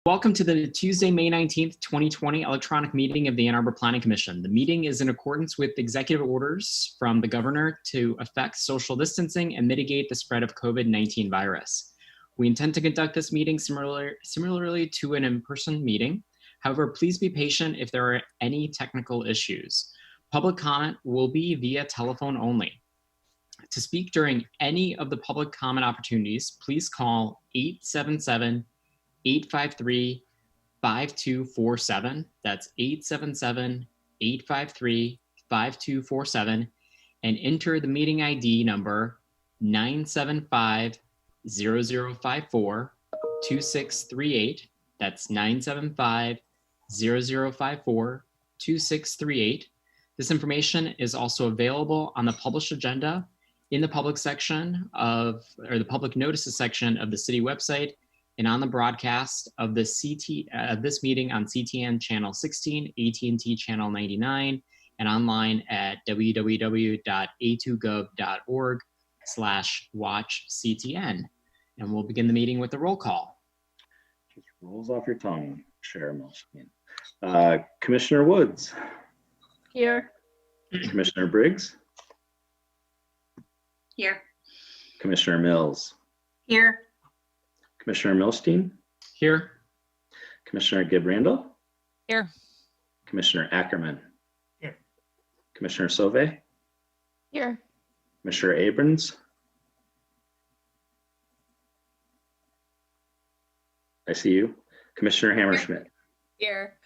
Welcome to the Tuesday, May 19th, 2020 electronic meeting of the Ann Arbor Planning Commission. The meeting is in accordance with executive orders from the governor to effect social distancing and mitigate the spread of COVID-19 virus. We intend to conduct this meeting similarly to an in-person meeting. However, please be patient if there are any technical issues. Public comment will be via telephone only. To speak during any of the public comment opportunities, please call 877-853-5247. That's 877-853-5247 and enter the meeting ID number 975-0054-2638. That's 975-0054-2638. This information is also available on the published agenda in the public section of, or the public notices section of the city website, and on the broadcast of the this meeting on CTN channel 16, AT&T channel 99, and online at www.a2gov.org/watchctn. And we'll begin the meeting with the roll call. Just rolls off your tongue, Chair Milstein. Commissioner Woods. Here. Commissioner Briggs. Here. Commissioner Mills. Here. Commissioner Milstein. Here. Commissioner Gibb-Randall. Here. Commissioner Ackerman. Here. Commissioner Sauvé. Here. Commissioner Abrams. I see you. Commissioner Hammerschmidt. Here.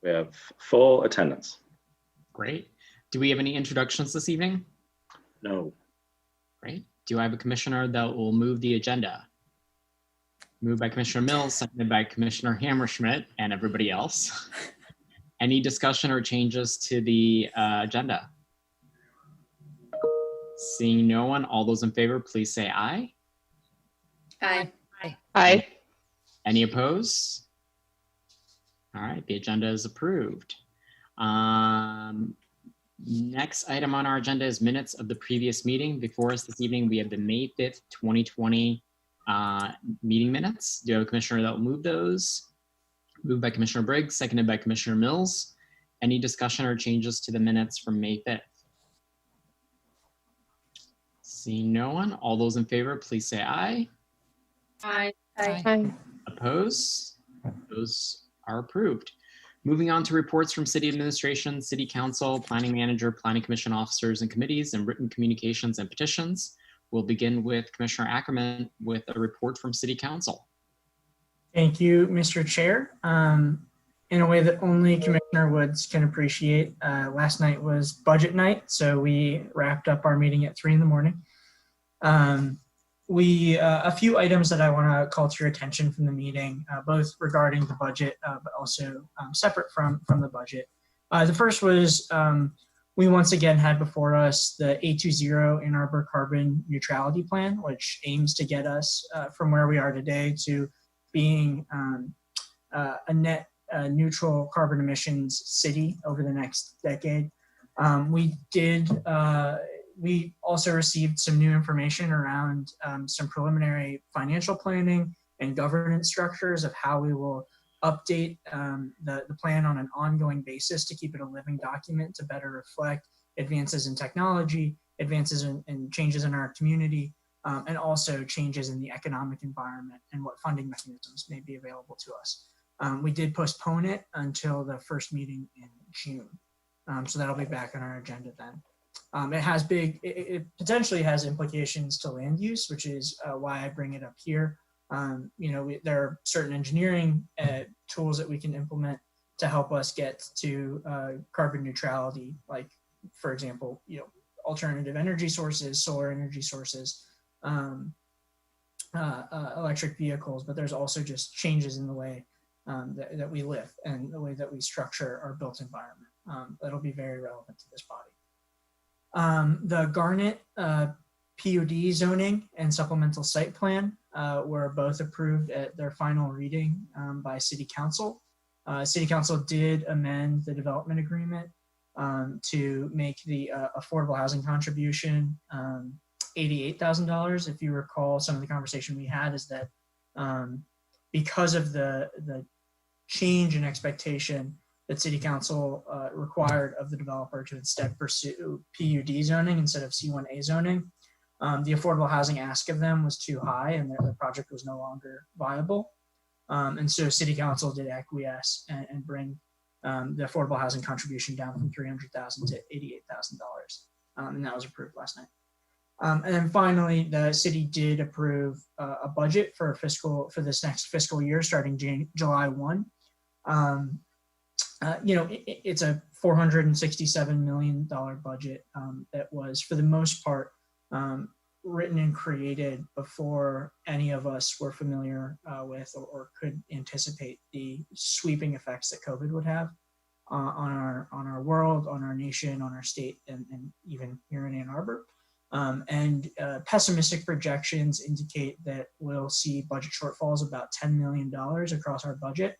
We have full attendance. Great. Do we have any introductions this evening? No. Great. Do I have a commissioner that will move the agenda? Moved by Commissioner Mills, seconded by Commissioner Hammerschmidt and everybody else. Any discussion or changes to the agenda? Seeing no one, all those in favor, please say aye. Aye. Aye. Aye. Any opposed? All right, the agenda is approved. Next item on our agenda is minutes of the previous meeting. Before us this evening, we have the May 5th, 2020 meeting minutes. Do you have a commissioner that will move those? Moved by Commissioner Briggs, seconded by Commissioner Mills. Any discussion or changes to the minutes from May 5th? Seeing no one, all those in favor, please say aye. Aye. Aye. Opposed? Those are approved. Moving on to reports from city administration, city council, planning manager, planning commission officers and committees, and written communications and petitions. We'll begin with Commissioner Ackerman with a report from city council. Thank you, Mr. Chair. In a way that only Commissioner Woods can appreciate, last night was budget night, so we wrapped up our meeting at 3 in the morning. A few items that I want to call to your attention from the meeting, both regarding the budget, but also separate from the budget. The first was we once again had before us the A20 Ann Arbor carbon neutrality plan, which aims to get us from where we are today to being a net neutral carbon emissions city over the next decade. We also received some new information around some preliminary financial planning and governance structures of how we will update the plan on an ongoing basis to keep it a living document to better reflect advances in technology, advances in changes in our community, and also changes in the economic environment and what funding mechanisms may be available to us. We did postpone it until the first meeting in June. So that'll be back on our agenda then. It potentially has implications to land use, which is why I bring it up here. There are certain engineering tools that we can implement to help us get to carbon neutrality, like, for example, alternative energy sources, solar energy sources, electric vehicles, but there's also just changes in the way that we live and the way that we structure our built environment. That'll be very relevant to this body. The Garnet PUD zoning and supplemental site plan were both approved at their final reading by City Council. City Council did amend the development agreement to make the affordable housing contribution $88,000. If you recall, some of the conversation we had is that because of the change in expectation that City Council required of the developer to instead pursue PUD zoning instead of C1A zoning. The affordable housing ask of them was too high and the project was no longer viable. And so City Council did acquiesce and bring the affordable housing contribution down from $300,000 to $88,000. And that was approved last night. And then finally, the city did approve a budget for this next fiscal year starting July 1. It's a $467 million budget that was, for the most part, written and created before any of us were familiar with or could anticipate the sweeping effects that COVID would have on our world, on our nation, on our state, and even here in Ann Arbor. Pessimistic projections indicate that we'll see budget shortfalls about $10 million across our budget,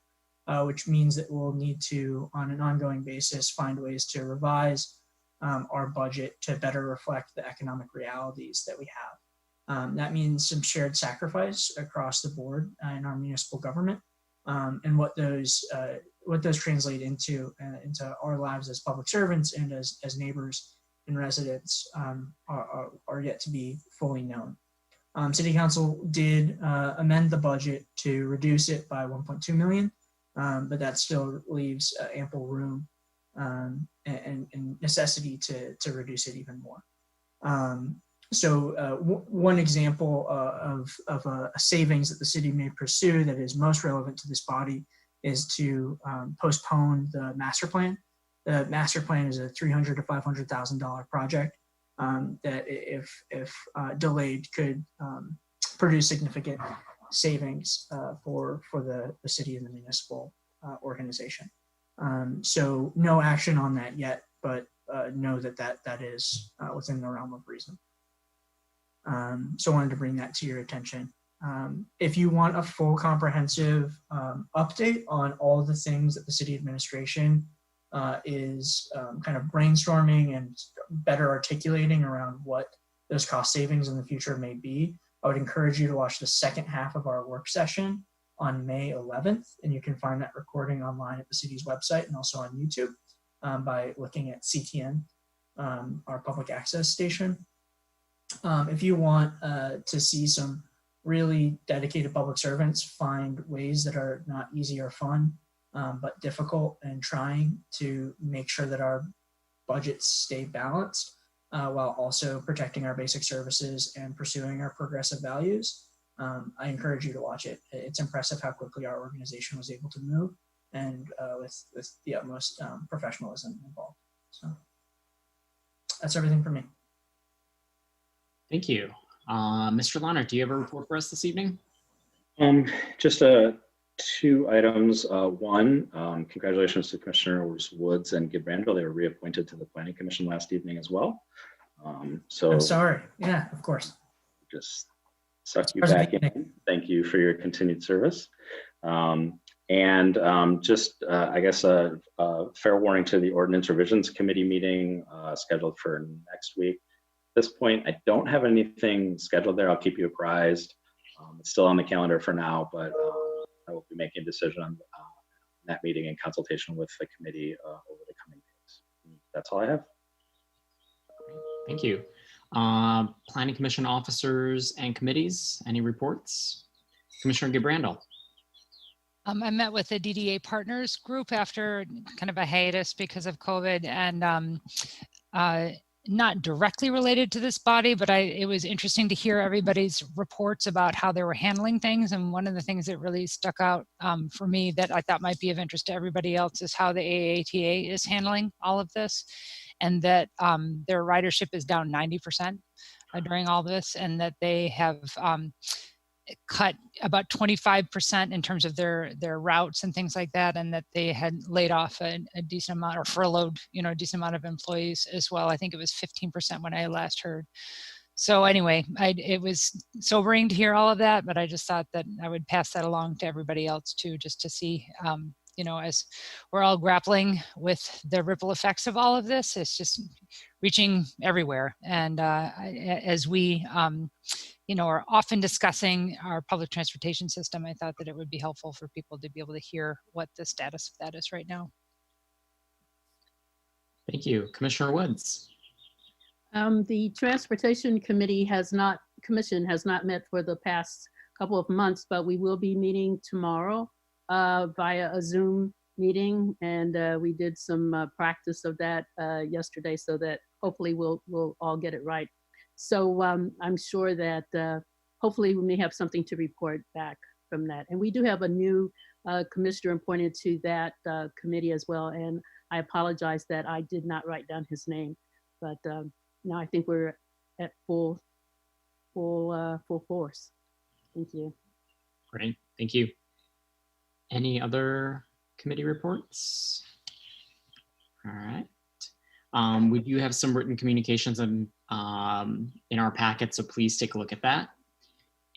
which means that we'll need to, on an ongoing basis, find ways to revise our budget to better reflect the economic realities that we have. That means some shared sacrifice across the board in our municipal government, and what those translate into our lives as public servants and as neighbors and residents are yet to be fully known. City Council did amend the budget to reduce it by 1.2 million, but that still leaves ample room and necessity to reduce it even more. One example of a savings that the city may pursue that is most relevant to this body is to postpone the master plan. The master plan is a $300,000 to $500,000 project that, if delayed, could produce significant savings for the city and the municipal organization. So no action on that yet, but know that is within the realm of reason. So I wanted to bring that to your attention. If you want a full comprehensive update on all the things that the city administration is kind of brainstorming and better articulating around what those cost savings in the future may be, I would encourage you to watch the second half of our work session on May 11th, and you can find that recording online at the city's website and also on YouTube by looking at CTN, our public access station. If you want to see some really dedicated public servants find ways that are not easy or fun, but difficult and trying to make sure that our budgets stay balanced while also protecting our basic services and pursuing our progressive values, I encourage you to watch it. It's impressive how quickly our organization was able to move and with the utmost professionalism involved. So that's everything for me. Thank you. Mr. Leonard, do you have a report for us this evening? Just two items. One, congratulations to Commissioners Woods and Gibrandel. They were reappointed to the Planning Commission last evening as well. So I'm sorry. Yeah, of course. Just suck you back in. Thank you for your continued service. I guess a fair warning to the Ordinance Revisions Committee meeting scheduled for next week. At this point, I don't have anything scheduled there. I'll keep you apprised. It's still on the calendar for now, but I will be making a decision on that meeting in consultation with the committee over the coming days. That's all I have. Thank you. Planning Commission officers and committees, any reports? Commissioner Gibrandel. I met with the DDA partners group after kind of a hiatus because of COVID, and not directly related to this body, but it was interesting to hear everybody's reports about how they were handling things. And one of the things that really stuck out for me that I thought might be of interest to everybody else is how the AATA is handling all of this, and that their ridership is down 90% during all this, and that they have cut about 25% in terms of their routes and things like that, and that they had laid off a decent amount, or furloughed, a decent amount of employees as well. I think it was 15% when I last heard. So anyway, it was sobering to hear all of that, but I just thought that I would pass that along to everybody else too, just to see, as we're all grappling with the ripple effects of all of this, it's just reaching everywhere. And as we are often discussing our public transportation system, I thought that it would be helpful for people to be able to hear what the status of that is right now. Thank you. Commissioner Woods. The Transportation Commission has not met for the past couple of months, but we will be meeting tomorrow via a Zoom meeting, and we did some practice of that yesterday, so that hopefully we'll all get it right. So I'm sure that hopefully we may have something to report back from that. And we do have a new commissioner appointed to that committee as well, and I apologize that I did not write down his name, but now I think we're at full force. Thank you. Great, thank you. Any other committee reports? All right. We do have some written communications in our packet, so please take a look at that.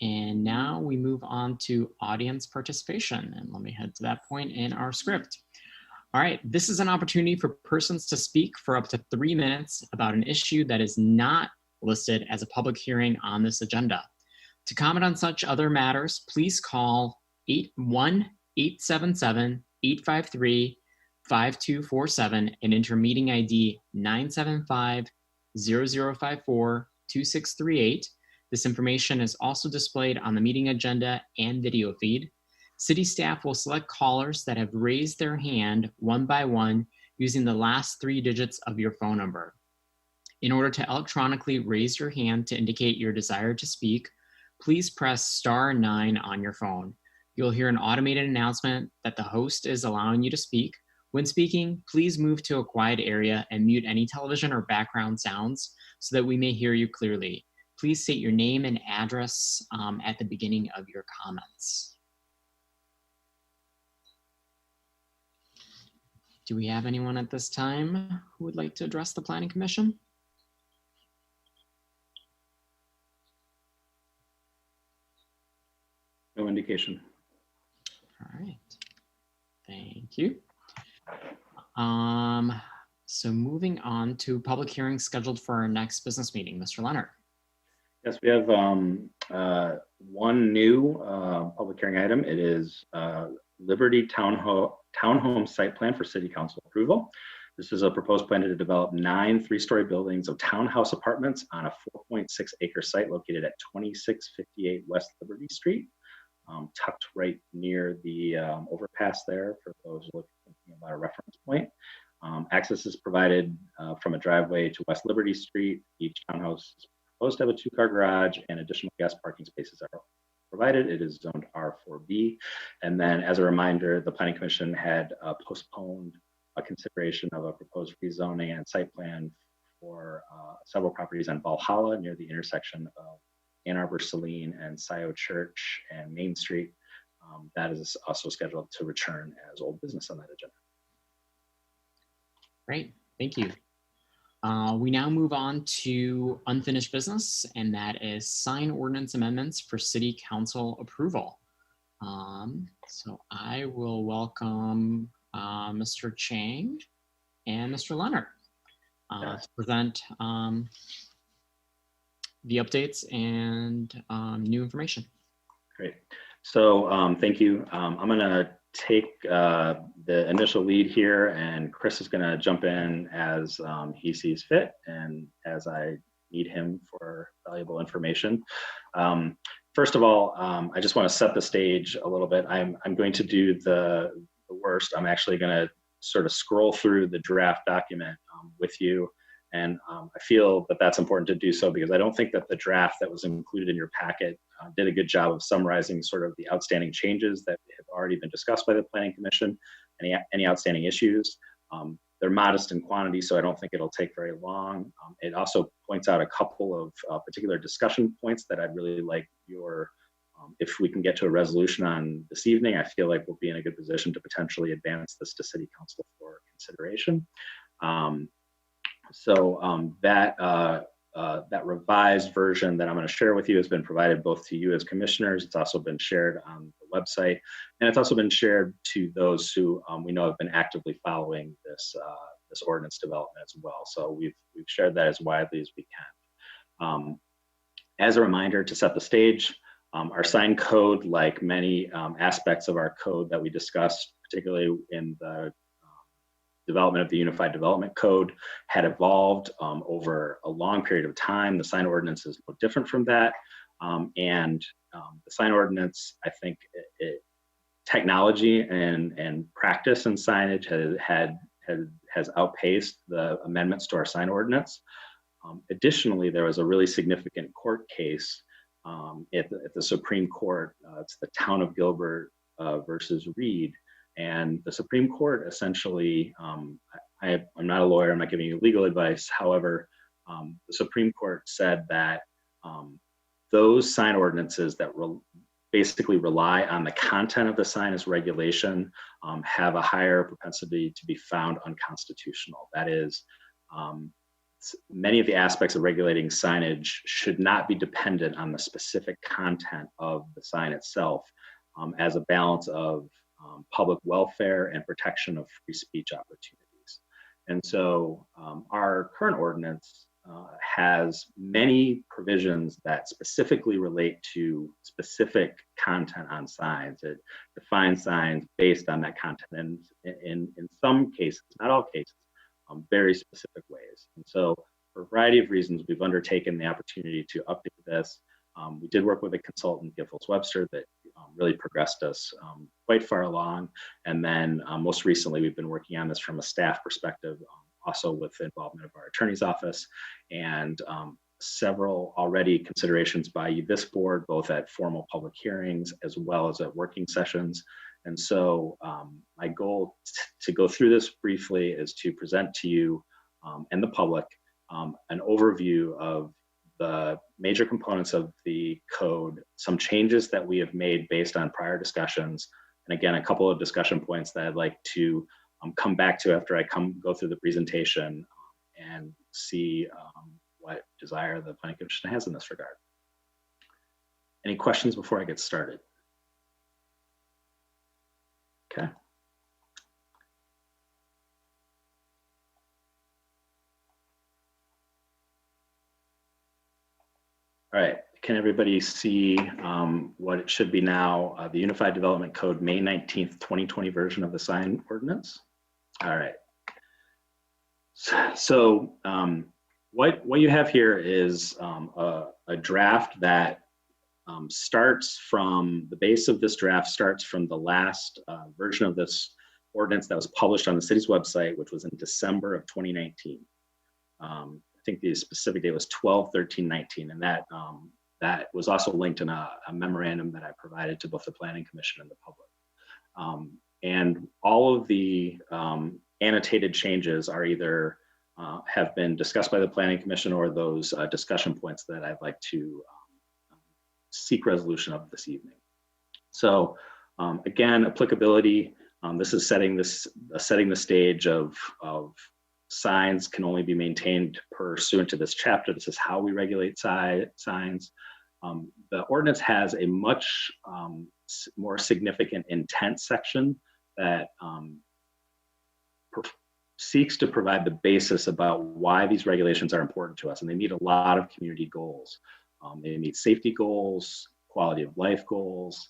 And now we move on to audience participation. And let me head to that point in our script. All right, this is an opportunity for persons to speak for up to 3 minutes about an issue that is not listed as a public hearing on this agenda. To comment on such other matters, please call 1-877-853-5247 and enter meeting ID 975-0054-2638. This information is also displayed on the meeting agenda and video feed. City staff will select callers that have raised their hand one by one using the last 3 digits of your phone number. In order to electronically raise your hand to indicate your desire to speak, please press *9 on your phone. You'll hear an automated announcement that the host is allowing you to speak. When speaking, please move to a quiet area and mute any television or background sounds so that we may hear you clearly. Please state your name and address at the beginning of your comments. Do we have anyone at this time who would like to address the Planning Commission? No indication. All right, thank you. So moving on to public hearings scheduled for our next business meeting, Mr. Leonard. Yes, we have one new public hearing item. It is Liberty Townhome Site Plan for City Council approval. This is a proposed plan to develop 9 3-story buildings of townhouse apartments on a 4.6-acre site located at 2658 West Liberty Street, tucked right near the overpass there for those looking about a reference point. Access is provided from a driveway to West Liberty Street. Each townhouse is proposed to have a 2-car garage and additional guest parking spaces are provided. It is zoned R4B. And then as a reminder, the Planning Commission had postponed a consideration of a proposed rezoning and site plan for several properties on Valhalla near the intersection of Ann Arbor, Saline, and Scioto Church and Main Street. That is also scheduled to return as old business on that agenda. Great, thank you. We now move on to unfinished business, and that is sign ordinance amendments for City Council approval. So I will welcome Mr. Chang and Mr. Leonard to present the updates and new information. Great. So thank you. I'm going to take the initial lead here, and Chris is going to jump in as he sees fit and as I need him for valuable information. First of all, I just want to set the stage a little bit. I'm going to do the worst. I'm actually going to sort of scroll through the draft document with you. And I feel that that's important to do so because I don't think that the draft that was included in your packet did a good job of summarizing sort of the outstanding changes that have already been discussed by the Planning Commission, any outstanding issues. They're modest in quantity, so I don't think it'll take very long. It also points out a couple of particular discussion points that I'd really like your, if we can get to a resolution on this evening, I feel like we'll be in a good position to potentially advance this to City Council for consideration. That revised version that I'm going to share with you has been provided both to you as commissioners. It's also been shared on the website, and it's also been shared to those who we know have been actively following this ordinance development as well. So we've shared that as widely as we can. As a reminder to set the stage, our sign code, like many aspects of our code that we discussed, particularly in the development of the Unified Development Code, had evolved over a long period of time. The sign ordinance is no different from that. The sign ordinance, I think, technology and practice in signage has outpaced the amendments to our sign ordinance. Additionally, there was a really significant court case at the Supreme Court. It's the Town of Gilbert versus Reed. And the Supreme Court essentially, I'm not a lawyer, I'm not giving you legal advice. However, the Supreme Court said that those sign ordinances that basically rely on the content of the sign as regulation have a higher propensity to be found unconstitutional. That is, many of the aspects of regulating signage should not be dependent on the specific content of the sign itself as a balance of public welfare and protection of free speech opportunities. And so our current ordinance has many provisions that specifically relate to specific content on signs. It defines signs based on that content, and in some cases, not all cases, very specific ways. And so for a variety of reasons, we've undertaken the opportunity to update this. We did work with a consultant, Giffords Webster, that really progressed us quite far along. And then most recently, we've been working on this from a staff perspective, also with the involvement of our attorney's office, and several already considerations by this board, both at formal public hearings as well as at working sessions. And so my goal to go through this briefly is to present to you and the public an overview of the major components of the code, some changes that we have made based on prior discussions, and again, a couple of discussion points that I'd like to come back to after I go through the presentation and see what desire the Planning Commission has in this regard. Any questions before I get started? Okay. All right, can everybody see what it should be now? The Unified Development Code, May 19th, 2020 version of the sign ordinance. All right. So what you have here is a draft that starts from, the base of this draft starts from the last version of this ordinance that was published on the city's website, which was in December of 2019. I think the specific date was 12/13/19, and that was also linked in a memorandum that I provided to both the Planning Commission and the public. And all of the annotated changes are either have been discussed by the Planning Commission or those discussion points that I'd like to seek resolution of this evening. So again, applicability. This is setting the stage of signs can only be maintained pursuant to this chapter. This is how we regulate signs. The ordinance has a much more significant intent section that seeks to provide the basis about why these regulations are important to us. And they meet a lot of community goals. They meet safety goals, quality of life goals,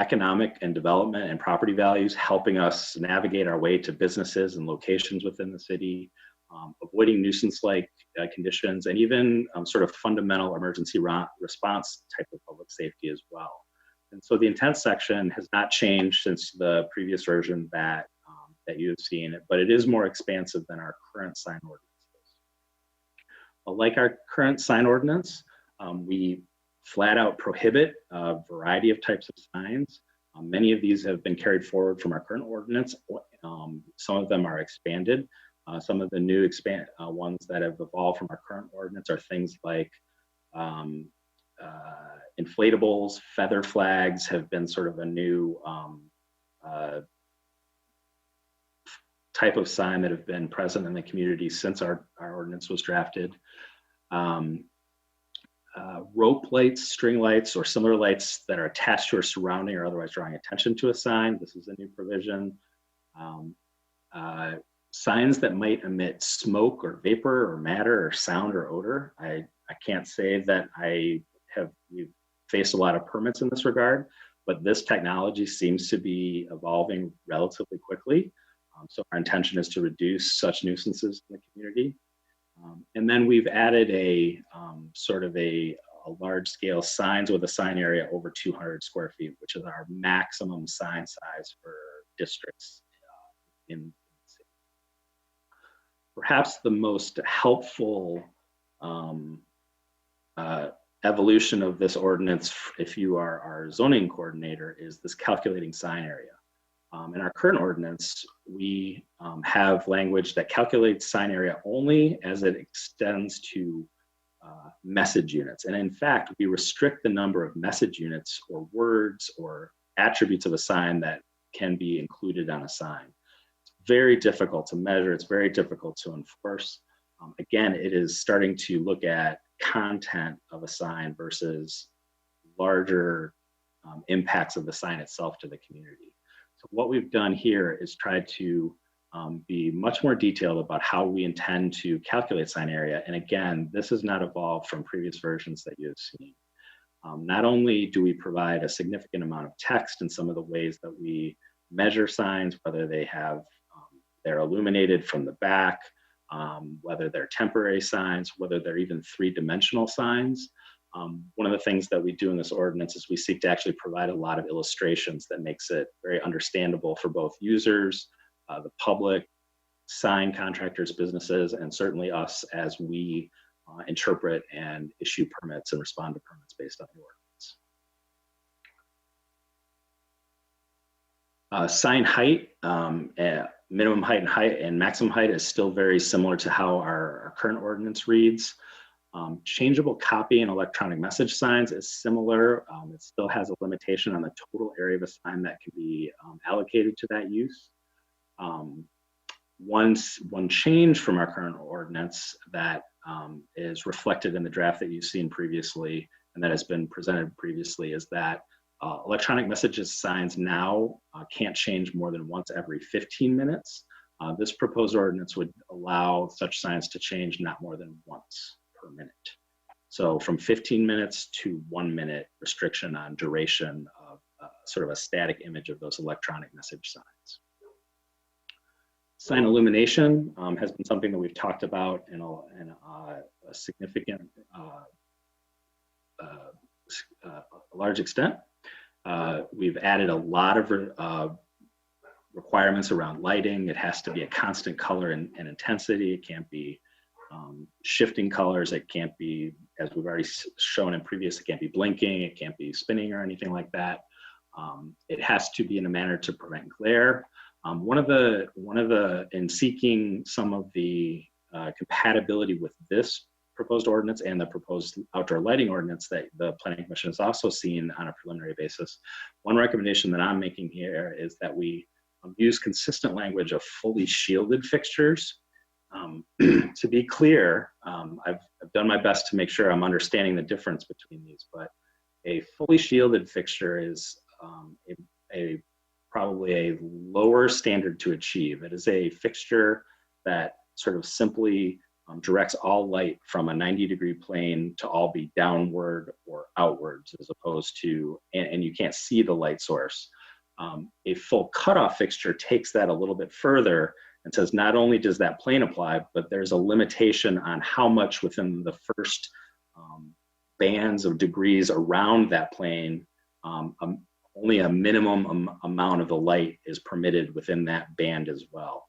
economic and development and property values, helping us navigate our way to businesses and locations within the city, avoiding nuisance-like conditions, and even sort of fundamental emergency response type of public safety as well. And so the intent section has not changed since the previous version that you have seen, but it is more expansive than our current sign ordinances. Like our current sign ordinance, we flat out prohibit a variety of types of signs. Many of these have been carried forward from our current ordinance. Some of them are expanded. Some of the new ones that have evolved from our current ordinance are things like inflatables, feather flags have been sort of a new type of sign that have been present in the community since our ordinance was drafted. Rope lights, string lights, or similar lights that are attached to or surrounding or otherwise drawing attention to a sign. This is a new provision. Signs that might emit smoke or vapor or matter or sound or odor. I I can't say that we've faced a lot of permits in this regard, but this technology seems to be evolving relatively quickly. So our intention is to reduce such nuisances in the community. And then we've added a sort of a large scale signs with a sign area over 200 square feet, which is our maximum sign size for districts in the city. Perhaps the most helpful evolution of this ordinance, if you are our zoning coordinator, is this calculating sign area. In our current ordinance, we have language that calculates sign area only as it extends to message units. And in fact, we restrict the number of message units or words or attributes of a sign that can be included on a sign. It's very difficult to measure. It's very difficult to enforce. Again, it is starting to look at content of a sign versus larger impacts of the sign itself to the community. So what we've done here is try to be much more detailed about how we intend to calculate sign area. And again, this has not evolved from previous versions that you have seen. Not only do we provide a significant amount of text in some of the ways that we measure signs, whether they have, they're illuminated from the back, whether they're temporary signs, whether they're even three-dimensional signs. One of the things that we do in this ordinance is we seek to actually provide a lot of illustrations that makes it very understandable for both users, the public, sign contractors, businesses, and certainly us as we interpret and issue permits and respond to permits based on the ordinance. Sign height, minimum height and maximum height is still very similar to how our current ordinance reads. Changeable copy and electronic message signs is similar. It still has a limitation on the total area of a sign that can be allocated to that use. One change from our current ordinance that is reflected in the draft that you've seen previously and that has been presented previously is that electronic messages signs now can't change more than once every 15 minutes. This proposed ordinance would allow such signs to change not more than once per minute. So from 15 minutes to 1 minute restriction on duration of sort of a static image of those electronic message signs. Sign illumination has been something that we've talked about in a significant, large extent. We've added a lot of requirements around lighting. It has to be a constant color and intensity. It can't be shifting colors. It can't be, as we've already shown in previous, it can't be blinking. It can't be spinning or anything like that. It has to be in a manner to prevent glare. In seeking some of the compatibility with this proposed ordinance and the proposed outdoor lighting ordinance that the Planning Commission has also seen on a preliminary basis, one recommendation that I'm making here is that we use consistent language of fully shielded fixtures. To be clear, I've done my best to make sure I'm understanding the difference between these, but a fully shielded fixture is probably a lower standard to achieve. It is a fixture that sort of simply directs all light from a 90-degree plane to all be downward or outwards, as opposed to, and you can't see the light source. A full cutoff fixture takes that a little bit further and says not only does that plane apply, but there's a limitation on how much within the first bands of degrees around that plane, only a minimum amount of the light is permitted within that band as well.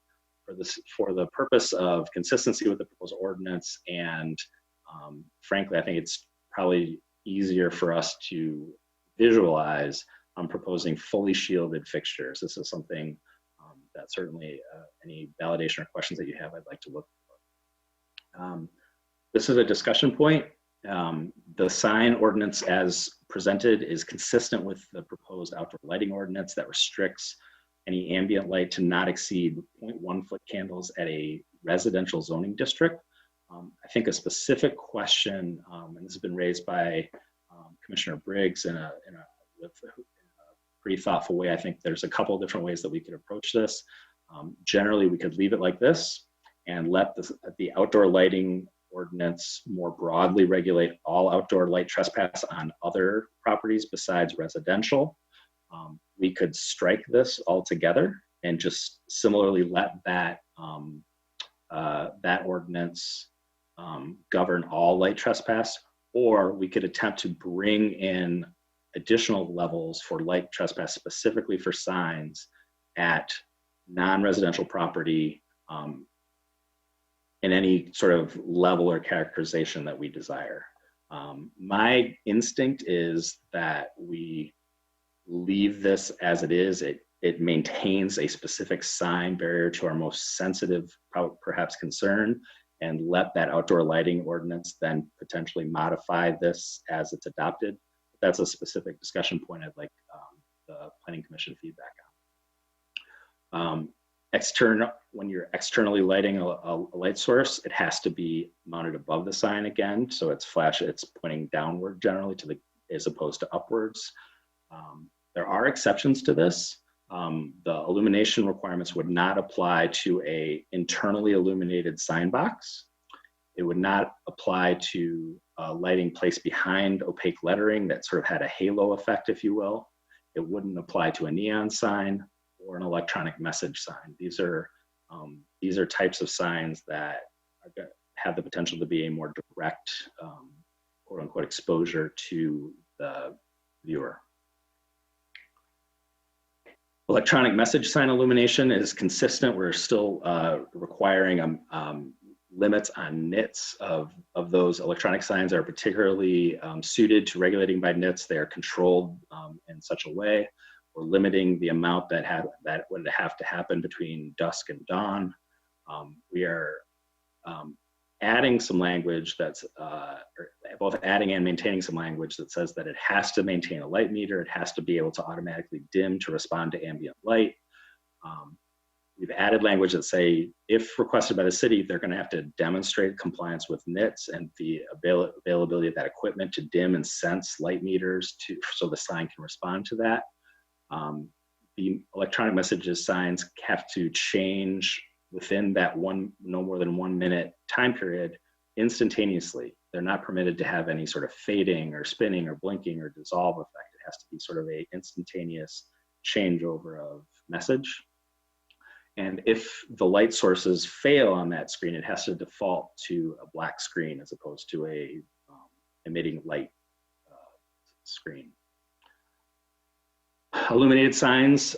For the purpose of consistency with the proposed ordinance, and frankly, I think it's probably easier for us to visualize. I'm proposing fully shielded fixtures. This is something that certainly any validation or questions that you have, I'd like to look for. This is a discussion point. The sign ordinance as presented is consistent with the proposed outdoor lighting ordinance that restricts any ambient light to not exceed 0.1 foot candles at a residential zoning district. I think a specific question, and this has been raised by Commissioner Briggs with a pretty thoughtful way. I think there's a couple of different ways that we could approach this. Generally, we could leave it like this and let the outdoor lighting ordinance more broadly regulate all outdoor light trespass on other properties besides residential. We could strike this altogether and just similarly let that that ordinance govern all light trespass, or we could attempt to bring in additional levels for light trespass specifically for signs at non-residential property in any sort of level or characterization that we desire. My instinct is that we leave this as it is. It maintains a specific sign barrier to our most sensitive, perhaps concern, and let that outdoor lighting ordinance then potentially modify this as it's adopted. That's a specific discussion point I'd like the Planning Commission feedback on. When you're externally lighting a light source, it has to be mounted above the sign again, so it's pointing downward generally as opposed to upwards. There are exceptions to this. The illumination requirements would not apply to a internally illuminated sign box. It would not apply to lighting placed behind opaque lettering that sort of had a halo effect, if you will. It wouldn't apply to a neon sign or an electronic message sign. These are types of signs that have the potential to be a more direct, quote unquote, exposure to the viewer. Electronic message sign illumination is consistent. We're still requiring limits on nits of those electronic signs that are particularly suited to regulating by nits. They are controlled in such a way. We're limiting the amount that would have to happen between dusk and dawn. We are adding some language that's, both adding and maintaining some language that says that it has to maintain a light meter. It has to be able to automatically dim to respond to ambient light. We've added language that say, if requested by the city, they're going to have to demonstrate compliance with NITS and the availability of that equipment to dim and sense light meters so the sign can respond to that. The electronic messages signs have to change within that no more than 1 minute time period instantaneously. They're not permitted to have any sort of fading or spinning or blinking or dissolve effect. It has to be sort of a instantaneous changeover of message. And if the light sources fail on that screen, it has to default to a black screen as opposed to a emitting light screen. Illuminated signs,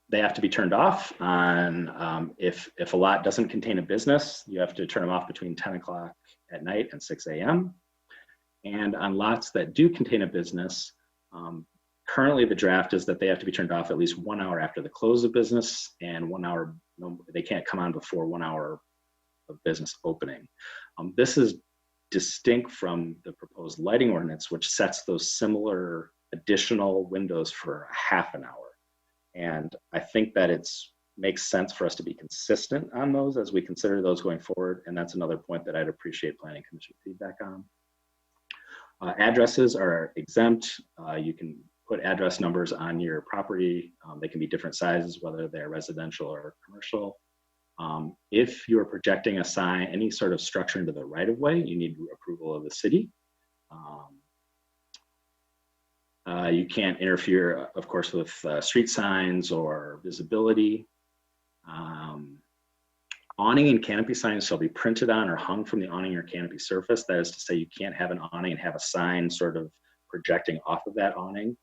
they have to be turned off on, if a lot doesn't contain a business, you have to turn them off between 10 o'clock at night and 6 a.m. And on lots that do contain a business, currently the draft is that they have to be turned off at least 1 hour after the close of business, and 1 hour, they can't come on before 1 hour of business opening. This is distinct from the proposed lighting ordinance, which sets those similar additional windows for half an hour. And I think that makes sense for us to be consistent on those as we consider those going forward. And that's another point that I'd appreciate Planning Commission feedback on. Addresses are exempt. You can put address numbers on your property. They can be different sizes, whether they're residential or commercial. If you're projecting a sign, any sort of structure into the right of way, you need approval of the city. You can't interfere, of course, with street signs or visibility. Awning and canopy signs shall be printed on or hung from the awning or canopy surface. That is to say, you can't have an awning and have a sign sort of projecting off of that awning.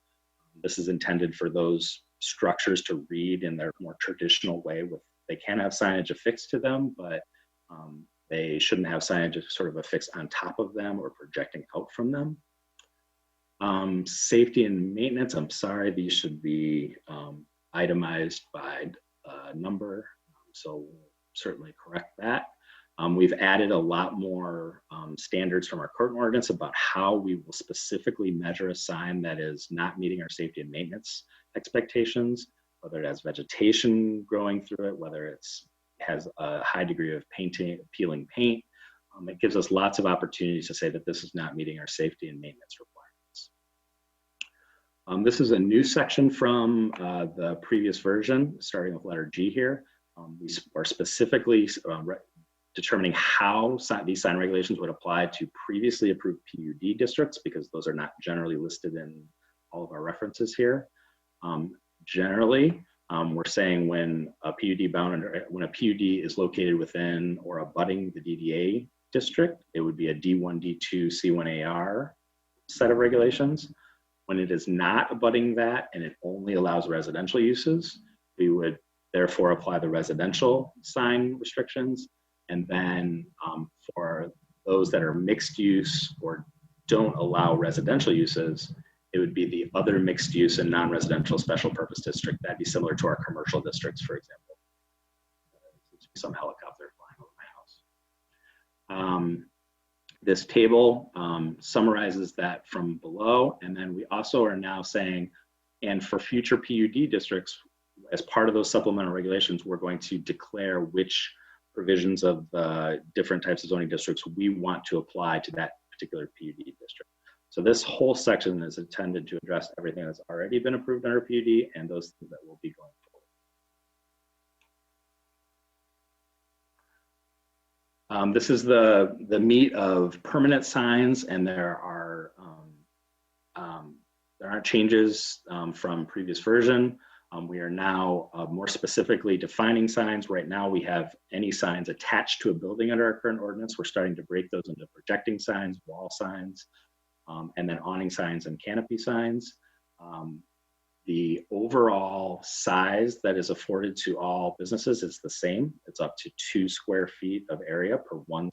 This is intended for those structures to read in their more traditional way. They can have signage affixed to them, but they shouldn't have signage sort of affixed on top of them or projecting out from them. Safety and maintenance, I'm sorry, these should be itemized by number, so we'll certainly correct that. We've added a lot more standards from our current ordinance about how we will specifically measure a sign that is not meeting our safety and maintenance expectations, whether it has vegetation growing through it, whether it has a high degree of peeling paint. It gives us lots of opportunities to say that this is not meeting our safety and maintenance requirements. This is a new section from the previous version, starting with letter G here. We are specifically determining how these sign regulations would apply to previously approved PUD districts, because those are not generally listed in all of our references here. Generally, we're saying when a PUD is located within or abutting the DDA district, it would be a D1, D2, C1AR set of regulations. When it is not abutting that and it only allows residential uses, we would therefore apply the residential sign restrictions. And then for those that are mixed use or don't allow residential uses, it would be the other mixed use and non-residential special purpose district. That'd be similar to our commercial districts, for example. Some helicopter flying over my house. This table summarizes that from below. And then we also are now saying, and for future PUD districts, as part of those supplemental regulations, we're going to declare which provisions of different types of zoning districts we want to apply to that particular PUD district. So this whole section is intended to address everything that's already been approved under PUD and those things that will be going forward. This is the meat of permanent signs, and there aren't changes from previous version. We are now more specifically defining signs. Right now we have any signs attached to a building under our current ordinance. We're starting to break those into projecting signs, wall signs, and then awning signs and canopy signs. The overall size that is afforded to all businesses is the same. It's up to 2 square feet of area per 1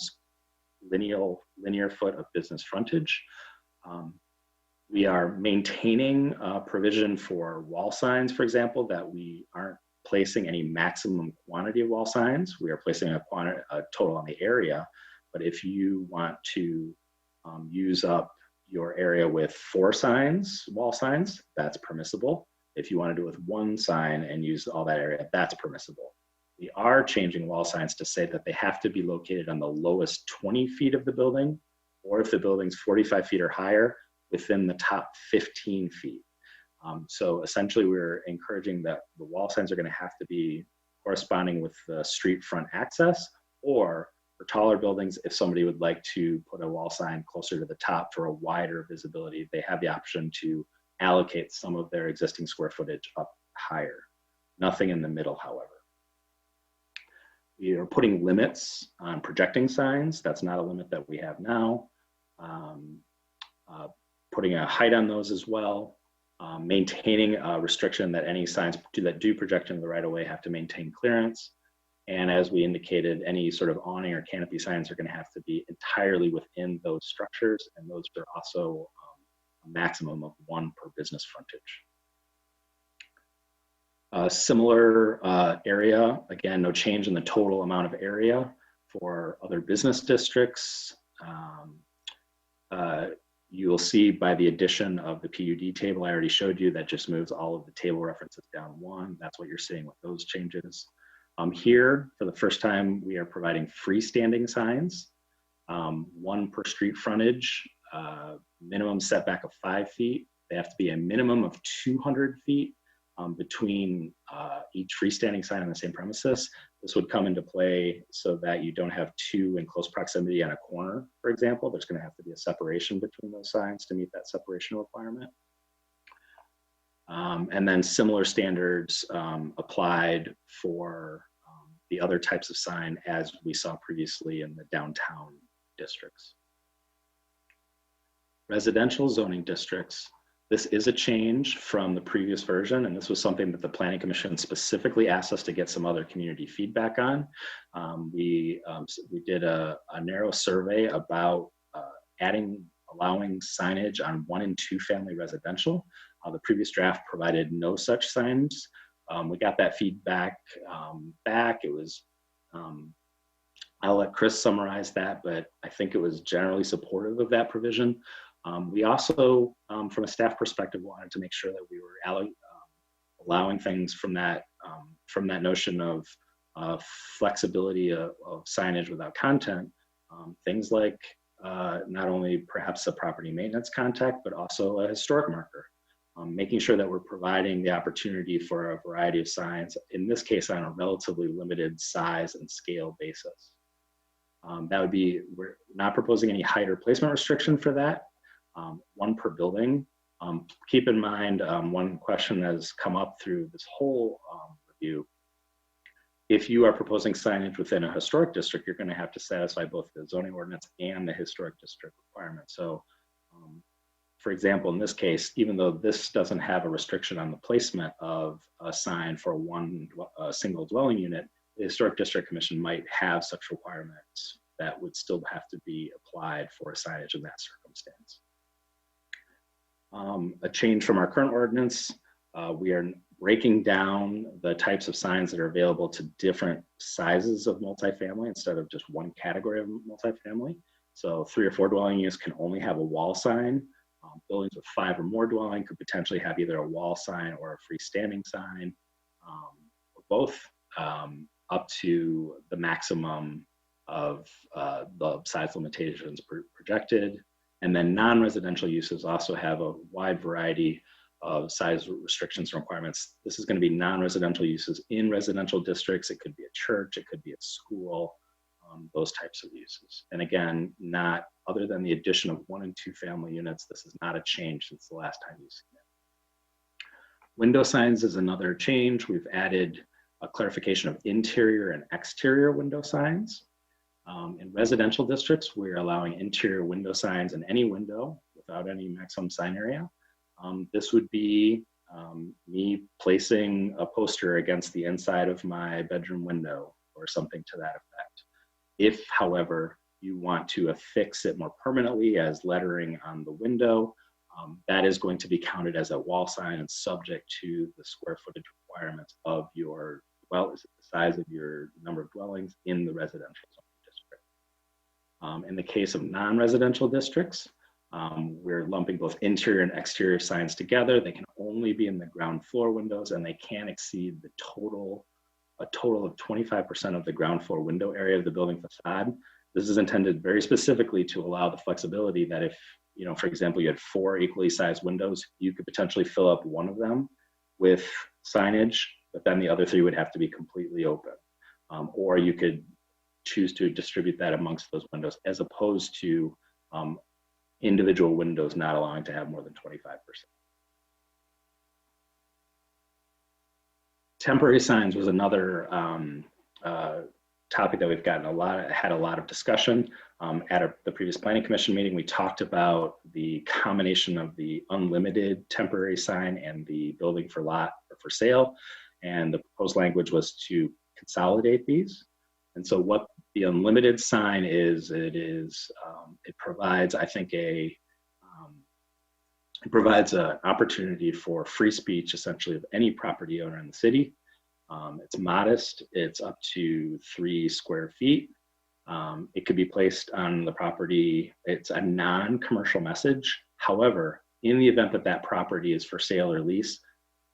linear foot of business frontage. We are maintaining a provision for wall signs, for example, that we aren't placing any maximum quantity of wall signs. We are placing a total on the area. But if you want to use up your area with 4 signs, wall signs, that's permissible. If you want to do it with 1 sign and use all that area, that's permissible. We are changing wall signs to say that they have to be located on the lowest 20 feet of the building, or if the building's 45 feet or higher, within the top 15 feet. So essentially we're encouraging that the wall signs are going to have to be corresponding with the street front access, or for taller buildings, if somebody would like to put a wall sign closer to the top for a wider visibility, they have the option to allocate some of their existing square footage up higher. Nothing in the middle, however. We are putting limits on projecting signs. That's not a limit that we have now. Putting a height on those as well. Maintaining a restriction that any signs that do project into the right of way have to maintain clearance. And as we indicated, any sort of awning or canopy signs are going to have to be entirely within those structures, and those are also a maximum of 1 per business frontage. Similar area, again, no change in the total amount of area for other business districts. You'll see by the addition of the PUD table I already showed you, that just moves all of the table references down 1. That's what you're seeing with those changes. Here, for the first time, we are providing freestanding signs, 1 per street frontage, minimum setback of 5 feet. They have to be a minimum of 200 feet between each freestanding sign on the same premises. This would come into play so that you don't have 2 in close proximity on a corner, for example. There's going to have to be a separation between those signs to meet that separation requirement. And then similar standards applied for the other types of sign as we saw previously in the downtown districts. Residential zoning districts. This is a change from the previous version, and this was something that the Planning Commission specifically asked us to get some other community feedback on. We did a narrow survey about allowing signage on 1 and 2 family residential. The previous draft provided no such signs. We got that feedback back. It was, I'll let Chris summarize that, but I think it was generally supportive of that provision. We also, from a staff perspective, wanted to make sure that we were allowing things from that notion of flexibility of signage without content, things like not only perhaps a property maintenance contact, but also a historic marker. Making sure that we're providing the opportunity for a variety of signs, in this case on a relatively limited size and scale basis. That would be, we're not proposing any height or placement restriction for that. One per building. Keep in mind, one question that has come up through this whole review. If you are proposing signage within a historic district, you're going to have to satisfy both the zoning ordinance and the historic district requirements. So, for example, in this case, even though this doesn't have a restriction on the placement of a sign for a single dwelling unit, the Historic District Commission might have such requirements that would still have to be applied for a signage in that circumstance. A change from our current ordinance, we are breaking down the types of signs that are available to different sizes of multifamily instead of just one category of multifamily. So 3 or 4 dwelling units can only have a wall sign. Buildings with 5 or more dwelling could potentially have either a wall sign or a freestanding sign, or both, up to the maximum of the size limitations projected. And then non-residential uses also have a wide variety of size restrictions and requirements. This is going to be non-residential uses in residential districts. It could be a church, it could be a school, those types of uses. And again, not other than the addition of 1 and 2 family units, this is not a change since the last time you've seen it. Window signs is another change. We've added a clarification of interior and exterior window signs. In residential districts, we're allowing interior window signs in any window without any maximum sign area. This would be me placing a poster against the inside of my bedroom window or something to that effect. If, however, you want to affix it more permanently as lettering on the window, that is going to be counted as a wall sign and subject to the square footage requirements of your, well, is it the size of your number of dwellings in the residential zone district. In the case of non-residential districts, we're lumping both interior and exterior signs together. They can only be in the ground floor windows, and they can't exceed a total of 25% of the ground floor window area of the building facade. This is intended very specifically to allow the flexibility that if, you know, for example, you had 4 equally sized windows, you could potentially fill up one of them with signage, but then the other 3 would have to be completely open. Or you could choose to distribute that amongst those windows, as opposed to individual windows not allowing to have more than 25%. Temporary signs was another topic that we've gotten had a lot of discussion. At the previous Planning Commission meeting, we talked about the combination of the unlimited temporary sign and the building for lot or for sale. And the proposed language was to consolidate these. And so what the unlimited sign is, it provides, I think, it provides an opportunity for free speech, essentially, of any property owner in the city. It's modest. It's up to 3 square feet. It could be placed on the property. It's a non-commercial message. However, in the event that that property is for sale or lease,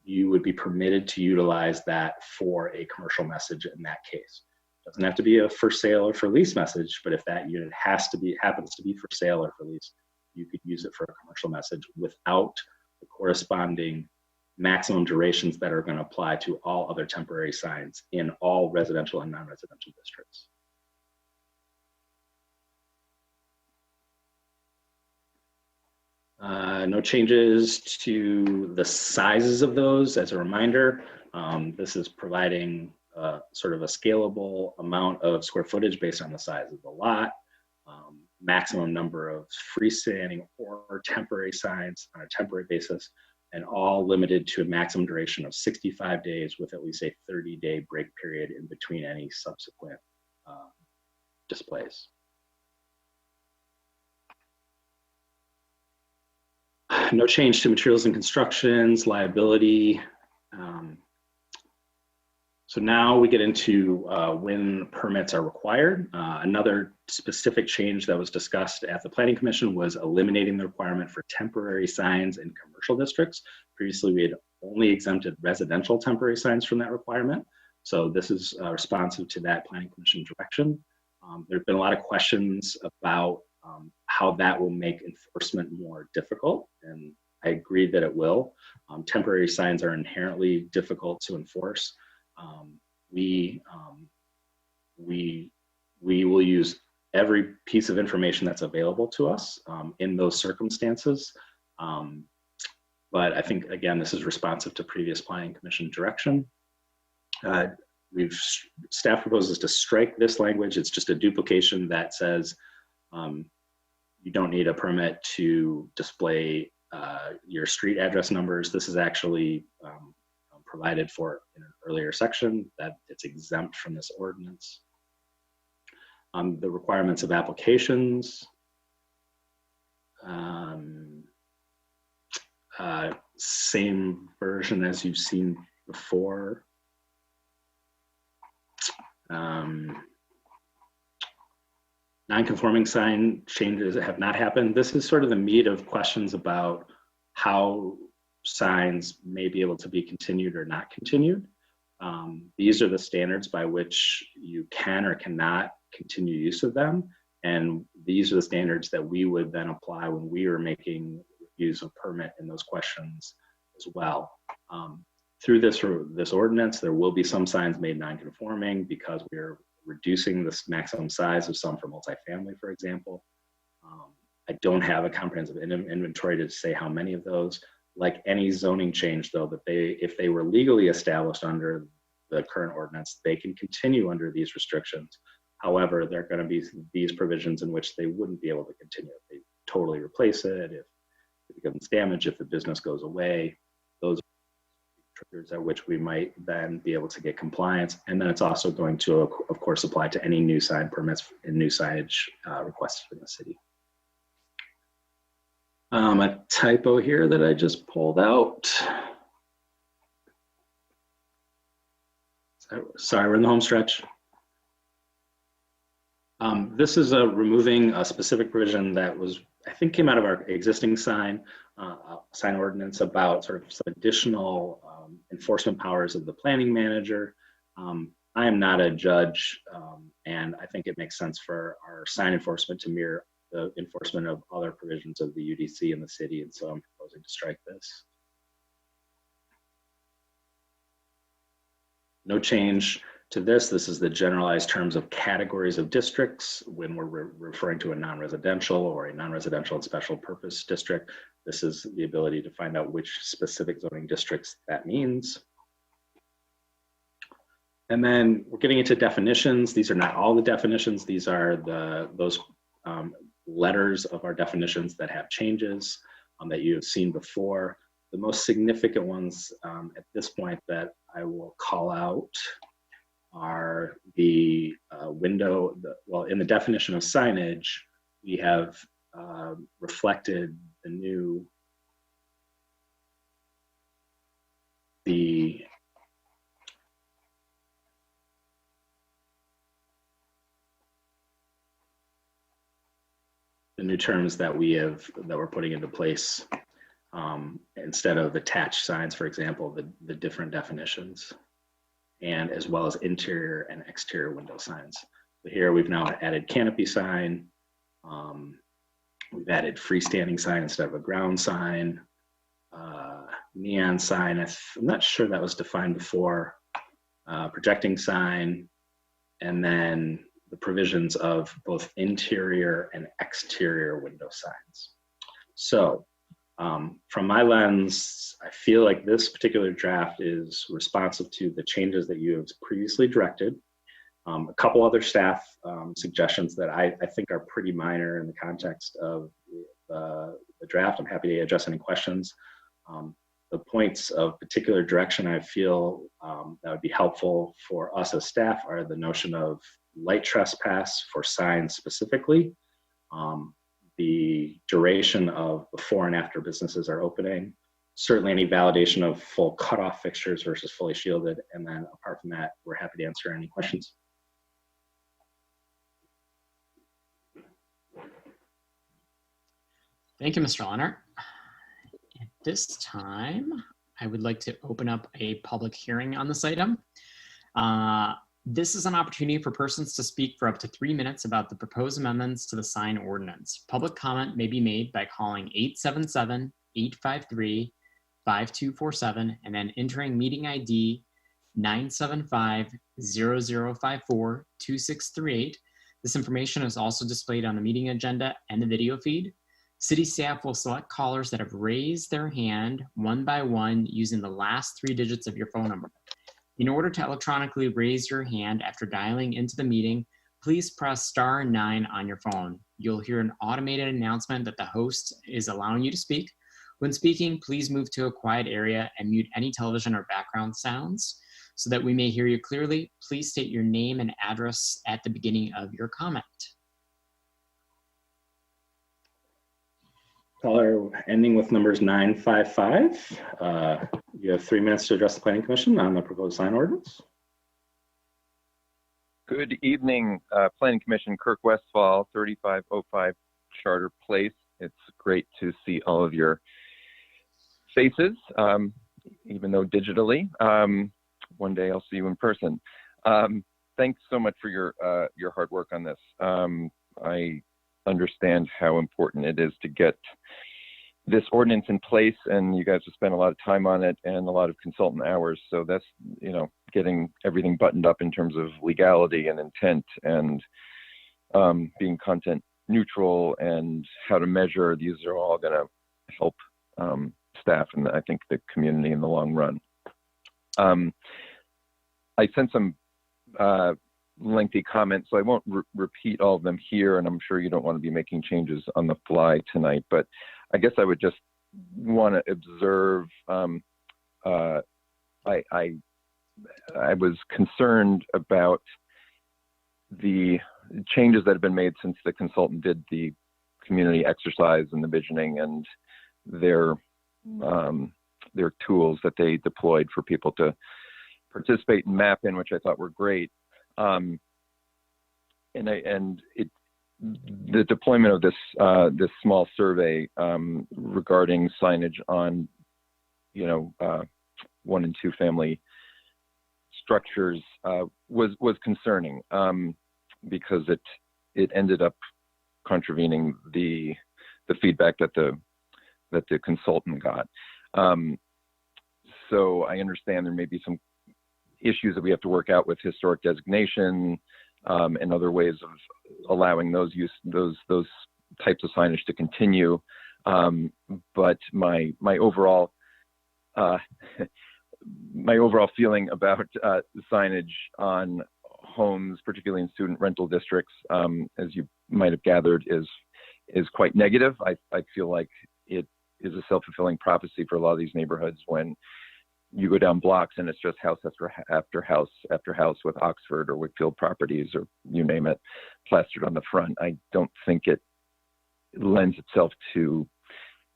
you would be permitted to utilize that for a commercial message in that case. It doesn't have to be a for sale or for lease message, but if that unit happens to be for sale or for lease, you could use it for a commercial message without the corresponding maximum durations that are going to apply to all other temporary signs in all residential and non-residential districts. No changes to the sizes of those. As a reminder, this is providing sort of a scalable amount of square footage based on the size of the lot, maximum number of freestanding or temporary signs on a temporary basis, and all limited to a maximum duration of 65 days with at least a 30-day break period in between any subsequent displays. No change to materials and constructions, liability. So now we get into when permits are required. Another specific change that was discussed at the Planning Commission was eliminating the requirement for temporary signs in commercial districts. Previously, we had only exempted residential temporary signs from that requirement. So this is responsive to that Planning Commission direction. There have been a lot of questions about how that will make enforcement more difficult, and I agree that it will. Temporary signs are inherently difficult to enforce. We will use every piece of information that's available to us in those circumstances. But I think, again, this is responsive to previous Planning Commission direction. Staff proposes to strike this language. It's just a duplication that says you don't need a permit to display your street address numbers. This is actually provided for in an earlier section, that it's exempt from this ordinance. The requirements of applications. Same version as you've seen before. Non-conforming sign changes have not happened. This is sort of the meat of questions about how signs may be able to be continued or not continued. These are the standards by which you can or cannot continue use of them. And these are the standards that we would then apply when we are making reviews of permit in those questions as well. Through this ordinance, there will be some signs made non-conforming because we're reducing this maximum size of some for multifamily, for example. I don't have a comprehensive inventory to say how many of those. Like any zoning change, though, that if they were legally established under the current ordinance, they can continue under these restrictions. However, there are going to be these provisions in which they wouldn't be able to continue. If they totally replace it, if it becomes damaged, if the business goes away, those are triggers at which we might then be able to get compliance. And then it's also going to, of course, apply to any new sign permits and new signage requests from the city. A typo here that I just pulled out. Sorry, we're in the home stretch. This is removing a specific provision that was, I think, came out of our existing sign ordinance about sort of some additional enforcement powers of the planning manager. I am not a judge, and I think it makes sense for our sign enforcement to mirror the enforcement of other provisions of the UDC in the city, and so I'm proposing to strike this. No change to this. This is the generalized terms of categories of districts when we're referring to a non-residential or a non-residential and special purpose district. This is the ability to find out which specific zoning districts that means. And then we're getting into definitions. These are not all the definitions. These are those letters of our definitions that have changes that you have seen before. The most significant ones at this point that I will call out are the window. Well, in the definition of signage, we have reflected the new, the new terms that we're putting into place instead of attached signs, for example, the different definitions, and as well as interior and exterior window signs. So here we've now added canopy sign. We've added freestanding sign instead of a ground sign, neon sign. I'm not sure that was defined before. Projecting sign, and then the provisions of both interior and exterior window signs. So from my lens, I feel like this particular draft is responsive to the changes that you have previously directed. A couple other staff suggestions that I think are pretty minor in the context of the draft. I'm happy to address any questions. The points of particular direction I feel that would be helpful for us as staff are the notion of light trespass for signs specifically, the duration of before and after businesses are opening, certainly any validation of full cutoff fixtures versus fully shielded, and then apart from that, we're happy to answer any questions. Thank you, Mr. Leonard. At this time, I would like to open up a public hearing on this item. This is an opportunity for persons to speak for up to 3 minutes about the proposed amendments to the sign ordinance. Public comment may be made by calling 877-853-5247 and then entering meeting ID 975-0054-2638. This information is also displayed on the meeting agenda and the video feed. City staff will select callers that have raised their hand one by one using the last 3 digits of your phone number. In order to electronically raise your hand after dialing into the meeting, please press *9 on your phone. You'll hear an automated announcement that the host is allowing you to speak. When speaking, please move to a quiet area and mute any television or background sounds so that we may hear you clearly. Please state your name and address at the beginning of your comment. Caller ending with numbers 955. You have 3 minutes to address the Planning Commission on the proposed sign ordinance. Good evening, Planning Commission, Kirk Westfall, 3505 Charter Place. It's great to see all of your faces, even though digitally. One day I'll see you in person. Thanks so much for your hard work on this. I understand how important it is to get this ordinance in place, and you guys have spent a lot of time on it and a lot of consultant hours. So that's, you know, getting everything buttoned up in terms of legality and intent and being content neutral and how to measure. These are all going to help staff and I think the community in the long run. I sent some lengthy comments, so I won't repeat all of them here, and I'm sure you don't want to be making changes on the fly tonight, but I guess I would just want to observe, I was concerned about the changes that have been made since the consultant did the community exercise and the visioning and their tools that they deployed for people to participate and map in, which I thought were great. The deployment of this small survey regarding signage on, 1 and 2 family structures was concerning because it ended up contravening the feedback that the consultant got. So I understand there may be some issues that we have to work out with historic designation and other ways of allowing those types of signage to continue. But my overall feeling about signage on homes, particularly in student rental districts, as you might have gathered, is quite negative. I feel like it is a self-fulfilling prophecy for a lot of these neighborhoods when you go down blocks and it's just house after house after house with Oxford or Wakefield properties or you name it plastered on the front. I don't think it lends itself to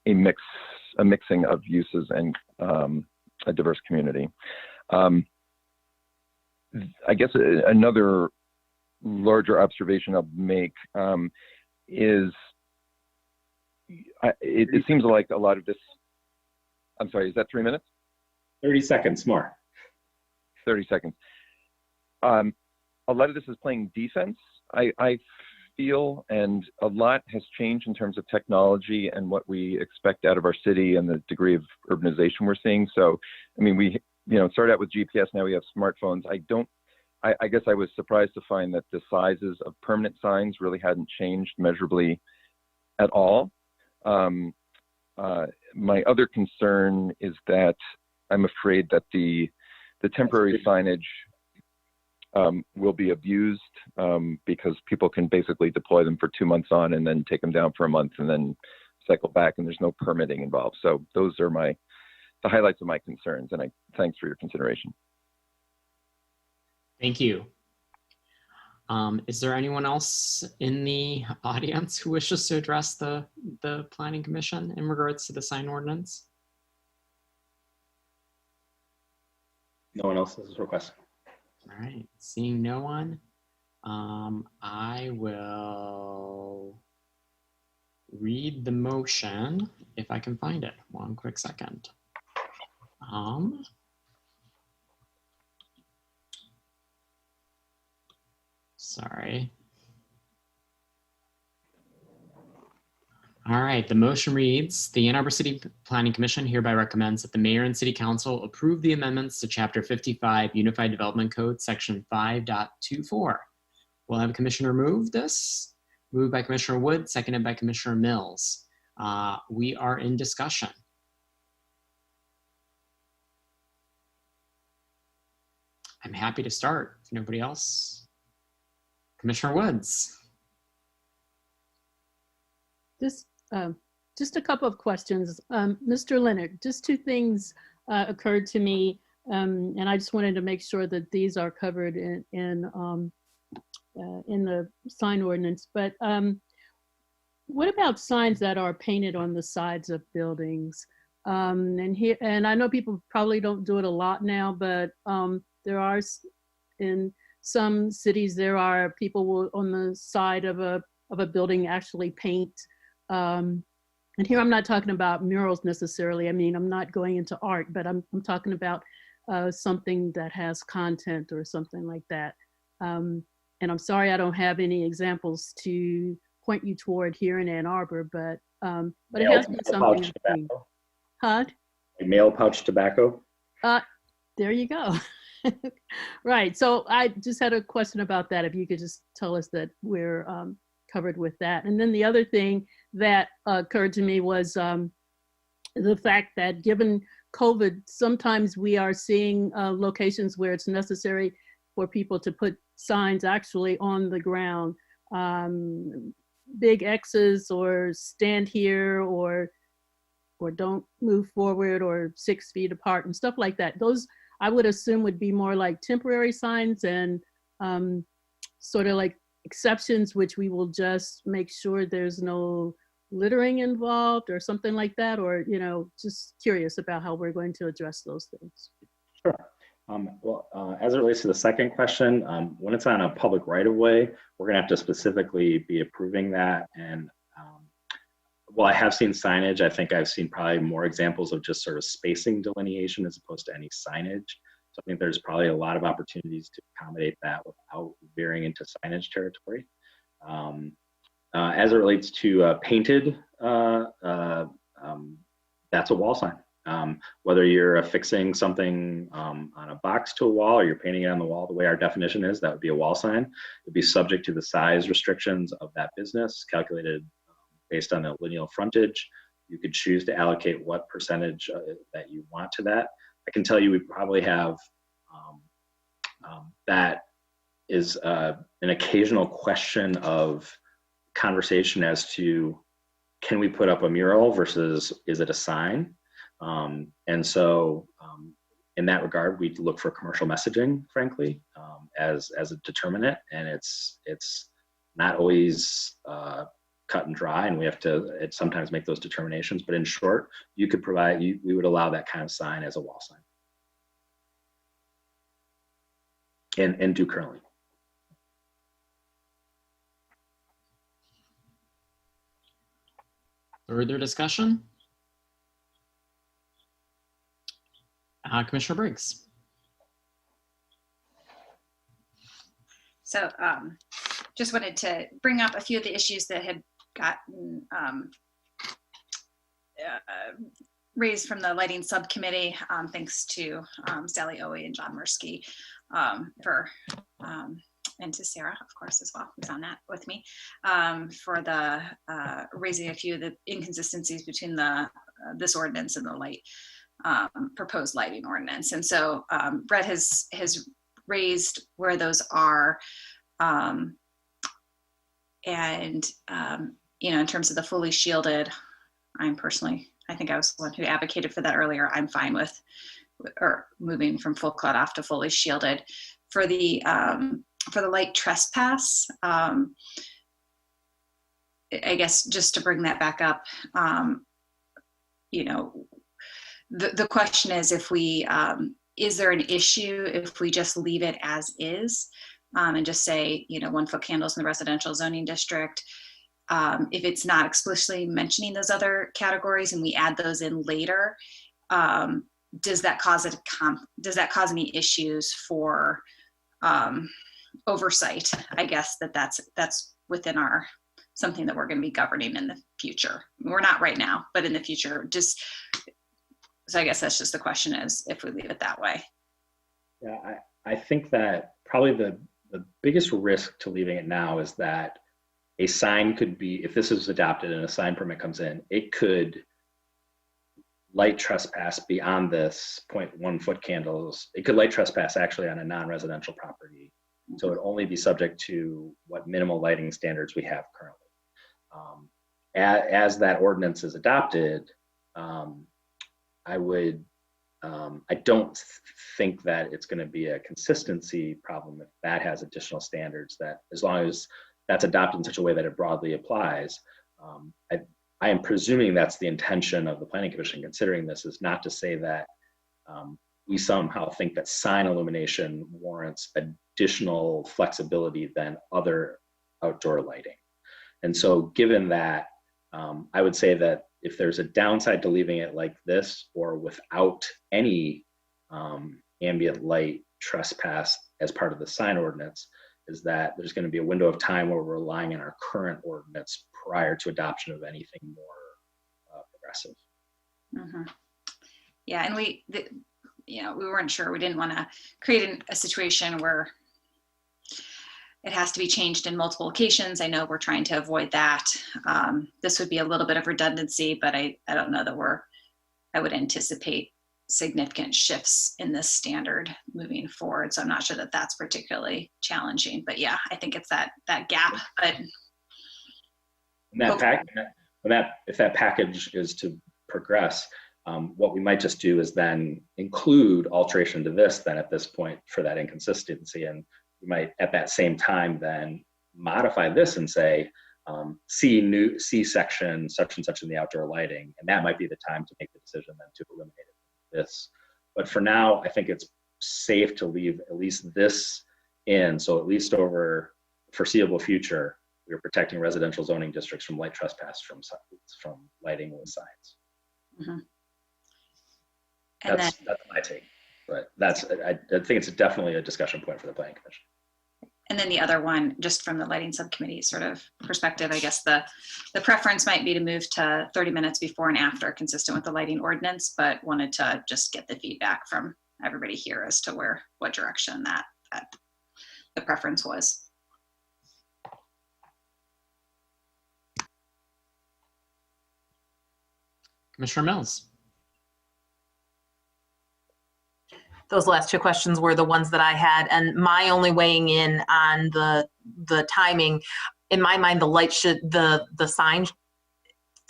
a mixing of uses and a diverse community. I guess another larger observation I'll make is it seems like a lot of this, I'm sorry, is that 3 minutes? 30 seconds more. 30 seconds. A lot of this is playing defense, I feel, and a lot has changed in terms of technology and what we expect out of our city and the degree of urbanization we're seeing. So, I mean, we started out with GPS, now we have smartphones. I guess I was surprised to find that the sizes of permanent signs really hadn't changed measurably at all. My other concern is that I'm afraid that the temporary signage will be abused because people can basically deploy them for 2 months on and then take them down for a month and then cycle back, and there's no permitting involved. So those are the highlights of my concerns, and thanks for your consideration. Thank you. Is there anyone else in the audience who wishes to address the Planning Commission in regards to the sign ordinance? No one else is requesting. All right, seeing no one, I will read the motion if I can find it. One quick second. Sorry. All right, the motion reads, the Ann Arbor City Planning Commission hereby recommends that the mayor and city council approve the amendments to chapter 55 Unified Development Code, section 5.24. We'll have Commissioner move this. Moved by Commissioner Wood, seconded by Commissioner Mills. We are in discussion. I'm happy to start if nobody else. Commissioner Woods. Just a couple of questions. Mr. Leonard, just two things occurred to me, and I just wanted to make sure that these are covered in the sign ordinance. But what about signs that are painted on the sides of buildings? And I know people probably don't do it a lot now, but there are in some cities there are people will on the side of a building actually paint. And here I'm not talking about murals necessarily. I mean, I'm not going into art, but I'm talking about something that has content or something like that. And I'm sorry I don't have any examples to point you toward here in Ann Arbor, but it has been something I've seen. Huh? Mail pouch tobacco. There you go. Right. So I just had a question about that. If you could just tell us that we're covered with that. And then the other thing that occurred to me was the fact that given COVID, sometimes we are seeing locations where it's necessary for people to put signs actually on the ground, big X's or stand here or don't move forward or 6 feet apart and stuff like that. Those I would assume would be more like temporary signs and sort of like exceptions, which we will just make sure there's no littering involved or something like that, or, you know, just curious about how we're going to address those things. Sure. As it relates to the second question, when it's on a public right-of-way, we're going to have to specifically be approving that. And well, I have seen signage. I think I've seen probably more examples of just sort of spacing delineation as opposed to any signage. So I think there's probably a lot of opportunities to accommodate that without veering into signage territory. As it relates to painted, that's a wall sign. Whether you're affixing something on a box to a wall or you're painting it on the wall, the way our definition is, that would be a wall sign. It'd be subject to the size restrictions of that business, calculated based on the lineal frontage. You could choose to allocate what percentage that you want to that. I can tell you we probably have, that is an occasional question of conversation as to, can we put up a mural versus is it a sign? And so in that regard, we look for commercial messaging, frankly, as a determinant, and it's not always cut and dry, and we have to sometimes make those determinations. But in short, you could provide, we would allow that kind of sign as a wall sign, and do currently. Further discussion? Commissioner Briggs. So just wanted to bring up a few of the issues that had gotten raised from the lighting subcommittee, thanks to Sally Owie and John Mursky, and to Sarah, of course, as well, who's on that with me, for the raising a few of the inconsistencies between this ordinance and the proposed lighting ordinance. And so Brett has raised where those are, and you know, in terms of the fully shielded, I think I was the one who advocated for that earlier. I'm fine with or moving from full cutoff to fully shielded. For the light trespass, I guess just to bring that back up, you know, the question is, if we is there an issue if we just leave it as is, and just say, you know, 1 foot candles in the residential zoning district, if it's not explicitly mentioning those other categories and we add those in later, does that cause any issues for oversight? I guess that's within our something that we're going to be governing in the future. We're not right now, but in the future, just so I guess that's just the question, is if we leave it that way. Yeah, I think that probably the biggest risk to leaving it now is that a sign could be, if this is adopted and a sign permit comes in, it could light trespass beyond this 0.1 foot candles. It could light trespass actually on a non-residential property. So it would only be subject to what minimal lighting standards we have currently. As that ordinance is adopted, I don't think that it's going to be a consistency problem if that has additional standards, that as long as that's adopted in such a way that it broadly applies. I am presuming that's the intention of the Planning Commission considering this, is not to say that we somehow think that sign illumination warrants additional flexibility than other outdoor lighting. And so given that, I would say that if there's a downside to leaving it like this or without any ambient light trespass as part of the sign ordinance, is that there's going to be a window of time where we're relying on our current ordinance prior to adoption of anything more progressive. Mm-hmm. Yeah, and we weren't sure. We didn't want to create a situation where it has to be changed in multiple locations. I know we're trying to avoid that. This would be a little bit of redundancy, but I don't know that I would anticipate significant shifts in this standard moving forward. So I'm not sure that that's particularly challenging, but yeah, I think it's that gap. But if that package is to progress, what we might just do is then include alteration to this then at this point for that inconsistency, and we might at that same time then modify this and say see section such and such in the outdoor lighting, and that might be the time to make the decision then to eliminate it. This, but for now, I think it's safe to leave at least this in. So at least over foreseeable future, we're protecting residential zoning districts from light trespass from lighting with signs. Mm-hmm. That's my take, but I think it's definitely a discussion point for the Planning Commission. And then the other one, just from the lighting subcommittee sort of perspective, I guess the preference might be to move to 30 minutes before and after, consistent with the lighting ordinance, but wanted to just get the feedback from everybody here as to what direction that the preference was. Commissioner Mills. Those last two questions were the ones that I had, and my only weighing in on the timing. In my mind, the sign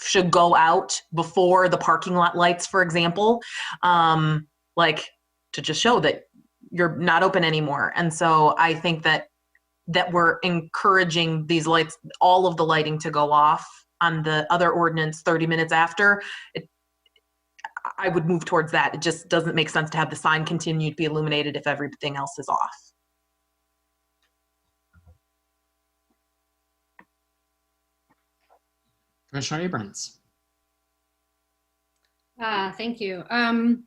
should go out before the parking lot lights, for example, like to just show that you're not open anymore. And so I think that we're encouraging these lights, all of the lighting, to go off on the other ordinance 30 minutes after. I would move towards that. It just doesn't make sense to have the sign continue to be illuminated if everything else is off. Commissioner Abrams. Thank you. I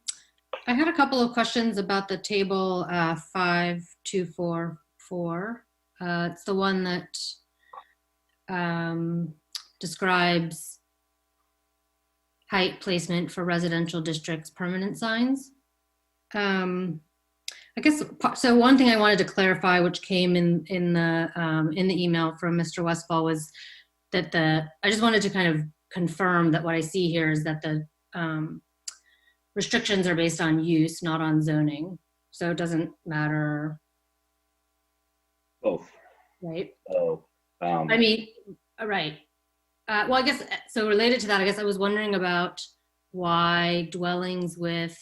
had a couple of questions about the table 5244. It's the one that describes height placement for residential districts permanent signs. I guess so. One thing I wanted to clarify, which came in the email from Mr. Westfall, was that I just wanted to kind of confirm that what I see here is that the restrictions are based on use, not on zoning. So it doesn't matter. Both. Right. Oh. I mean, right. Well, I guess, so related to that, I guess I was wondering about why dwellings with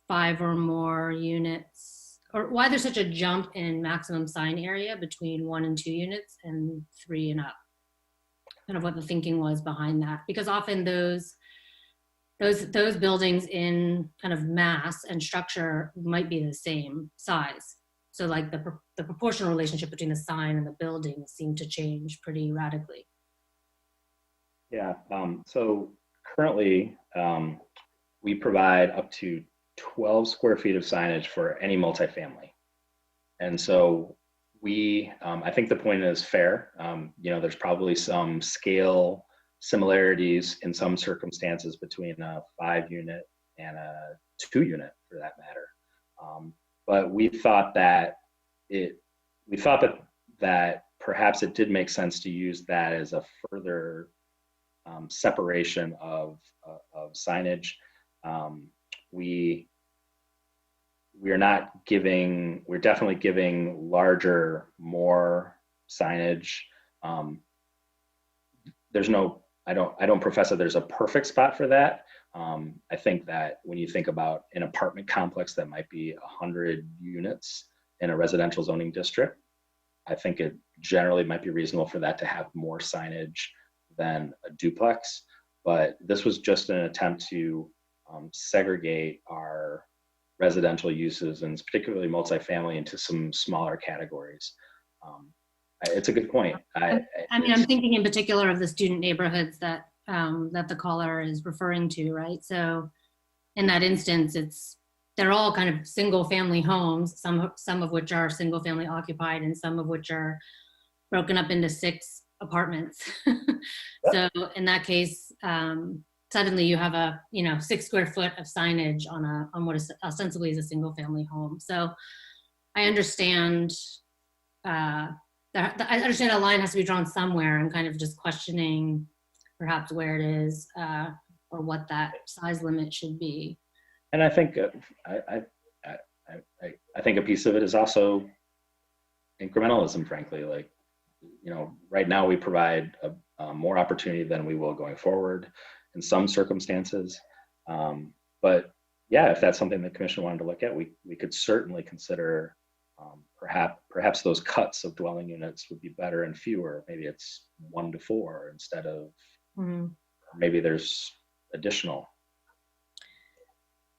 5 or more units, or why there's such a jump in maximum sign area between 1 and 2 units and 3 and up. Kind of what the thinking was behind that, because often those buildings in kind of mass and structure might be the same size. So like the proportional relationship between the sign and the building seem to change pretty radically. Yeah, so currently we provide up to 12 square feet of signage for any multifamily. And so I think the point is fair. There's probably some scale similarities in some circumstances between a 5 unit and a 2 unit for that matter. But we thought that it we thought that perhaps it did make sense to use that as a further separation of signage. We're definitely giving larger, more signage. I don't profess that there's a perfect spot for that. I think that when you think about an apartment complex that might be 100 units in a residential zoning district, I think it generally might be reasonable for that to have more signage than a duplex. But this was just an attempt to segregate our residential uses, and particularly multifamily, into some smaller categories. It's a good point. I'm thinking in particular of the student neighborhoods that that the caller is referring to, right? So in that instance, they're all kind of single family homes, some of which are single family occupied and some of which are broken up into 6 apartments. So in that case, suddenly you have a 6 square foot of signage on what is ostensibly is a single family home. So I understand I understand a line has to be drawn somewhere. I'm kind of just questioning perhaps where it is or what that size limit should be. And I think I think a piece of it is also incrementalism, frankly. Like, right now we provide more opportunity than we will going forward in some circumstances. But yeah, if that's something the commission wanted to look at, we could certainly consider perhaps those cuts of dwelling units would be better and fewer. Maybe it's 1 to 4 instead of, maybe there's additional.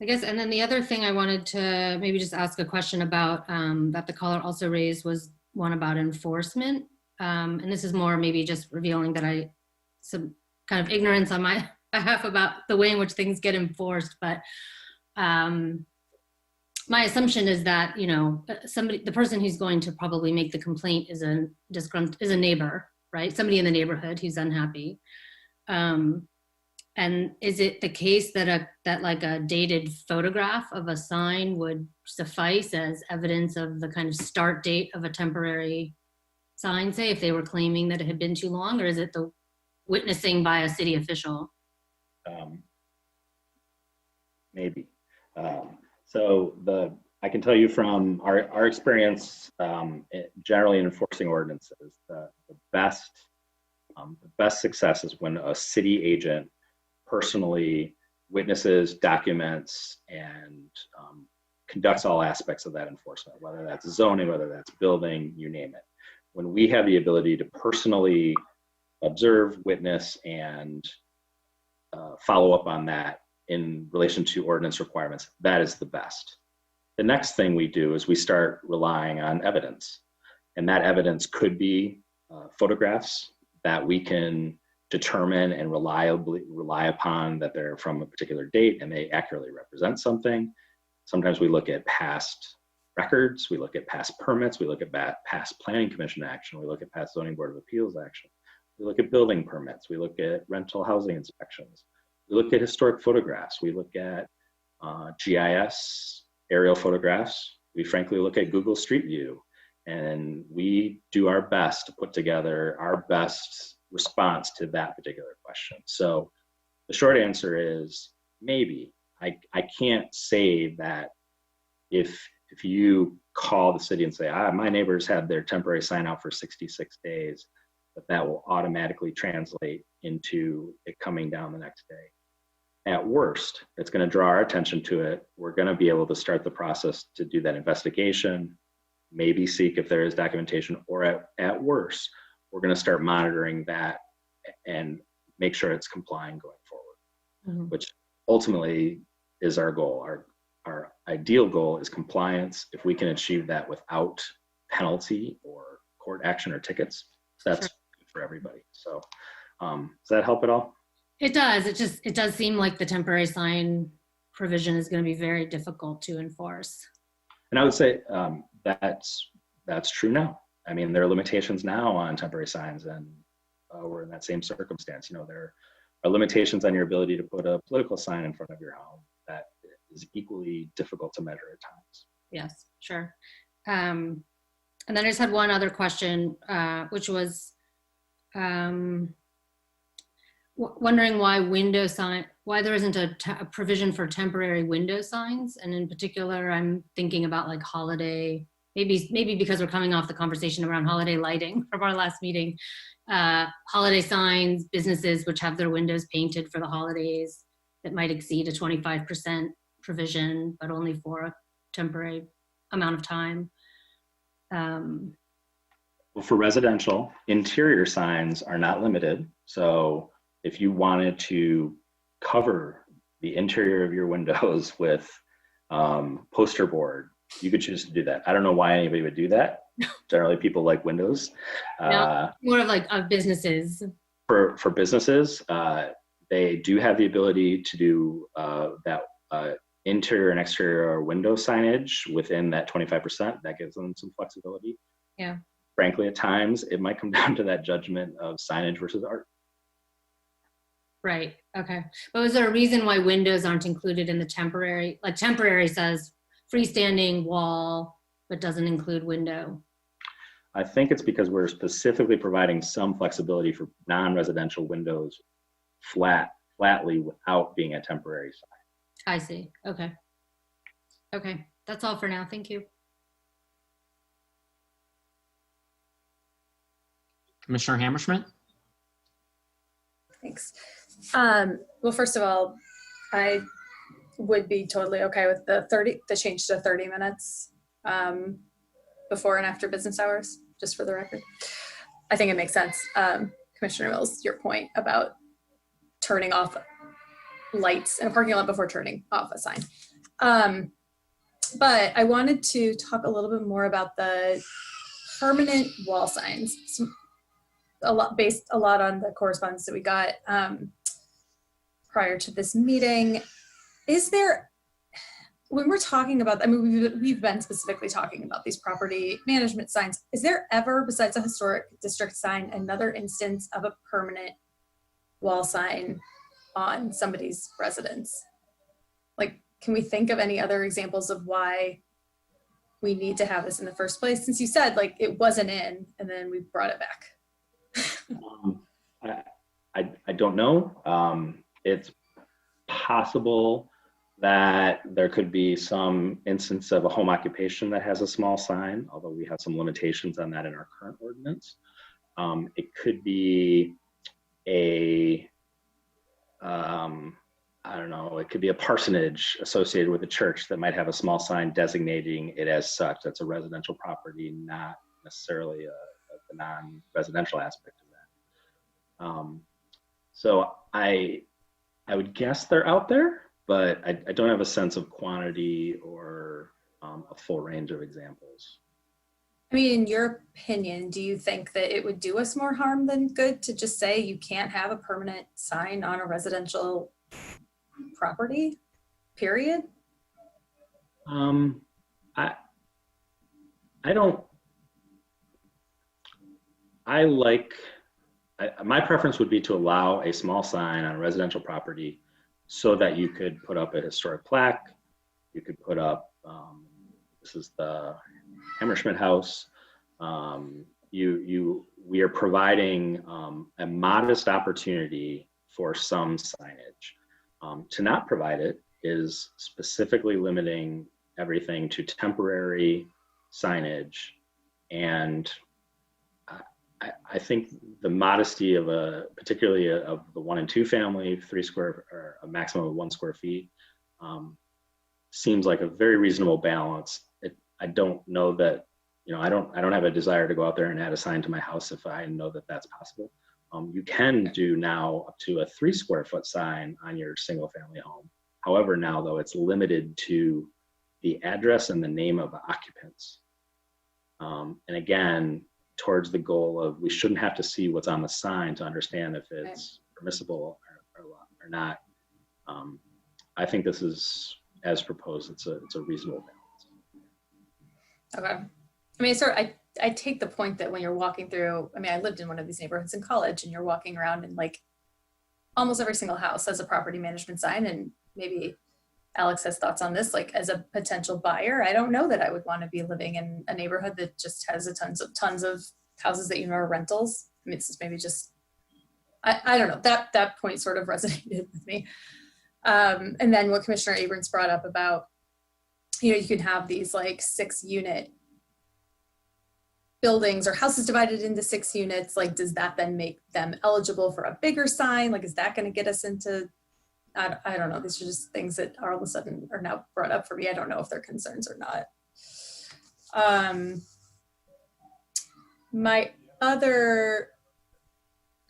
I guess, and then the other thing I wanted to maybe just ask a question about that the caller also raised was one about enforcement. And this is more maybe just revealing that some kind of ignorance on my behalf about the way in which things get enforced. But my assumption is that, the person who's going to probably make the complaint is a neighbor, right? Somebody in the neighborhood who's unhappy. And is it the case that like a dated photograph of a sign would suffice as evidence of the kind of start date of a temporary sign, say, if they were claiming that it had been too long, or is it the witnessing by a city official? Maybe. So I can tell you from our experience, generally in enforcing ordinances, the best success is when a city agent personally witnesses, documents, and conducts all aspects of that enforcement, whether that's zoning, whether that's building, you name it. When we have the ability to personally observe, witness, and follow up on that in relation to ordinance requirements, that is the best. The next thing we do is we start relying on evidence. And that evidence could be photographs that we can determine and reliably rely upon that they're from a particular date and they accurately represent something. Sometimes we look at past records, we look at past permits, we look at past planning commission action, we look at past zoning board of appeals action, we look at building permits, we look at rental housing inspections, we look at historic photographs, we look at GIS aerial photographs, we frankly look at Google Street View, and we do our best to put together our best response to that particular question. So the short answer is maybe. I can't say that if you call the city and say, my neighbors had their temporary sign out for 66 days, that will automatically translate into it coming down the next day. At worst, it's going to draw our attention to it. We're going to be able to start the process to do that investigation, maybe seek if there is documentation, or at worst, we're going to start monitoring that and make sure it's complying going forward, which ultimately is our goal. Our ideal goal is compliance. If we can achieve that without penalty or court action or tickets, that's good for everybody. So does that help at all? It does. It does seem like the temporary sign provision is going to be very difficult to enforce. And I would say that's true now. I mean, there are limitations now on temporary signs, and we're in that same circumstance. There are limitations on your ability to put a political sign in front of your home that is equally difficult to measure at times. Yes, sure. And And then I just had one other question, which was wondering why why there isn't a provision for temporary window signs. And in particular, I'm thinking about like holiday, maybe because we're coming off the conversation around holiday lighting from our last meeting, holiday signs, businesses which have their windows painted for the holidays that might exceed a 25% provision, but only for a temporary amount of time. Well, for residential, interior signs are not limited. So if you wanted to cover the interior of your windows with poster board, you could choose to do that. I don't know why anybody would do that. Generally, people like windows. No, more of like of businesses. For businesses, they do have the ability to do that interior and exterior window signage within that 25%. That gives them some flexibility. Yeah. Frankly, at times, it might come down to that judgment of signage versus art. Right, okay. But was there a reason why windows aren't included in the temporary? Like temporary says freestanding wall, but doesn't include window. I think it's because we're specifically providing some flexibility for non-residential windows flatly without being a temporary sign. I see, okay. Okay, that's all for now, thank you. Commissioner Hammerschmidt? Thanks. Well, first of all, I would be totally okay with the change to 30 minutes before and after business hours, just for the record. I think it makes sense. Commissioner Mills, your point about turning off lights in a parking lot before turning off a sign. But I wanted to talk a little bit more about the permanent wall signs. Based a lot on the correspondence that we got prior to this meeting. Is there, when we're talking about, I mean, we've been specifically talking about these property management signs. Is there ever, besides a historic district sign, another instance of a permanent wall sign on somebody's residence? Like, can we think of any other examples of why we need to have this in the first place? Since you said like it wasn't in and then we brought it back. I don't know. It's possible that there could be some instance of a home occupation that has a small sign, although we have some limitations on that in our current ordinance. It could be I don't know, it could be a parsonage associated with a church that might have a small sign designating it as such. That's a residential property, not necessarily the non-residential aspect of that. So I would guess they're out there, but I don't have a sense of quantity or a full range of examples. I mean, in your opinion, do you think that it would do us more harm than good to just say you can't have a permanent sign on a residential property, period? My preference would be to allow a small sign on a residential property so that you could put up a historic plaque, you could put up, this is the Hammerschmidt House. We are providing a modest opportunity for some signage. To not provide it is specifically limiting everything to temporary signage. And I think the modesty of particularly of the 1 and 2 family, 3 square or a maximum of 1 square feet, seems like a very reasonable balance. I don't know that, I don't have a desire to go out there and add a sign to my house if I know that that's possible. You can do now up to a 3 square foot sign on your single family home. However, now though, it's limited to the address and the name of the occupants. And again, towards the goal of we shouldn't have to see what's on the sign to understand if it's permissible or not. I think this is, as proposed, it's a reasonable balance. Okay. I mean, I take the point that when you're walking through, I mean, I lived in one of these neighborhoods in college, and you're walking around and like almost every single house has a property management sign, and maybe Alex has thoughts on this, like as a potential buyer, I don't know that I would want to be living in a neighborhood that just has tons of houses that, you know, are rentals. I mean, it's just maybe just, I don't know, that point sort of resonated with me. And then what Commissioner Abrams brought up about, you know, you can have these like 6-unit buildings or houses divided into 6 units. Like, does that then make them eligible for a bigger sign? Like, is that going to get us into, I don't know. These are just things that all of a sudden are now brought up for me. I don't know if they're concerns or not. My other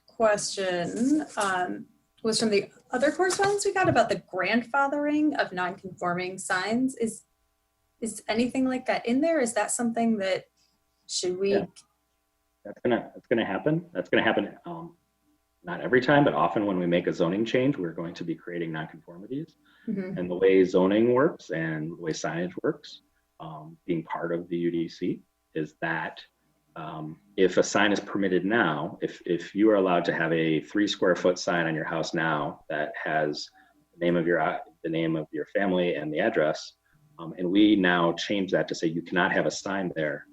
question was from the other correspondence we got about the grandfathering of non-conforming signs. Is anything like that in there? Is that something that should we? Yeah. That's gonna happen. That's gonna happen. Not every time, but often when we make a zoning change, we're going to be creating nonconformities. Mm-hmm. And the way zoning works and the way signage works, being part of the UDC, is that if a sign is permitted now, if you are allowed to have a 3 square foot sign on your house now that has the name of your family and the address, and we now change that to say you cannot have a sign there,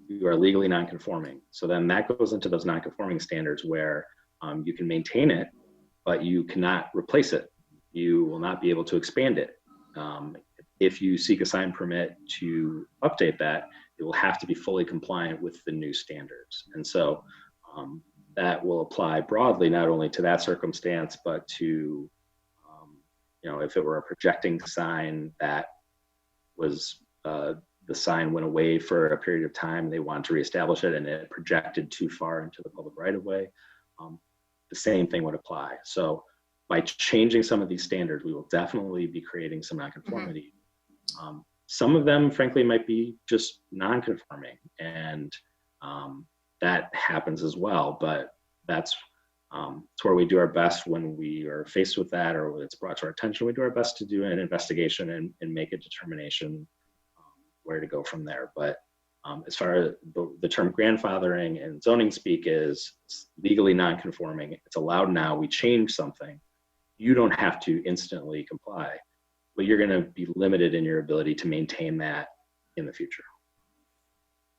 you are legally non-conforming. So then that goes into those non-conforming standards where you can maintain it, but you cannot replace it. You will not be able to expand it. If you seek a sign permit to update that, it will have to be fully compliant with the new standards. And so that will apply broadly, not only to that circumstance, but to, you know, if it were a projecting sign that was, the sign went away for a period of time, they want to reestablish it and it projected too far into the public right of way, the same thing would apply. So by changing some of these standards, we will definitely be creating some nonconformity. Some of them, frankly, might be just non-conforming, and that happens as well. But that's where we do our best when we are faced with that, or when it's brought to our attention. We do our best to do an investigation and make a determination where to go from there. But as far as the term grandfathering and zoning speak is legally non-conforming, it's allowed now. We change something, you don't have to instantly comply, but you're going to be limited in your ability to maintain that in the future.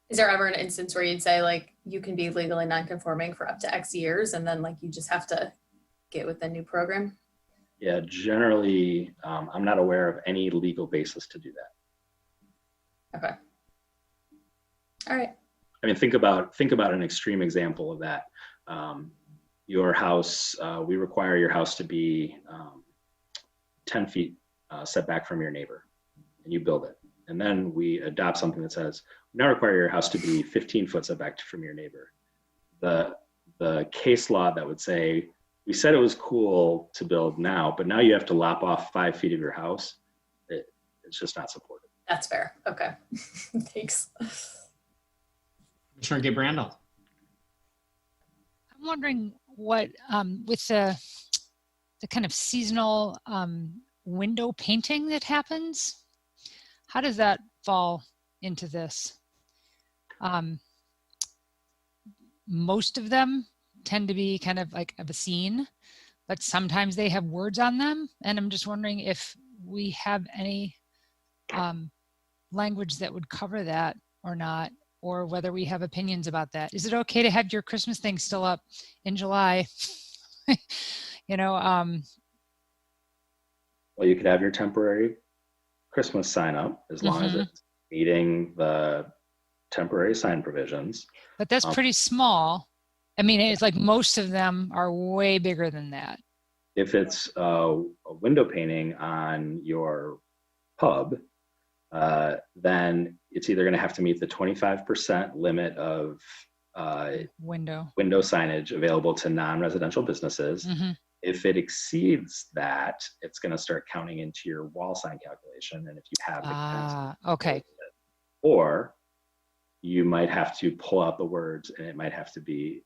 Is there ever an instance where you'd say like you can be legally non-conforming for up to X years and then like you just have to get with the new program? Yeah, generally, I'm not aware of any legal basis to do that. Okay. All right. I mean, think about an extreme example of that. Your house, we require your house to be 10 feet setback from your neighbor, and you build it. And then we adopt something that says, we now require your house to be 15 foot setback from your neighbor. The case law that would say, we said it was cool to build now, but now you have to lop off 5 feet of your house. It's just not supported. That's fair. Okay. Thanks. Commissioner Gabe Randall. I'm wondering what, with the kind of seasonal window painting that happens, how does that fall into this? Most of them tend to be kind of like of a scene, but sometimes they have words on them. And I'm just wondering if we have any language that would cover that or not, or whether we have opinions about that. Is it okay to have your Christmas thing still up in July? You know, well, you could have your temporary Christmas sign up as long as it's meeting the temporary sign provisions. But that's pretty small. I mean, it's like most of them are way bigger than that. If it's a window painting on your pub, then it's either going to have to meet the 25% limit of window signage available to non-residential businesses. If it exceeds that, it's going to start counting into your wall sign calculation. And if you have the capacity, okay. Or you might have to pull out the words, and it might have to be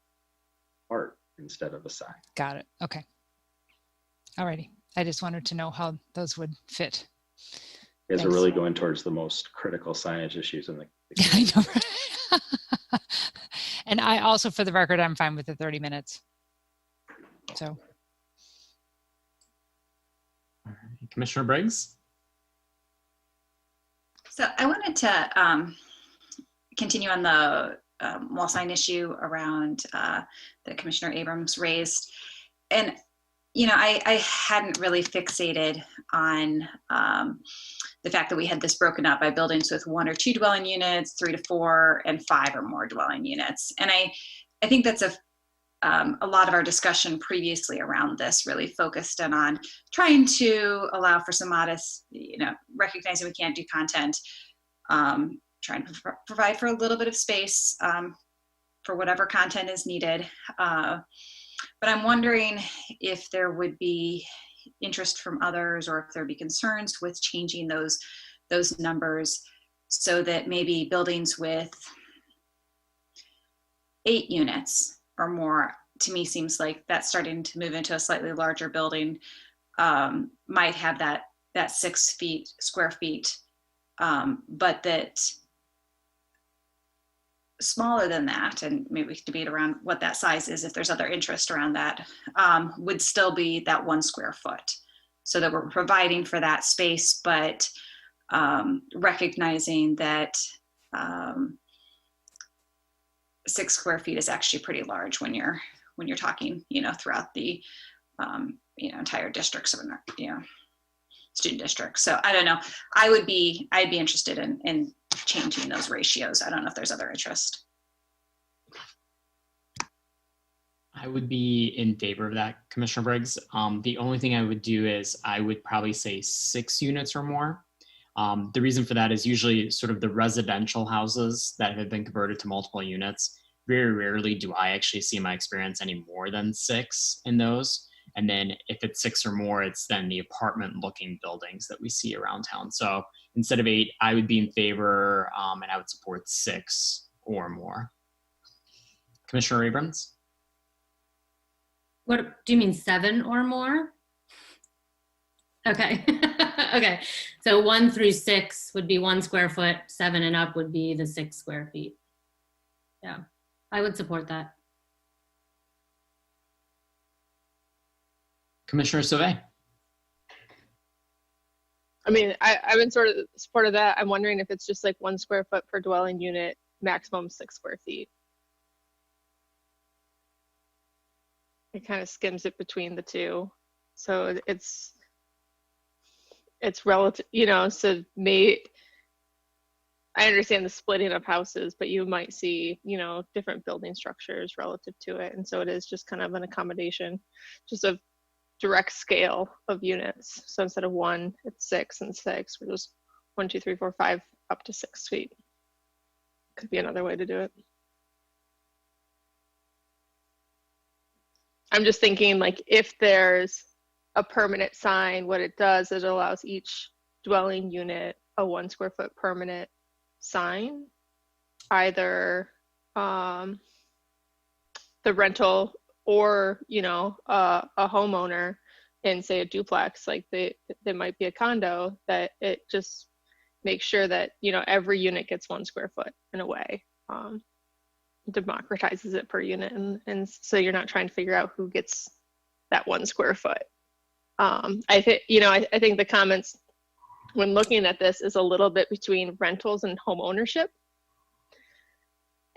art instead of a sign. Got it. Okay. Alrighty. I just wanted to know how those would fit. You guys are really going towards the most critical signage issues in the I know, right? And I also, for the record, I'm fine with the 30 minutes. So. All right. Commissioner Briggs? So I wanted to continue on the wall sign issue around that Commissioner Abrams raised. And, you know, I hadn't really fixated on the fact that we had this broken up by buildings with 1 or 2 dwelling units, 3 to 4, and 5 or more dwelling units. And I think that's a lot of our discussion previously around this really focused in on trying to allow for some modest, you know, recognizing we can't do content, trying to provide for a little bit of space for whatever content is needed. But I'm wondering if there would be interest from others, or if there'd be concerns with changing those numbers, so that maybe buildings with 8 units or more, to me seems like that's starting to move into a slightly larger building, might have that 6 square feet, but that smaller than that, and maybe we can debate around what that size is if there's other interest around that, would still be that 1 square foot. So that we're providing for that space, but recognizing that 6 square feet is actually pretty large when you're talking, you know, throughout the you know, entire districts of, you know, student districts. So I don't know. I'd be interested in changing those ratios. I don't know if there's other interest. I would be in favor of that, Commissioner Briggs. The only thing I would do is I would probably say 6 units or more. The reason for that is usually sort of the residential houses that have been converted to multiple units. Very rarely do I actually see in my experience any more than 6 in those. And then if it's 6 or more, it's then the apartment looking buildings that we see around town. So instead of 8, I would be in favor, and I would support 6 or more. Commissioner Abrams? What do you mean, 7 or more? Okay. Okay. So 1 through 6 would be 1 square foot, 7 and up would be the 6 square feet. Yeah, I would support that. Commissioner Sauvé? I mean, I'm in sort of support of that. I'm wondering if it's just like 1 square foot per dwelling unit, maximum 6 square feet. It kind of skims it between the two. So it's relative, you know, so I understand the splitting of houses, but you might see, you know, different building structures relative to it. And so it is just kind of an accommodation, just a direct scale of units. So instead of 1, it's 6 and 6. We're just 1, 2, 3, 4, 5 up to 6 feet. Could be another way to do it. I'm just thinking, like, if there's a permanent sign, what it does is it allows each dwelling unit a 1 square foot permanent sign, either the rental or, you know, a homeowner in, say, a duplex, like there might be a condo, that it just makes sure that, you know, every unit gets 1 square foot in a way. Democratizes it per unit, and so you're not trying to figure out who gets that 1 square foot. I think, you know, I think the comments when looking at this is a little bit between rentals and home ownership,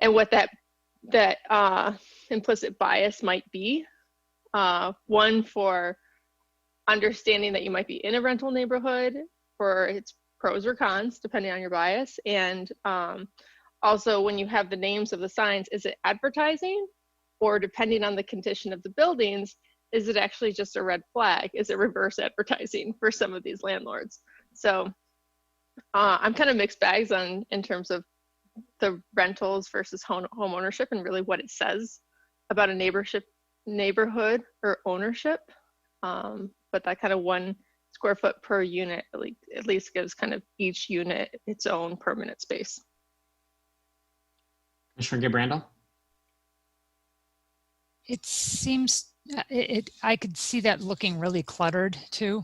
and what that implicit bias might be. One, for understanding that you might be in a rental neighborhood, for its pros or cons depending on your bias, and also when you have the names of the signs, is it advertising, or depending on the condition of the buildings, is it actually just a red flag? Is it reverse advertising for some of these landlords? So I'm kind of mixed bags in terms of the rentals versus home ownership, and really what it says about a neighborhood or ownership. But that kind of 1 square foot per unit at least gives kind of each unit its own permanent space. Commissioner Gabrandel? It seems, I could see that looking really cluttered too.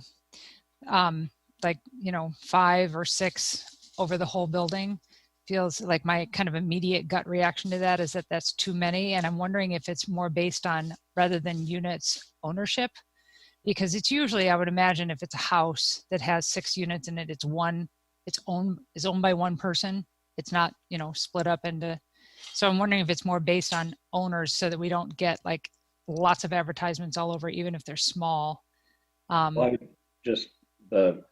Like, you know, 5 or 6 over the whole building feels like my kind of immediate gut reaction to that is that that's too many. And I'm wondering if it's more based on, rather than units ownership, Because it's usually, I would imagine, if it's a house that has 6 units in it, it's owned by one person. It's not, you know, split up into. So I'm wondering if it's more based on owners so that we don't get like lots of advertisements all over, even if they're small. Well, I would just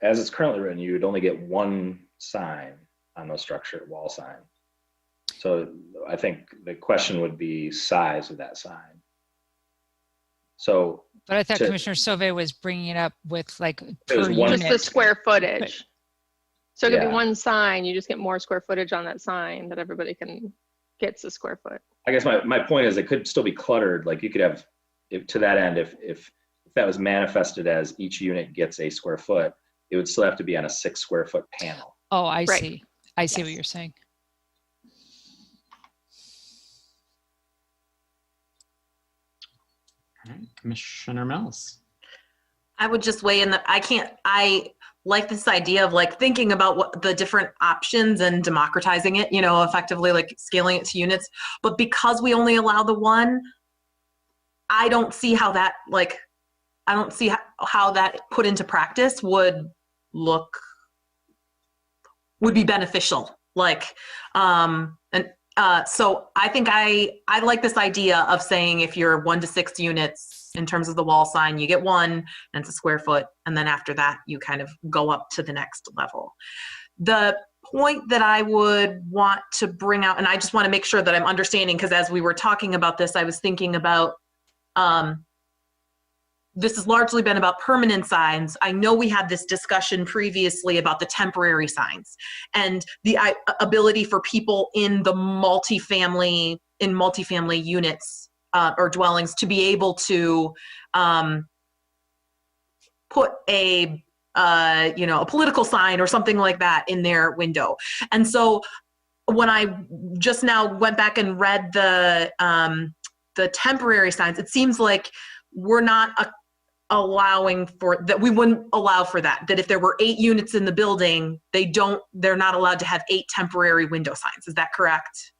as it's currently written, you would only get one sign on the structure, wall sign. So I think the question would be size of that sign. So, but I thought Commissioner Sauvé was bringing it up with like per just unit. the square footage. So it could Yeah. be one sign, you just get more square footage on that sign that everybody gets a square foot. I guess my point is it could still be cluttered. Like you could have, to that end, if that was manifested as each unit gets a square foot, it would still have to be on a 6 square foot panel. Oh, I Right. see. I see Yes. what you're saying. All right, Commissioner Mills. I would just weigh in that I like this idea of like thinking about what the different options and democratizing it, you know, effectively like scaling it to units. But because we only allow the one, I don't see how that how that put into practice would be beneficial. Like, so I think I like this idea of saying if you're 1 to 6 units in terms of the wall sign, you get 1 and it's a square foot. And then after that, you kind of go up to the next level. The point that I would want to bring out, and I just want to make sure that I'm understanding, because as we were talking about this, I was thinking about, this has largely been about permanent signs. I know we had this discussion previously about the temporary signs and the ability for people in the multifamily units or dwellings to be able to put a political sign or something like that in their window. And so when I just now went back and read the temporary signs, it seems like we're not allowing for that. We wouldn't allow for that if there were 8 units in the building, they're not allowed to have 8 temporary window signs. Is that correct?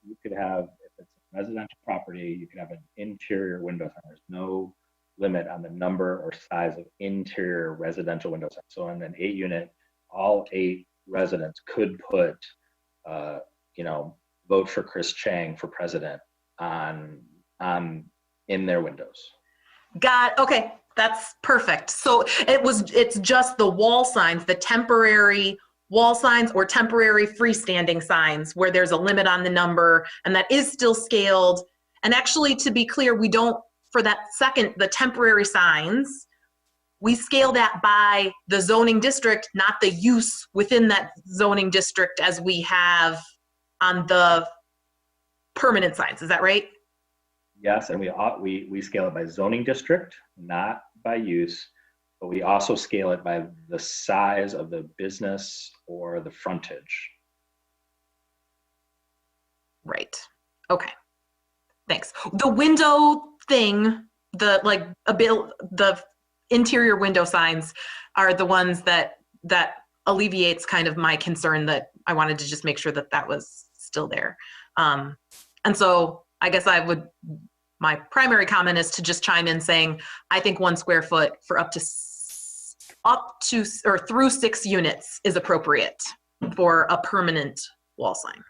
You could have, if it's a residential property, you could have an interior window sign. There's no limit on the number or size of interior residential window signs. So in an 8 unit, all 8 residents could put, vote for Chris Chang for president on in their windows. Okay, that's perfect. So it's just the wall signs, the temporary wall signs or temporary freestanding signs where there's a limit on the number and that is still scaled. And actually, to be clear, we don't, for that second, the temporary signs, we scale that by the zoning district, not the use within that zoning district as we have on the permanent signs. Is that right? Yes, and we scale it by zoning district, not by use, but we also scale it by the size of the business or the frontage. Right. Okay. Thanks. The window thing, the interior window signs are the ones that alleviates kind of my concern that I wanted to just make sure that was still there. And so I guess my primary comment is to just chime in saying, I think 1 square foot for up to or through 6 units is appropriate for a permanent wall sign.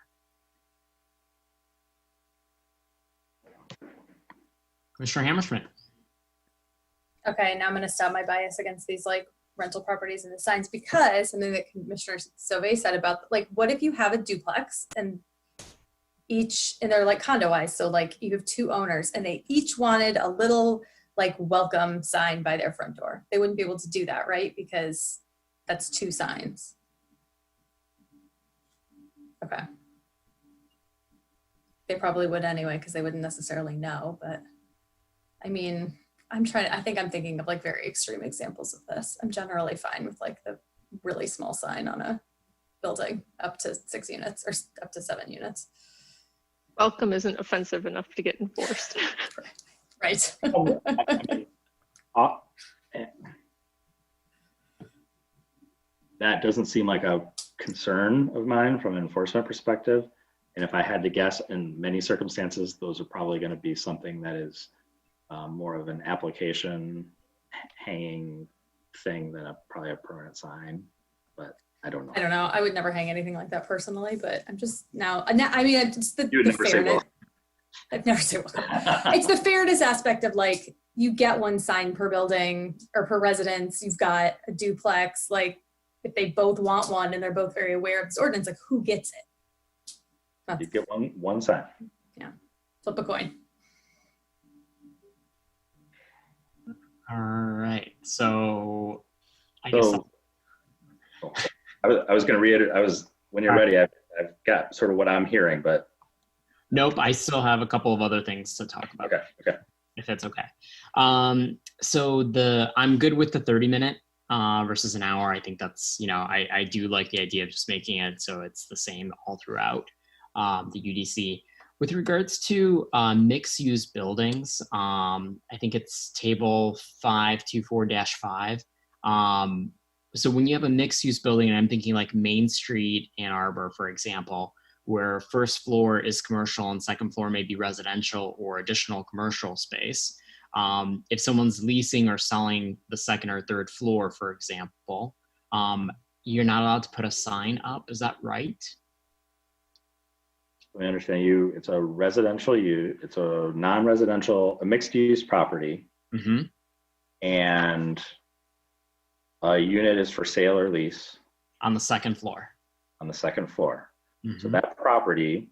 Commissioner Hammerschmidt. Okay, now I'm going to stop my bias against these like rental properties and the signs, because something that Commissioner Sauvé said about, like, what if you have a duplex and they're like condo-wise, so like you have 2 owners and they each wanted a little like welcome sign by their front door. They wouldn't be able to do that, right? Because that's 2 signs. Okay. They probably would anyway, because they wouldn't necessarily know, but I mean, I think I'm thinking of like very extreme examples of this. I'm generally fine with like the really small sign on a building up to 6 units or up to 7 units. Welcome isn't offensive enough to get enforced. Right. That doesn't seem like a concern of mine from an enforcement perspective. And if I had to guess, in many circumstances, those are probably going to be something that is more of an application hanging thing than probably a permanent sign, but I don't know. I don't know. I would never hang anything like that personally, but I'm just now, I mean, it's the, You would the never say fairness. welcome. I've never said welcome. It's the fairness aspect of like, you get one sign per building or per residence. You've got a duplex. Like, if they both want one and they're both very aware of this ordinance, like who gets it? You get one sign. Flip a coin. All right. So I guess So I was going to reiterate. When you're ready, I've got sort of what I'm hearing, but nope. I still have a couple of other things to talk about. okay. If that's okay. So I'm good with the 30-minute versus an hour. I think that's, I do like the idea of just making it so it's the same all throughout the UDC. With regards to mixed-use buildings, I think it's table 524-5. So when you have a mixed-use building, and I'm thinking like Main Street, Ann Arbor, for example, where first floor is commercial and second floor may be residential or additional commercial space. If someone's leasing or selling the second or third floor, for example, you're not allowed to put a sign up. Is that right? I understand you. It's a residential use. It's a non-residential, a mixed-use property, Mm-hmm. and a unit is for sale or lease On the second floor. on the second floor. Mm-hmm. So that property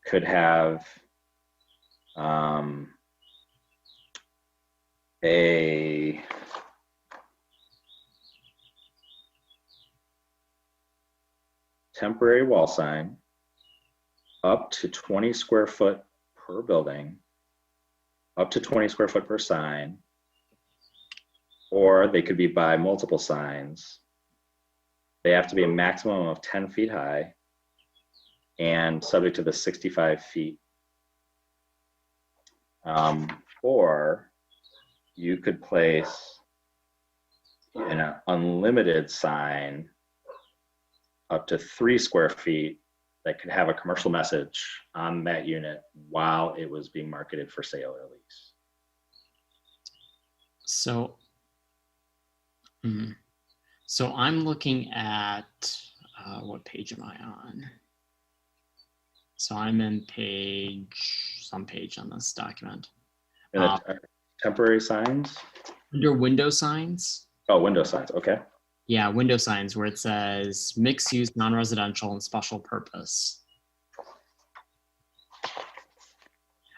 could have a temporary wall sign up to 20 square foot per building, up to 20 square foot per sign, or they could be by multiple signs. They have to be a maximum of 10 feet high and subject to the 65 feet. Or you could place an unlimited sign up to 3 square feet that could have a commercial message on that unit while it was being marketed for sale or lease. So, so I'm looking at, what page am I on? So I'm in some page on this document. And temporary signs? Under window signs? Oh, window signs, okay. Yeah, window signs where it says mixed use, non-residential, and special purpose.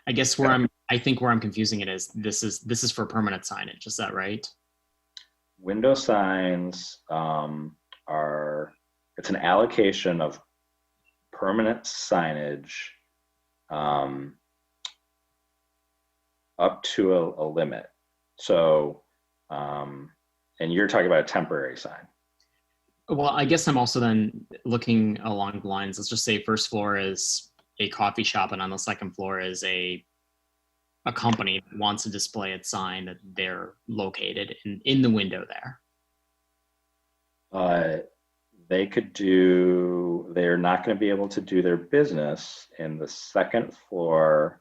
I guess I think where I'm confusing it is this is for permanent signage. Is that right? Window signs it's an allocation of permanent signage up to a limit. So, and you're talking about a temporary sign. Well, I guess I'm also then looking along the lines, let's just say first floor is a coffee shop and on the second floor is a company that wants to display its sign that they're located in the window there. They're not going to be able to do their business in the second floor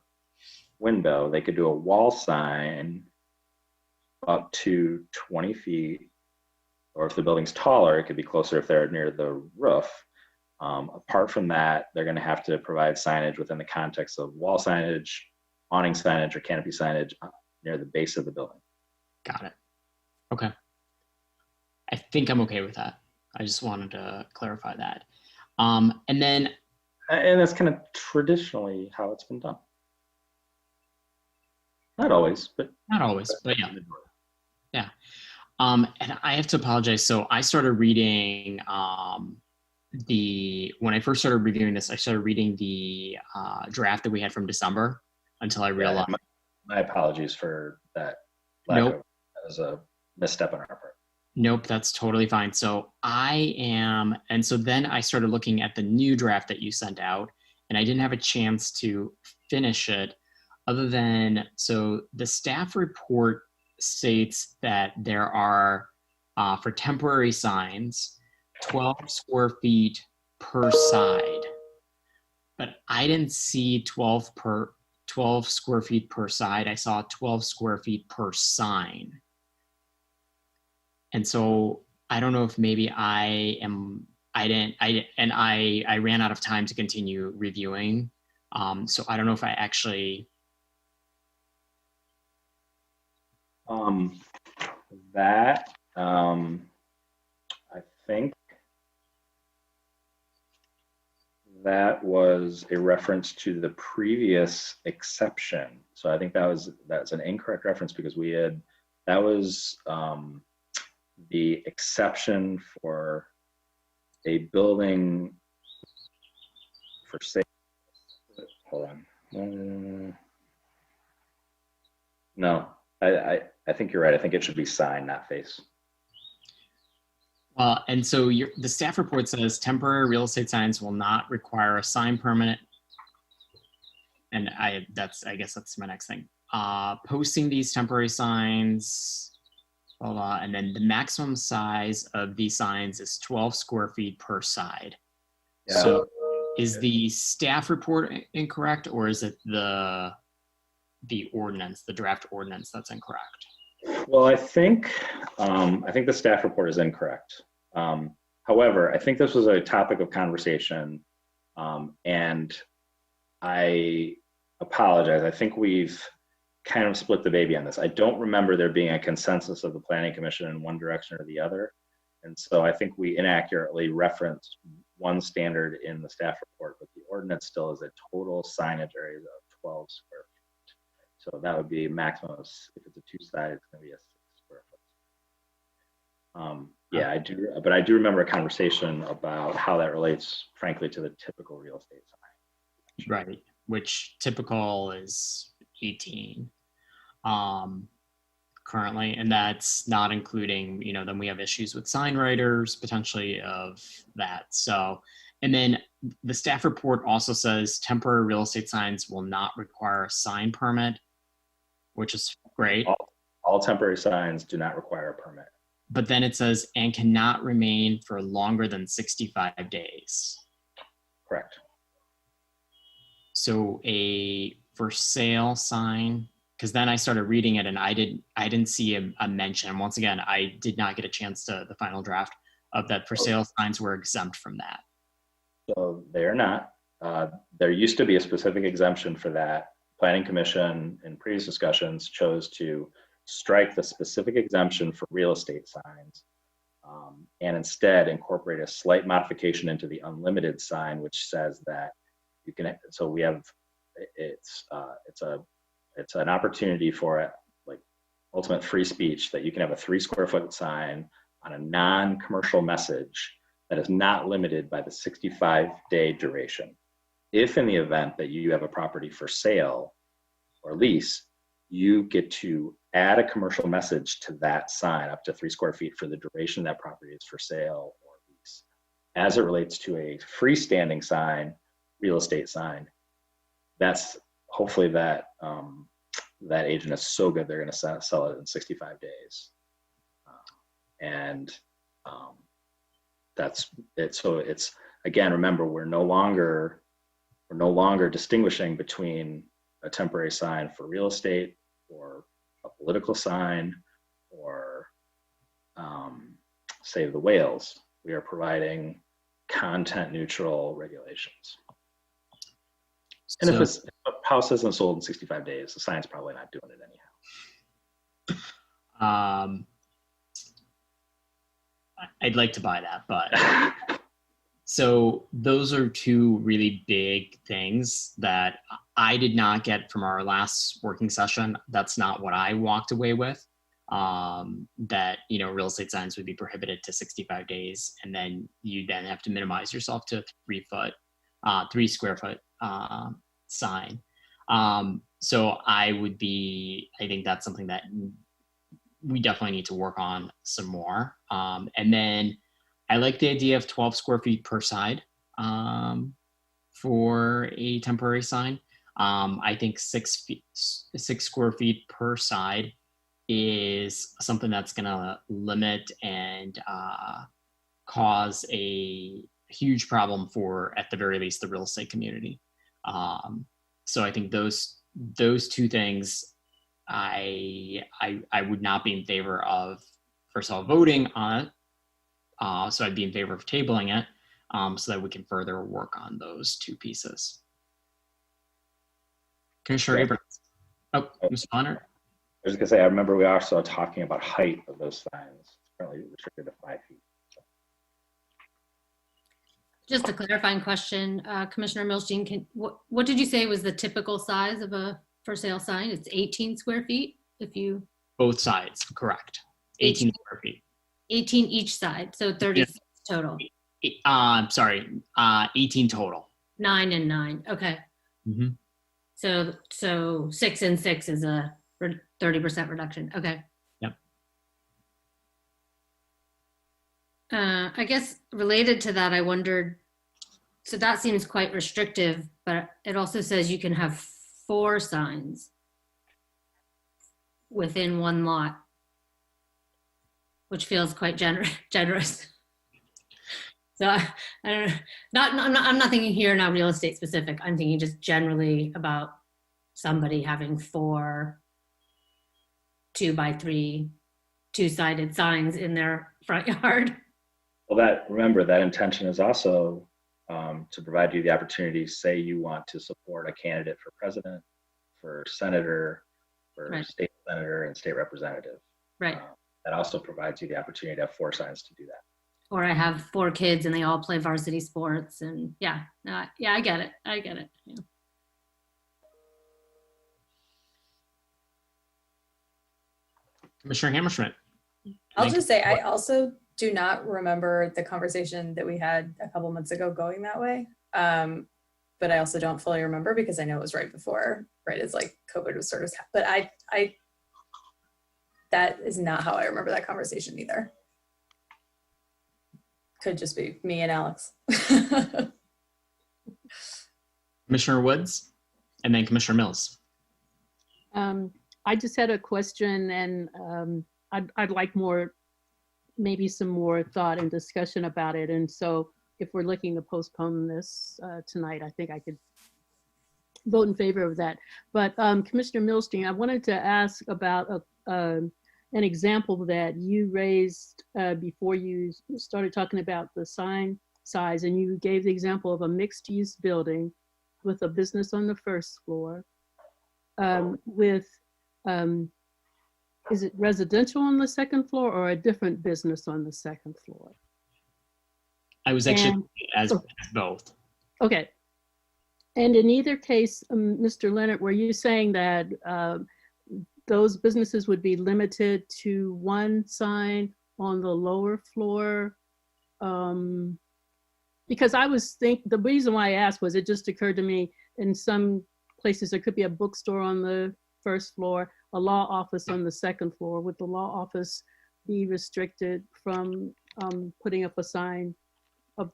window. They could do a wall sign up to 20 feet, or if the building's taller, it could be closer if they're near the roof. Apart from that, they're going to have to provide signage within the context of wall signage, awning signage, or canopy signage near the base of the building. Got it. Okay. I think I'm okay with that. I just wanted to clarify that. And that's kind of traditionally how it's been done. Not always, but yeah. Yeah. And I have to apologize. So I started reading when I first started reviewing this, I started reading the draft that we had from December until I realized. My apologies for that. Nope. That was a misstep on our part. Nope, that's totally fine. So and so then I started looking at the new draft that you sent out, and I didn't have a chance to finish it other than, so the staff report states that there are, for temporary signs, 12 square feet per side. But I didn't see 12 square feet per side. I saw 12 square feet per sign. And so I don't know if maybe I ran out of time to continue reviewing. So I don't know if I actually. I think that was a reference to the previous exception. So I think that's an incorrect reference because that was the exception for a building for sale. Hold on. No, I think you're right. I think it should be sign, not face. Well, and so the staff report says temporary real estate signs will not require a sign permit. And I guess that's my next thing. Posting these temporary signs, blah, blah, and then the maximum size of these signs is 12 square feet per side. Yeah. So is the staff report incorrect, or is it the ordinance, the draft ordinance that's incorrect? Well, I think the staff report is incorrect. However, I think this was a topic of conversation, and I apologize. I think we've kind of split the baby on this. I don't remember there being a consensus of the Planning Commission in one direction or the other. And so I think we inaccurately referenced one standard in the staff report, but the ordinance still is a total signage area of 12 square feet. So that would be maximum of, if it's a two-sided, it's going to be a 6 square foot. Yeah, I do, but I do remember a conversation about how that relates, frankly, to the typical real estate sign. Right, which typical is 18 currently, and that's not including, then we have issues with sign writers potentially of that. So, and then the staff report also says temporary real estate signs will not require a sign permit, which is great. All temporary signs do not require a permit. But then it says, and cannot remain for longer than 65 days. Correct. So a for sale sign, because then I started reading it and I didn't see a mention. Once again, I did not get a chance to the final draft of that for sale signs were exempt from that. So they're not. There used to be a specific exemption for that. Planning Commission in previous discussions chose to strike the specific exemption for real estate signs and instead incorporate a slight modification into the unlimited sign, which says that you can, so we have, it's an opportunity for like ultimate free speech that you can have a 3 square foot sign on a non-commercial message that is not limited by the 65-day duration. If in the event that you have a property for sale or lease, you get to add a commercial message to that sign up to 3 square feet for the duration that property is for sale or lease. As it relates to a freestanding sign, real estate sign, that's hopefully that agent is so good they're going to sell it in 65 days. That's it. So it's, again, remember, we're no longer distinguishing between a temporary sign for real estate or a political sign or Save the Whales. We are providing content neutral regulations. And if a house isn't sold in 65 days, the sign's probably not doing it anyhow. I'd like to buy that, but so those are two really big things that I did not get from our last working session. That's not what I walked away with. That, real estate signs would be prohibited to 65 days, and then you then have to minimize yourself to 3 square foot sign. So I think that's something that we definitely need to work on some more. And then I like the idea of 12 square feet per side for a temporary sign. I think 6 square feet per side is something that's going to limit and cause a huge problem for, at the very least, the real estate community. So I think those two things I would not be in favor of first of all, voting on it. So I'd be in favor of tabling it so that we can further work on those two pieces. Commissioner Abrams. Oh, Mr. Leonard. I was gonna say, I remember we are also talking about height of those signs. It's currently restricted to 5 feet. Just a clarifying question, Commissioner Milstein, what did you say was the typical size of a for sale sign? It's 18 square feet if you. Both sides, correct. 18 square feet. 18 each side, so 36 total. Sorry, 18 total. 9 and 9, okay. Mm-hmm. So 6 and 6 is a 30% reduction, okay. Yep. I guess related to that, I wondered, so that seems quite restrictive, but it also says you can have 4 signs within one lot, which feels quite generous. So I don't know. I'm not thinking here now real estate specific. I'm thinking just generally about somebody having 4 2x3 2-sided signs in their front yard. Well, remember that intention is also to provide you the opportunity, say you want to support a candidate for president, for senator, for Right. state senator and state representative. Right. That also provides you the opportunity to have 4 signs to do that. Or I have 4 kids and they all play varsity sports, and yeah, I get it. Yeah. Commissioner Hammerschmidt. I'll just say, I also do not remember the conversation that we had a couple months ago going that way. But I also don't fully remember because I know it was right before, right as like COVID was sort of, but I that is not how I remember that conversation either. Could just be me and Alex. Commissioner Woods, and then Commissioner Mills. I just had a question, and I'd like maybe some more thought and discussion about it. And so if we're looking to postpone this tonight, I think I could vote in favor of that. But Commissioner Milstein, I wanted to ask about an example that you raised before you started talking about the sign size, and you gave the example of a mixed-use building with a business on the first floor with is it residential on the second floor or a different business on the second floor? I was actually as both. Okay. And in either case, Mr. Leonard, were you saying that those businesses would be limited to one sign on the lower floor? Because the reason why I asked was it just occurred to me in some places there could be a bookstore on the first floor, a law office on the second floor. Would the law office be restricted from putting up a sign of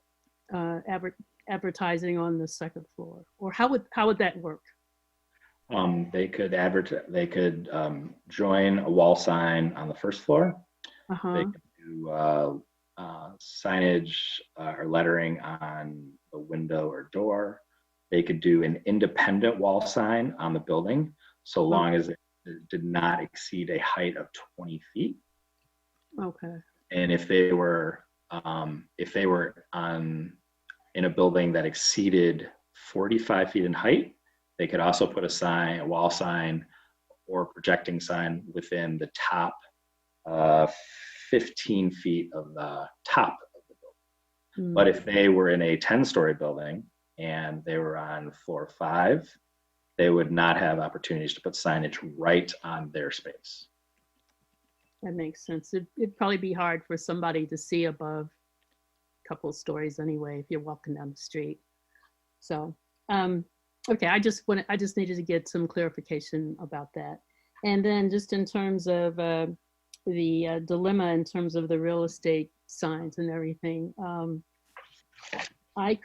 advertising on the second floor? Or how would that work? They could join a wall sign on the first floor. They could do signage or lettering on the window or door. They could do an independent wall sign on the building, so long as it did not exceed a height of 20 feet. Okay. And if they were in a building that exceeded 45 feet in height, they could also put a wall sign or projecting sign within the top 15 feet of the top of the building. But if they were in a 10-story building and they were on floor 5, they would not have opportunities to put signage right on their space. That makes sense. It'd probably be hard for somebody to see above a couple of stories anyway if you're walking down the street. So, okay, I just needed to get some clarification about that. And then just in terms of the dilemma in terms of the real estate signs and everything, I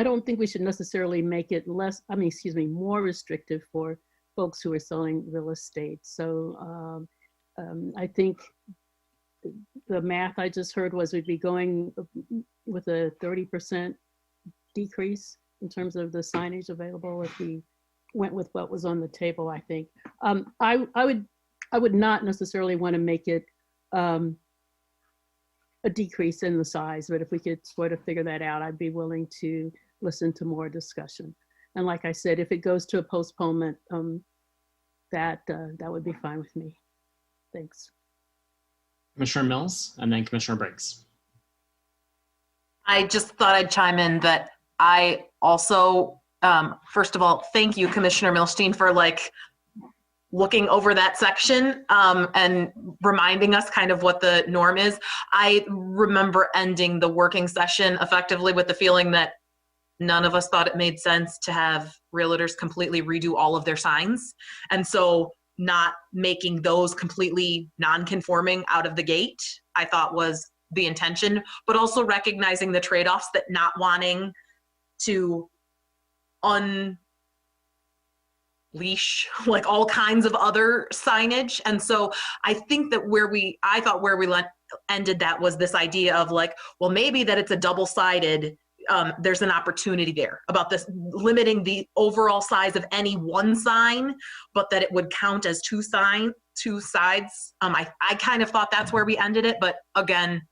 don't think we should necessarily make it more restrictive for folks who are selling real estate. So I think the math I just heard was we'd be going with a 30% decrease in terms of the signage available if we went with what was on the table, I think. I I would not necessarily want to make it a decrease in the size, but if we could sort of figure that out, I'd be willing to listen to more discussion. And like I said, if it goes to a postponement, that would be fine with me. Thanks. Commissioner Mills and then Commissioner Briggs. I just thought I'd chime in that I also, first of all, thank you, Commissioner Milstein, for like looking over that section and reminding us kind of what the norm is. I remember ending the working session effectively with the feeling that none of us thought it made sense to have realtors completely redo all of their signs. And so not making those completely non-conforming out of the gate, I thought was the intention, but also recognizing the trade-offs that not wanting to unleash like all kinds of other signage. And so I think that I thought where we ended that was this idea of like, well, maybe that it's a double-sided, there's an opportunity there about this limiting the overall size of any one sign, but that it would count as two sides. I kind of thought that's where we ended it, but again,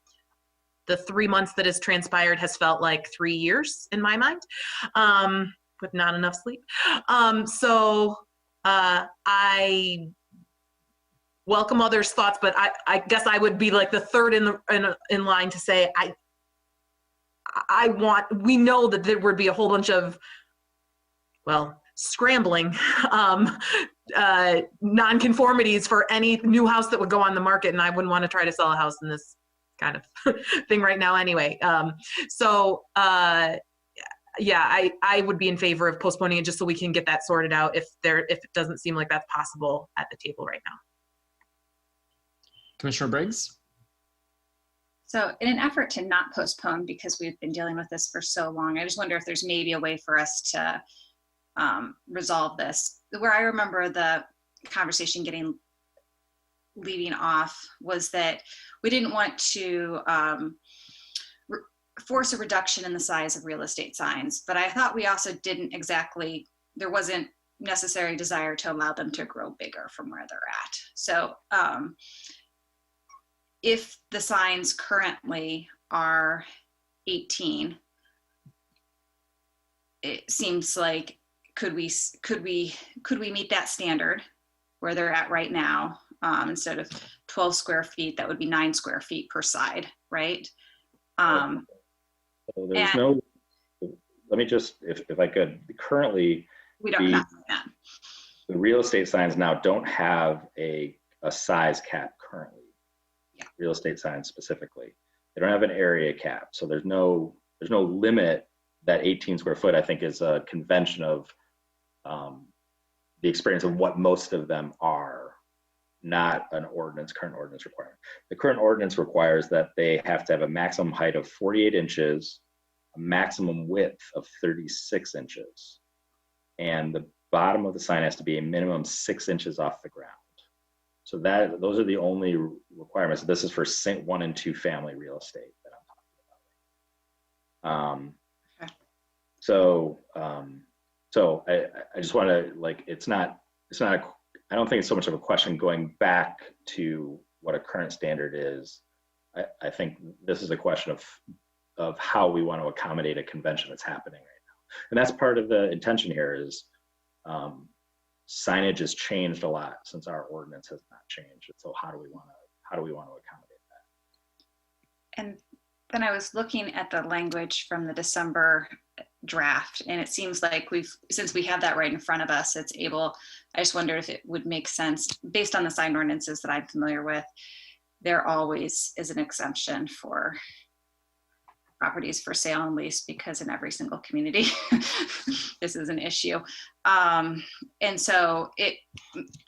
the 3 months that has transpired has felt like 3 years in my mind, with not enough sleep. So I welcome others' thoughts, but I guess I would be like the third in line to say we know that there would be a whole bunch of, well, scrambling non-conformities for any new house that would go on the market, and I wouldn't want to try to sell a house in this kind of thing right now anyway. Yeah, I would be in favor of postponing it just so we can get that sorted out if it doesn't seem like that's possible at the table right now. Commissioner Briggs? So in an effort to not postpone, because we've been dealing with this for so long, I just wonder if there's maybe a way for us to resolve this. Where I remember the conversation leading off was that we didn't want to force a reduction in the size of real estate signs, but I thought we also didn't exactly, there wasn't necessary desire to allow them to grow bigger from where they're at. So if the signs currently are 18, it seems like could we meet that standard where they're at right now? Instead of 12 square feet, that would be 9 square feet per side, right? So there's let me just, if I could, currently, we don't have that. The real estate signs now don't have a size cap currently. Yeah. Real estate signs specifically. They don't have an area cap. So there's no limit. That 18 square foot, I think, is a convention of the experience of what most of them are. Not an current ordinance requirement. The current ordinance requires that they have to have a maximum height of 48 inches, a maximum width of 36 inches, and the bottom of the sign has to be a minimum 6 inches off the ground. So those are the only requirements. This is for 1 and 2 family real estate that I'm talking about. Okay. So I just want to, like, it's not I don't think it's so much of a question going back to what a current standard is. I think this is a question of how we want to accommodate a convention that's happening right now. And that's part of the intention here is signage has changed a lot since our ordinance has not changed. And so how do we want to accommodate that? And then I was looking at the language from the December draft, and it seems like since we have that right in front of us, I just wonder if it would make sense based on the sign ordinances that I'm familiar with. There always is an exemption for properties for sale and lease because in every single community, this is an issue. And so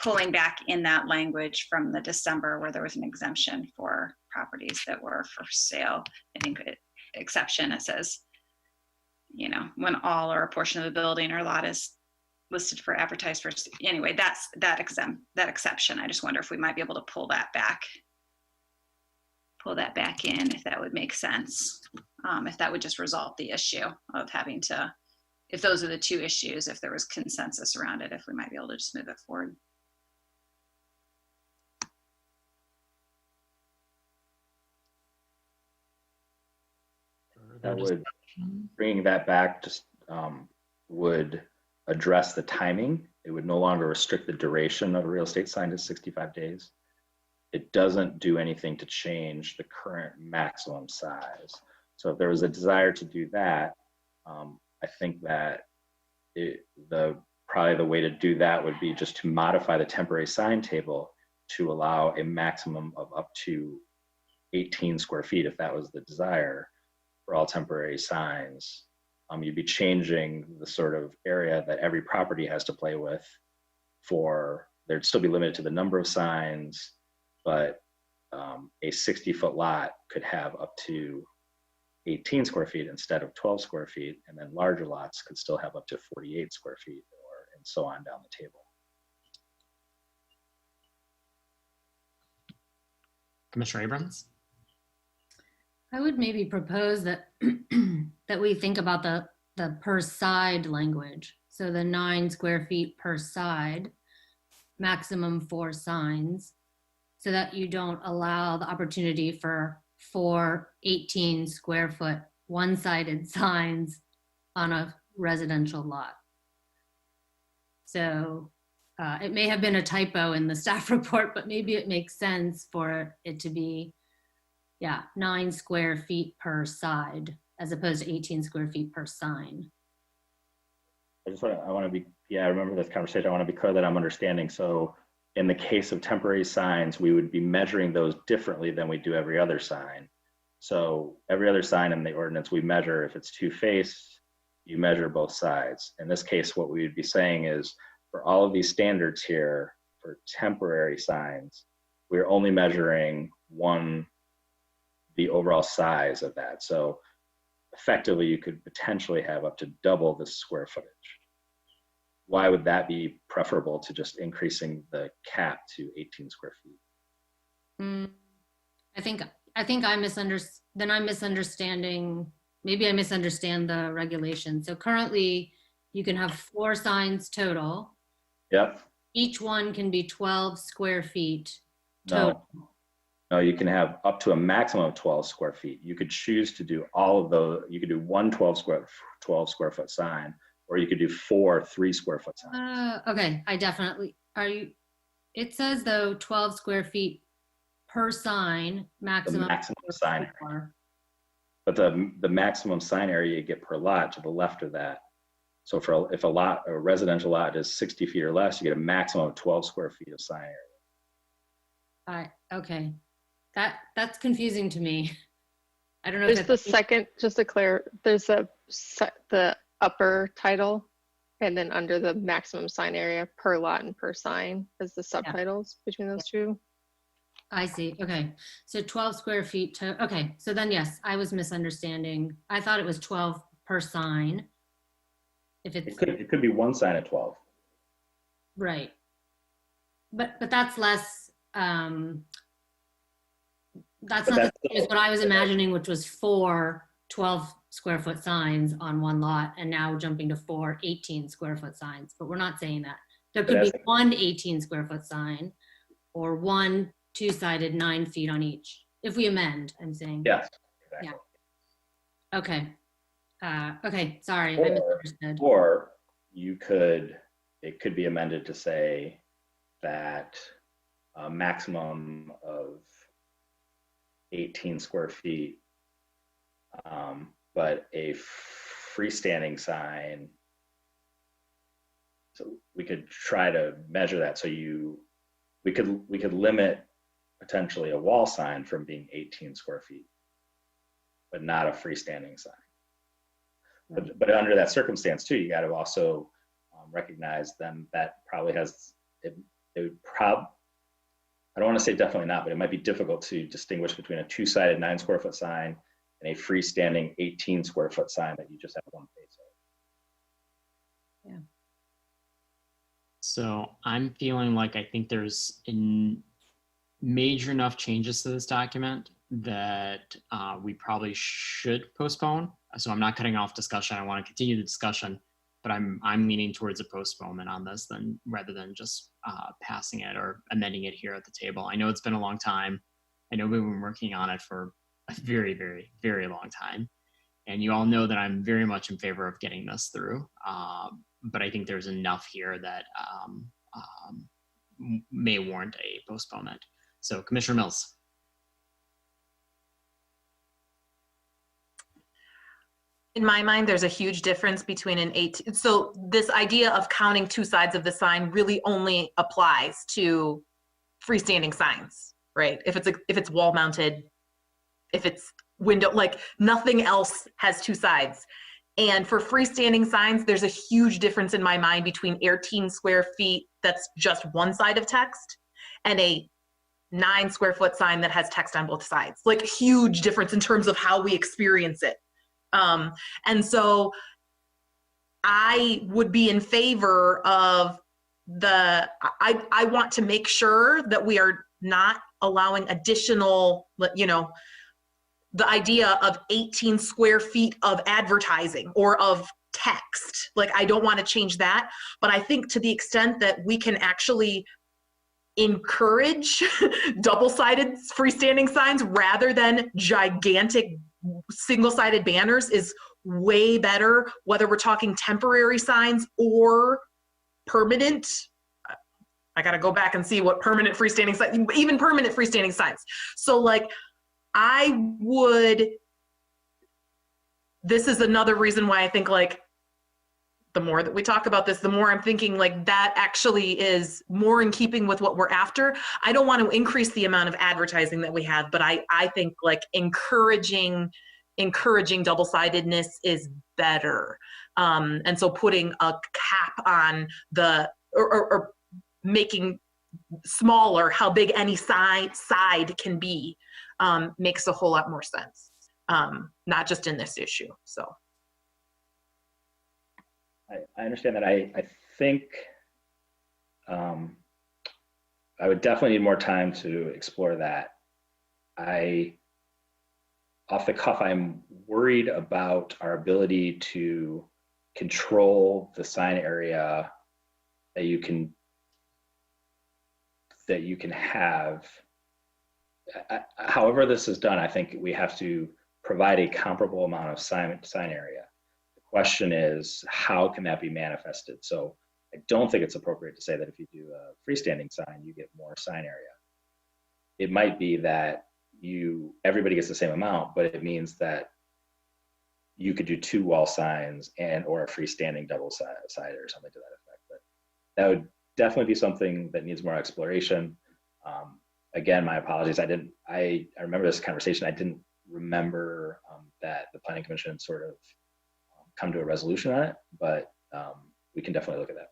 pulling back in that language from the December where there was an exemption for properties that were for sale, I think exception, it says, when all or a portion of the building or lot is listed for advertised for, anyway, that's that exception. I just wonder if we might be able to pull that back in, if that would make sense. If that would just resolve the issue of having to, if those are the two issues, if there was consensus around it, if we might be able to just move it forward. That would, bringing that back just would address the timing. It would no longer restrict the duration of a real estate sign to 65 days. It doesn't do anything to change the current maximum size. So if there was a desire to do that, I think that probably the way to do that would be just to modify the temporary sign table to allow a maximum of up to 18 square feet, if that was the desire, for all temporary signs. You'd be changing the sort of area that every property has to play with. There'd still be limited to the number of signs, but a 60-foot lot could have up to 18 square feet instead of 12 square feet, and then larger lots could still have up to 48 square feet, and so on down the table. Commissioner Abrams? I would maybe propose that that we think about the per side language. So the 9 square feet per side, maximum 4 signs, so that you don't allow the opportunity for 4 18 square foot one-sided signs on a residential lot. So it may have been a typo in the staff report, but maybe it makes sense for it to be, 9 square feet per side, as opposed to 18 square feet per sign. I remember this conversation. I want to be clear that I'm understanding. So in the case of temporary signs, we would be measuring those differently than we do every other sign. So every other sign in the ordinance, we measure if it's two-faced, you measure both sides. In this case, what we would be saying is for all of these standards here for temporary signs, we're only measuring the overall size of that. So effectively, you could potentially have up to double the square footage. Why would that be preferable to just increasing the cap to 18 square feet? I think I'm misunderstanding. Maybe I misunderstand the regulation. So currently, you can have 4 signs total. Yep. Each one can be 12 square feet total. No, you can have up to a maximum of 12 square feet. You could choose to do all of those. You could do one 12 square foot sign, or you could do 4 3 square foot signs. Okay, it says though 12 square feet per sign, maximum. The maximum sign area. But the maximum sign area you get per lot to the left of that. So if a residential lot is 60 feet or less, you get a maximum of 12 square feet of sign area. Okay. That's confusing to me. I don't know. There's the second, just to clear, there's the upper title, and then under the maximum sign area per lot and per sign is the subtitles between those two. I see. Okay. So 12 square feet okay. So then, yes, I was misunderstanding. I thought it was 12 per sign. It could be one sign at 12. Right. But that's less, that's not the same as what I was imagining, which was 4 12 square foot signs on one lot, and now jumping to 4 18 square foot signs. But we're not saying that. There could be one 18 square foot sign or one 2-sided 9 feet on each. If we amend, I'm saying. Yes, exactly. Yeah. Okay. Okay, sorry, I misunderstood. Or it could be amended to say that a maximum of 18 square feet, but a freestanding sign. So we could try to measure that. So we could limit potentially a wall sign from being 18 square feet, but not a freestanding sign. But under that circumstance too, you got to also recognize them that probably has I don't want to say definitely not, but it might be difficult to distinguish between a 2-sided 9 square foot sign and a freestanding 18 square foot sign that you just have one face of. Yeah. So I'm feeling like I think there's major enough changes to this document that we probably should postpone. So I'm not cutting off discussion. I want to continue the discussion, but I'm leaning towards a postponement on this rather than just passing it or amending it here at the table. I know it's been a long time. I know we've been working on it for a very, very, very long time. And you all know that I'm very much in favor of getting this through. But I think there's enough here that may warrant a postponement. So Commissioner Mills. In my mind, there's a huge difference between an 18. So this idea of counting two sides of the sign really only applies to freestanding signs, right? If it's wall mounted, if it's window, like nothing else has two sides. And for freestanding signs, there's a huge difference in my mind between 18 square feet that's just one side of text and a 9 square foot sign that has text on both sides. Like huge difference in terms of how we experience it. And so I would be in favor of I want to make sure that we are not allowing additional, the idea of 18 square feet of advertising or of text. Like, I don't want to change that, but I think to the extent that we can actually encourage double-sided freestanding signs rather than gigantic single-sided banners is way better, whether we're talking temporary signs or permanent. I got to go back and see what permanent freestanding signs, even permanent freestanding signs. So like, this is another reason why I think like the more that we talk about this, the more I'm thinking like that actually is more in keeping with what we're after. I don't want to increase the amount of advertising that we have, but I think like encouraging double-sidedness is better. And so putting a cap on or making smaller how big any side can be makes a whole lot more sense, not just in this issue. So I understand that. I think I would definitely need more time to explore that. Off the cuff, I'm worried about our ability to control the sign area that you can have. However this is done, I think we have to provide a comparable amount of sign area. The question is, how can that be manifested? So I don't think it's appropriate to say that if you do a freestanding sign, you get more sign area. It might be that everybody gets the same amount, but it means that you could do 2 wall signs or a freestanding double-sided or something to that effect. But that would definitely be something that needs more exploration. Again, my apologies. I remember this conversation. I didn't remember that the Planning Commission sort of come to a resolution on it, but we can definitely look at that.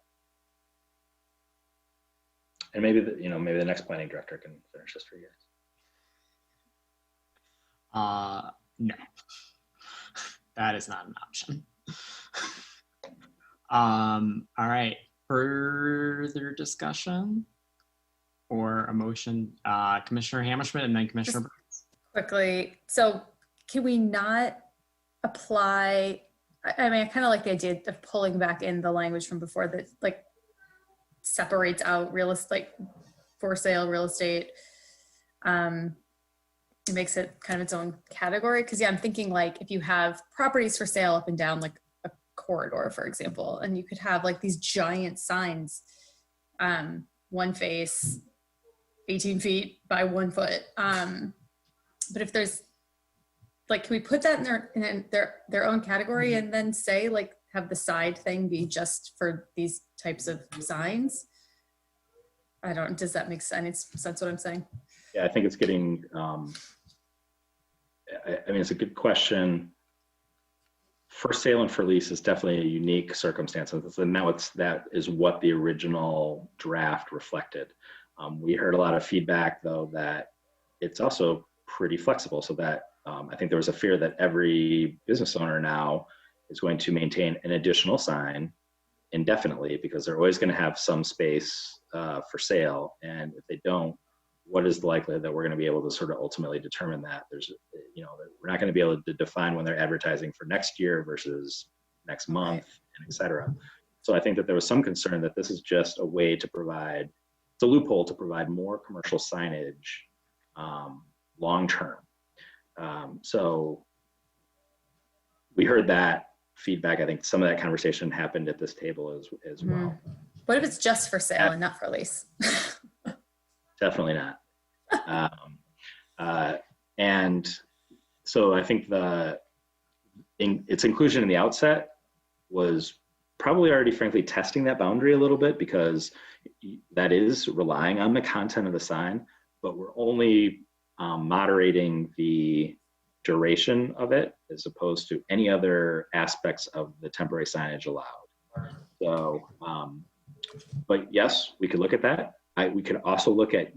And maybe maybe the next planning director can finish this for you guys. No, that is not an option. All right, further discussion or a motion? Commissioner Hammerschmidt and then Commissioner Burns. Quickly, so can we not apply, I mean, I kind of like the idea of pulling back in the language from before that like separates out real estate, like for sale real estate. It makes it kind of its own category. Cause yeah, I'm thinking like if you have properties for sale up and down like a corridor, for example, and you could have like these giant signs, one face, 18 feet by 1 foot. But if there's like, can we put that in their own category and then say like, have the side thing be just for these types of signs? Does that make sense? That's what I'm saying. Yeah, I think it's getting, I mean, it's a good question. For sale and for lease is definitely a unique circumstance. And that is what the original draft reflected. We heard a lot of feedback though, that it's also pretty flexible, so that I think there was a fear that every business owner now is going to maintain an additional sign indefinitely because they're always going to have some space for sale. And if they don't, what is the likelihood that we're going to be able to sort of ultimately determine that? We're not going to be able to define when they're advertising for next year versus next month, and et cetera. So I think that there was some concern that this is just a way to provide, it's a loophole to provide more commercial signage long-term. So we heard that feedback. I think some of that conversation happened at this table as well. What if it's just for sale and not for lease? Definitely not. And so I think its inclusion in the outset was probably already, frankly, testing that boundary a little bit, because that is relying on the content of the sign, but we're only moderating the duration of it as opposed to any other aspects of the temporary signage allowed. So, but yes, we could look at that. We could also look at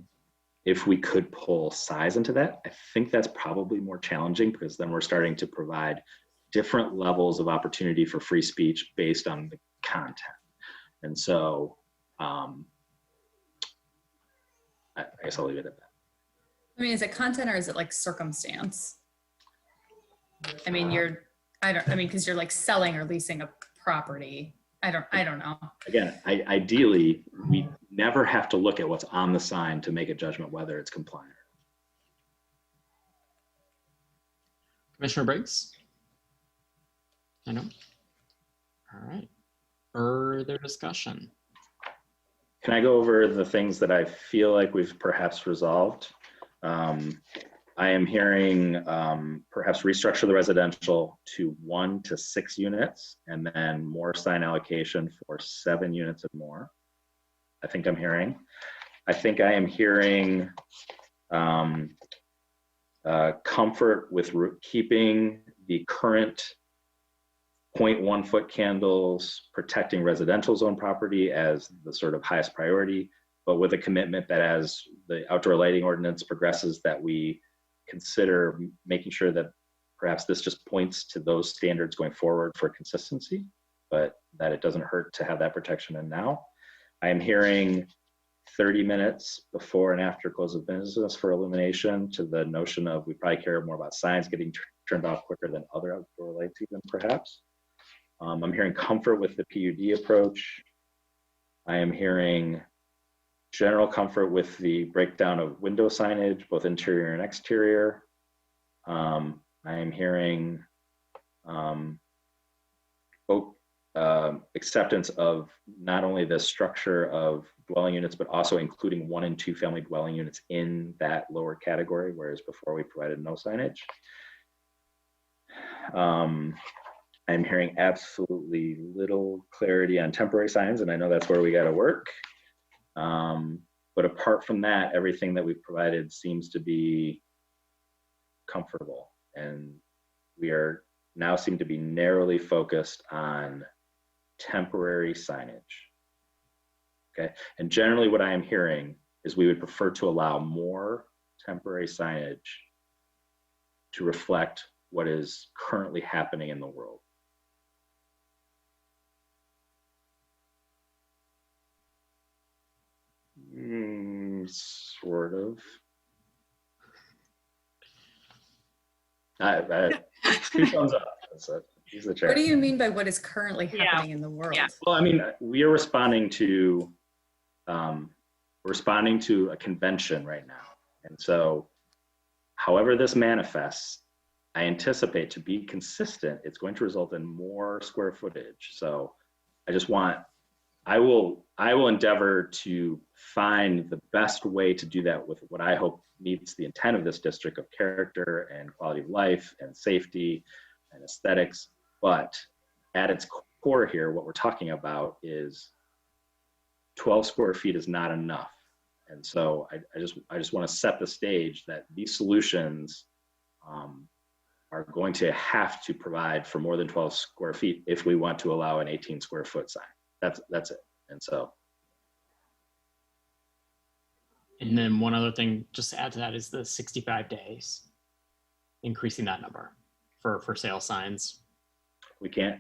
if we could pull size into that. I think that's probably more challenging, because then we're starting to provide different levels of opportunity for free speech based on the content. And so I guess I'll leave it at that. I mean, is it content or is it like circumstance? I mean, because you're like selling or leasing a property. I don't know. Again, ideally, we never have to look at what's on the sign to make a judgment whether it's compliant. Commissioner Briggs? I know. All right. Further discussion? Can I go over the things that I feel like we've perhaps resolved? I am hearing perhaps restructure the residential to 1 to 6 units, and then more sign allocation for 7 units and more. I think I'm hearing. I think I am hearing comfort with keeping the current 0.1 foot candles, protecting residential zone property as the sort of highest priority, but with a commitment that as the outdoor lighting ordinance progresses, that we consider making sure that perhaps this just points to those standards going forward for consistency, but that it doesn't hurt to have that protection in now. I am hearing 30 minutes before and after close of business for illumination, to the notion of we probably care more about signs getting turned off quicker than other outdoor lights even, perhaps. I'm hearing comfort with the PUD approach. I am hearing general comfort with the breakdown of window signage, both interior and exterior. I am hearing acceptance of not only the structure of dwelling units, but also including 1 and 2 family dwelling units in that lower category, whereas before we provided no signage. I'm hearing absolutely little clarity on temporary signs, and I know that's where we got to work. But apart from that, everything that we've provided seems to be comfortable, and we are now seem to be narrowly focused on temporary signage. Okay, and generally what I am hearing is we would prefer to allow more temporary signage to reflect what is currently happening in the world. Sort of. Two thumbs up. He's the chair. What do you mean by what is currently happening in the world? Well, I mean, we are responding to a convention right now, and so, however this manifests, I anticipate to be consistent, it's going to result in more square footage. So, I will endeavor to find the best way to do that with what I hope meets the intent of this district of character and quality of life and safety and aesthetics. But at its core here, what we're talking about is 12 square feet is not enough. And so I just want to set the stage that these solutions are going to have to provide for more than 12 square feet if we want to allow an 18 square foot sign. That's it. And so. And then one other thing, just to add to that, is the 65 days, increasing that number for sale signs. We can't,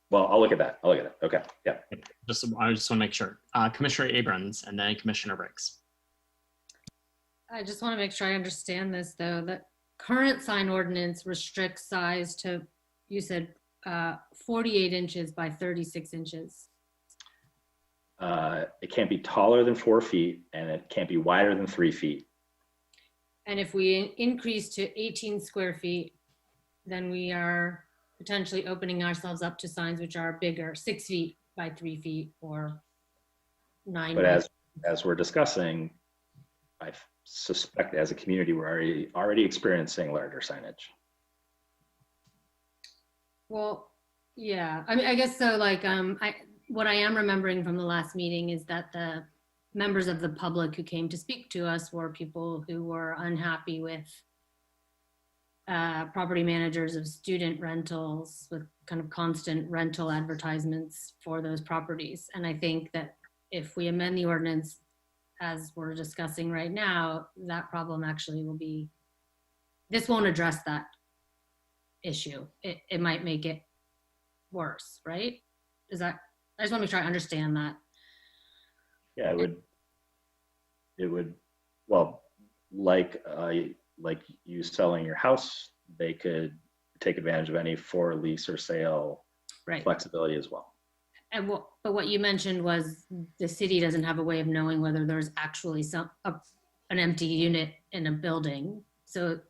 well, I'll look at that. Okay, yeah. I just want to make sure. Commissioner Abrams and then Commissioner Briggs. I just want to make sure I understand this, though. The current sign ordinance restricts size to, you said, 48 inches by 36 inches. It can't be taller than 4 feet, and it can't be wider than 3 feet. And if we increase to 18 square feet, then we are potentially opening ourselves up to signs which are bigger, 6 feet by 3 feet or 9. But as we're discussing, I suspect as a community, we're already experiencing larger signage. Well, yeah, I mean, I guess so. Like, what I am remembering from the last meeting is that the members of the public who came to speak to us were people who were unhappy with property managers of student rentals with kind of constant rental advertisements for those properties. And I think that if we amend the ordinance as we're discussing right now, that problem actually will be, this won't address that issue. It might make it worse, right? Is that, I just want to make sure I understand that. Yeah, it would, well, like you selling your house, they could take advantage of any for lease or sale flexibility as well. And but what you mentioned was the city doesn't have a way of knowing whether there's actually an empty unit in a building. So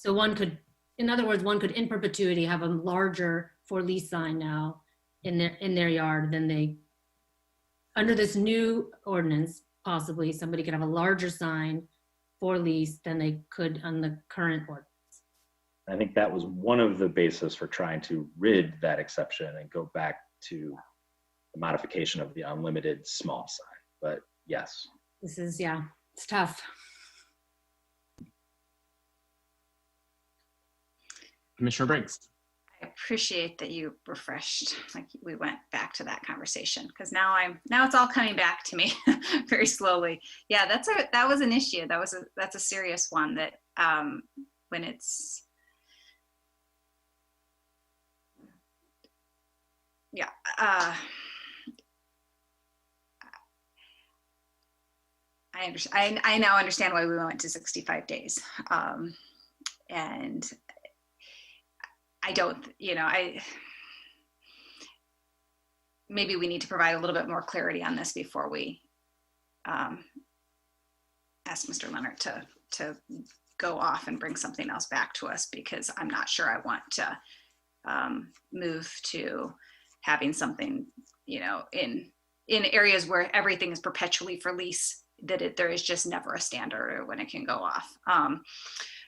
one could, in other words, one could in perpetuity have a larger for lease sign now in their yard than they, under this new ordinance, possibly somebody could have a larger sign for lease than they could on the current ordinance. I think that was one of the basis for trying to rid that exception and go back to the modification of the unlimited small sign. But yes. This is, yeah, it's tough. Commissioner Briggs. I appreciate that you refreshed, like we went back to that conversation, because now it's all coming back to me very slowly. Yeah, that was an issue. That's a serious one that when it's, yeah. I now understand why we went to 65 days. And I don't, maybe we need to provide a little bit more clarity on this before we ask Mr. Leonard to go off and bring something else back to us, because I'm not sure I want to move to having something, in areas where everything is perpetually for lease, that there is just never a standard when it can go off.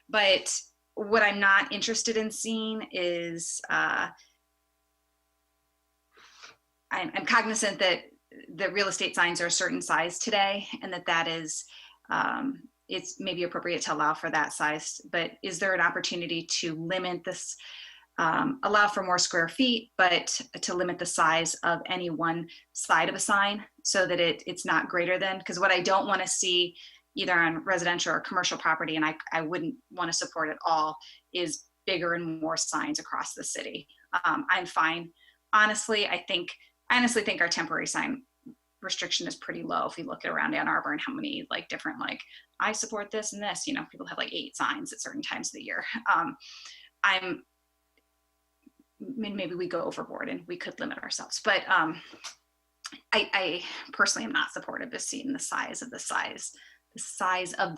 But what I'm not interested in seeing is, I'm cognizant that the real estate signs are a certain size today, and that is, it's maybe appropriate to allow for that size, but is there an opportunity to limit this, allow for more square feet, but to limit the size of any one side of a sign so that it's not greater than, because what I don't want to see either on residential or commercial property, and I wouldn't want to support at all, is bigger and more signs across the city. I'm fine. Honestly, I honestly think our temporary sign restriction is pretty low. If you look around Ann Arbor and how many different, I support this and this, people have 8 signs at certain times of the year. Maybe we go overboard and we could limit ourselves, but I personally am not supportive of seeing the size of the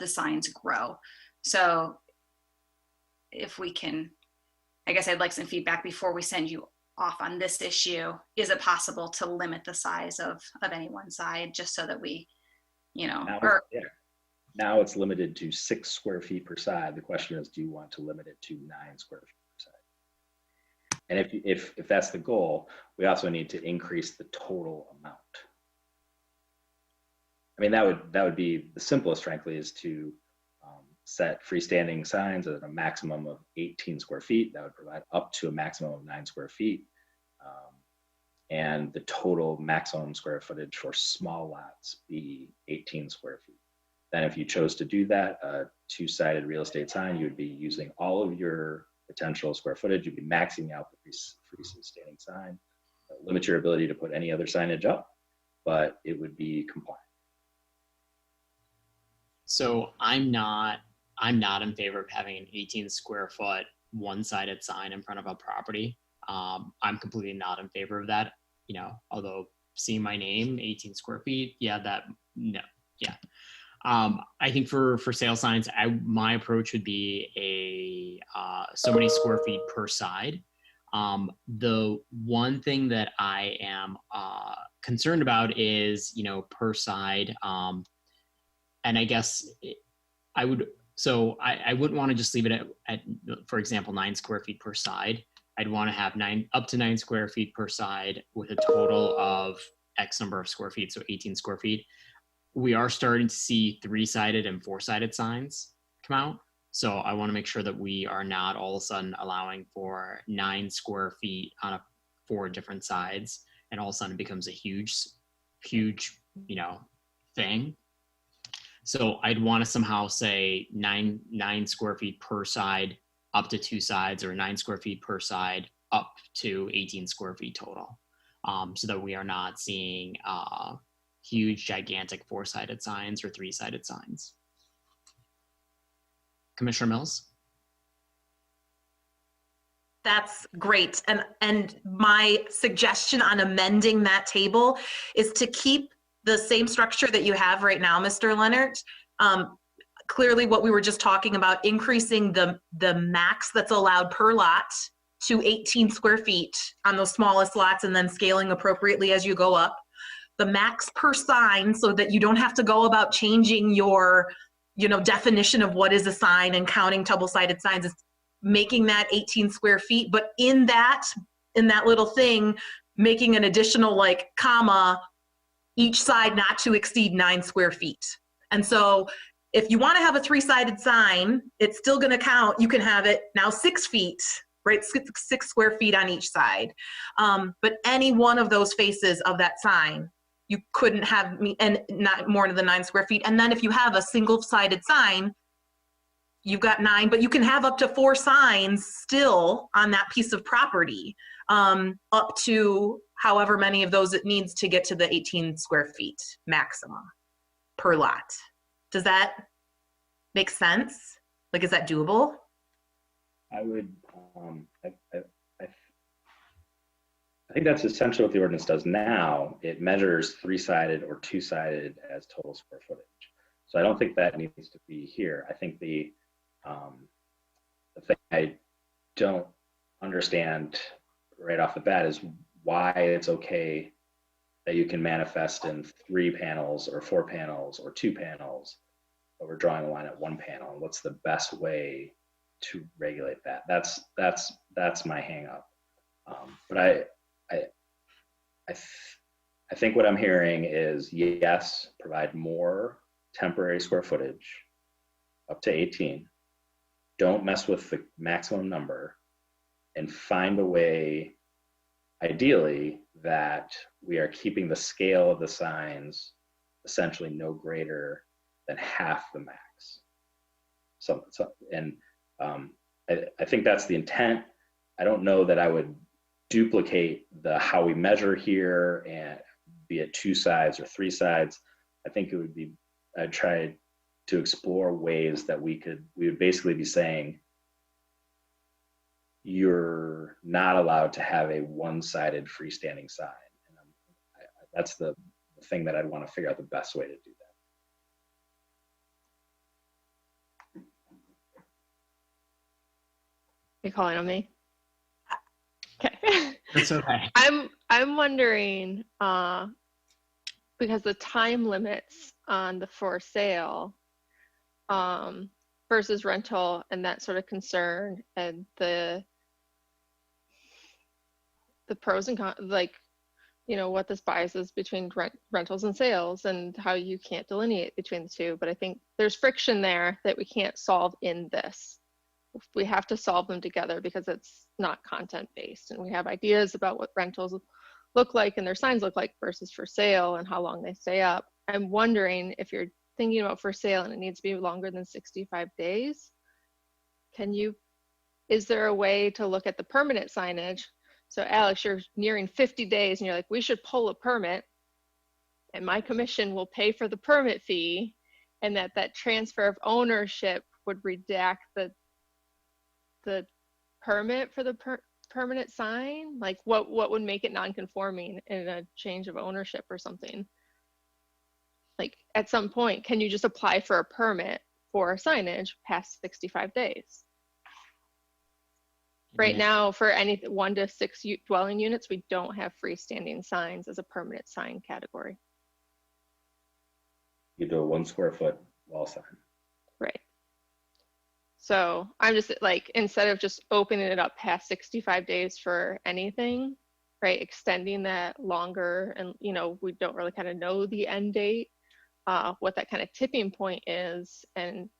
signs grow. So if we can, I guess I'd like some feedback before we send you off on this issue. Is it possible to limit the size of any one side, just so that we, now it's limited to 6 square feet per side. The question is, do you want to limit it to 9 square feet per side? And if that's the goal, we also need to increase the total amount. I mean, that would be the simplest, frankly, is to set freestanding signs at a maximum of 18 square feet. That would provide up to a maximum of 9 square feet. And the total maximum square footage for small lots be 18 square feet. Then if you chose to do that, a 2-sided real estate sign, you would be using all of your potential square footage. You'd be maxing out the freestanding sign. Limit your ability to put any other signage up, but it would be compliant. So I'm not in favor of having an 18 square foot one-sided sign in front of a property. I'm completely not in favor of that. Although seeing my name, 18 square feet, I think for sale signs, my approach would be so many square feet per side. The one thing that I am concerned about is, per side. And I guess I would, so I wouldn't want to just leave it at, for example, 9 square feet per side. I'd want to have up to 9 square feet per side with a total of X number of square feet, so 18 square feet. We are starting to see 3-sided and 4-sided signs come out. So I want to make sure that we are not all of a sudden allowing for 9 square feet on 4 different sides, and all of a sudden it becomes a huge, thing. So I'd want to somehow say 9 square feet per side up to 2 sides, or 9 square feet per side up to 18 square feet total, so that we are not seeing huge, gigantic 4-sided signs or 3-sided signs. Commissioner Mills? That's great. And my suggestion on amending that table is to keep the same structure that you have right now, Mr. Leonard. Clearly what we were just talking about, increasing the max that's allowed per lot to 18 square feet on those smallest lots, and then scaling appropriately as you go up. The max per sign, so that you don't have to go about changing your definition of what is a sign and counting double-sided signs, is making that 18 square feet, but in that little thing, making an additional comma, each side not to exceed 9 square feet. And so if you want to have a 3-sided sign, it's still going to count. You can have it now 6 feet, right? 6 square feet on each side. But any one of those faces of that sign, you couldn't have, and not more than 9 square feet. And then if you have a single-sided sign, you've got 9, but you can have up to 4 signs still on that piece of property, up to however many of those it needs to get to the 18 square feet maximum per lot. Does that make sense? Is that doable? I would, I think that's essentially what the ordinance does now. It measures 3-sided or 2-sided as total square footage. So I don't think that needs to be here. I think the thing I don't understand right off the bat is why it's okay that you can manifest in 3 panels or 4 panels or 2 panels, but we're drawing a line at 1 panel. And what's the best way to regulate that? That's my hang up. But I think what I'm hearing is, yes, provide more temporary square footage up to 18. Don't mess with the maximum number, and find a way, ideally, that we are keeping the scale of the signs essentially no greater than half the max. I think that's the intent. I don't know that I would duplicate how we measure here, and be it 2 sides or 3 sides. I think it would be, I'd try to explore ways that we would basically be saying, you're not allowed to have a 1-sided freestanding sign. And that's the thing that I'd want to figure out the best way to do that. You're calling on me? Okay. That's okay. I'm wondering, because the time limits on the for sale versus rental, and that sort of concern, and the pros and cons, what this biases between rentals and sales, and how you can't delineate between the two. But I think there's friction there that we can't solve in this. We have to solve them together, because it's not content based, and we have ideas about what rentals look like and their signs look like versus for sale and how long they stay up. I'm wondering, if you're thinking about for sale and it needs to be longer than 65 days, is there a way to look at the permanent signage? So Alex, you're nearing 50 days and you're like, we should pull a permit, and my commission will pay for the permit fee, and that transfer of ownership would redact the permit for the permanent sign. What would make it non-conforming in a change of ownership or something? At some point, can you just apply for a permit for signage past 65 days? Right now, for any 1 to 6 dwelling units, we don't have freestanding signs as a permanent sign category. You do a 1 square foot wall sign. Right. So I'm just like, instead of just opening it up past 65 days for anything, right, extending that longer, and you know, we don't really kind of know the end date, what that kind of tipping point is. And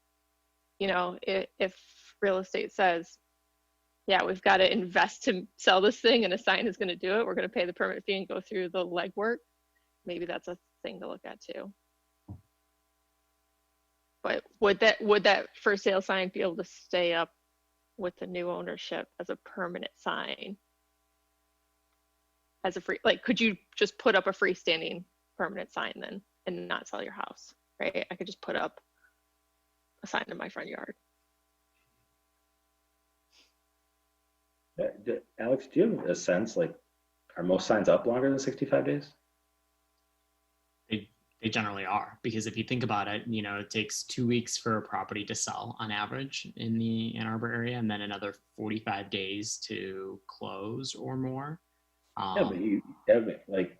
you know, if real estate says, yeah, we've got to invest to sell this thing and a sign is going to do it, we're going to pay the permit fee and go through the legwork, maybe that's a thing to look at too. But would that for sale sign be able to stay up with the new ownership as a permanent sign? As a free, like, could you just put up a freestanding permanent sign then and not sell your house, right? I could just put up a sign in my front yard. Alex, do you have a sense, like, are most signs up longer than 65 days? They generally are, because if you think about it, you know, it takes 2 weeks for a property to sell on average in the Ann Arbor area, and then another 45 days to close or more. Yeah, but you have it, like,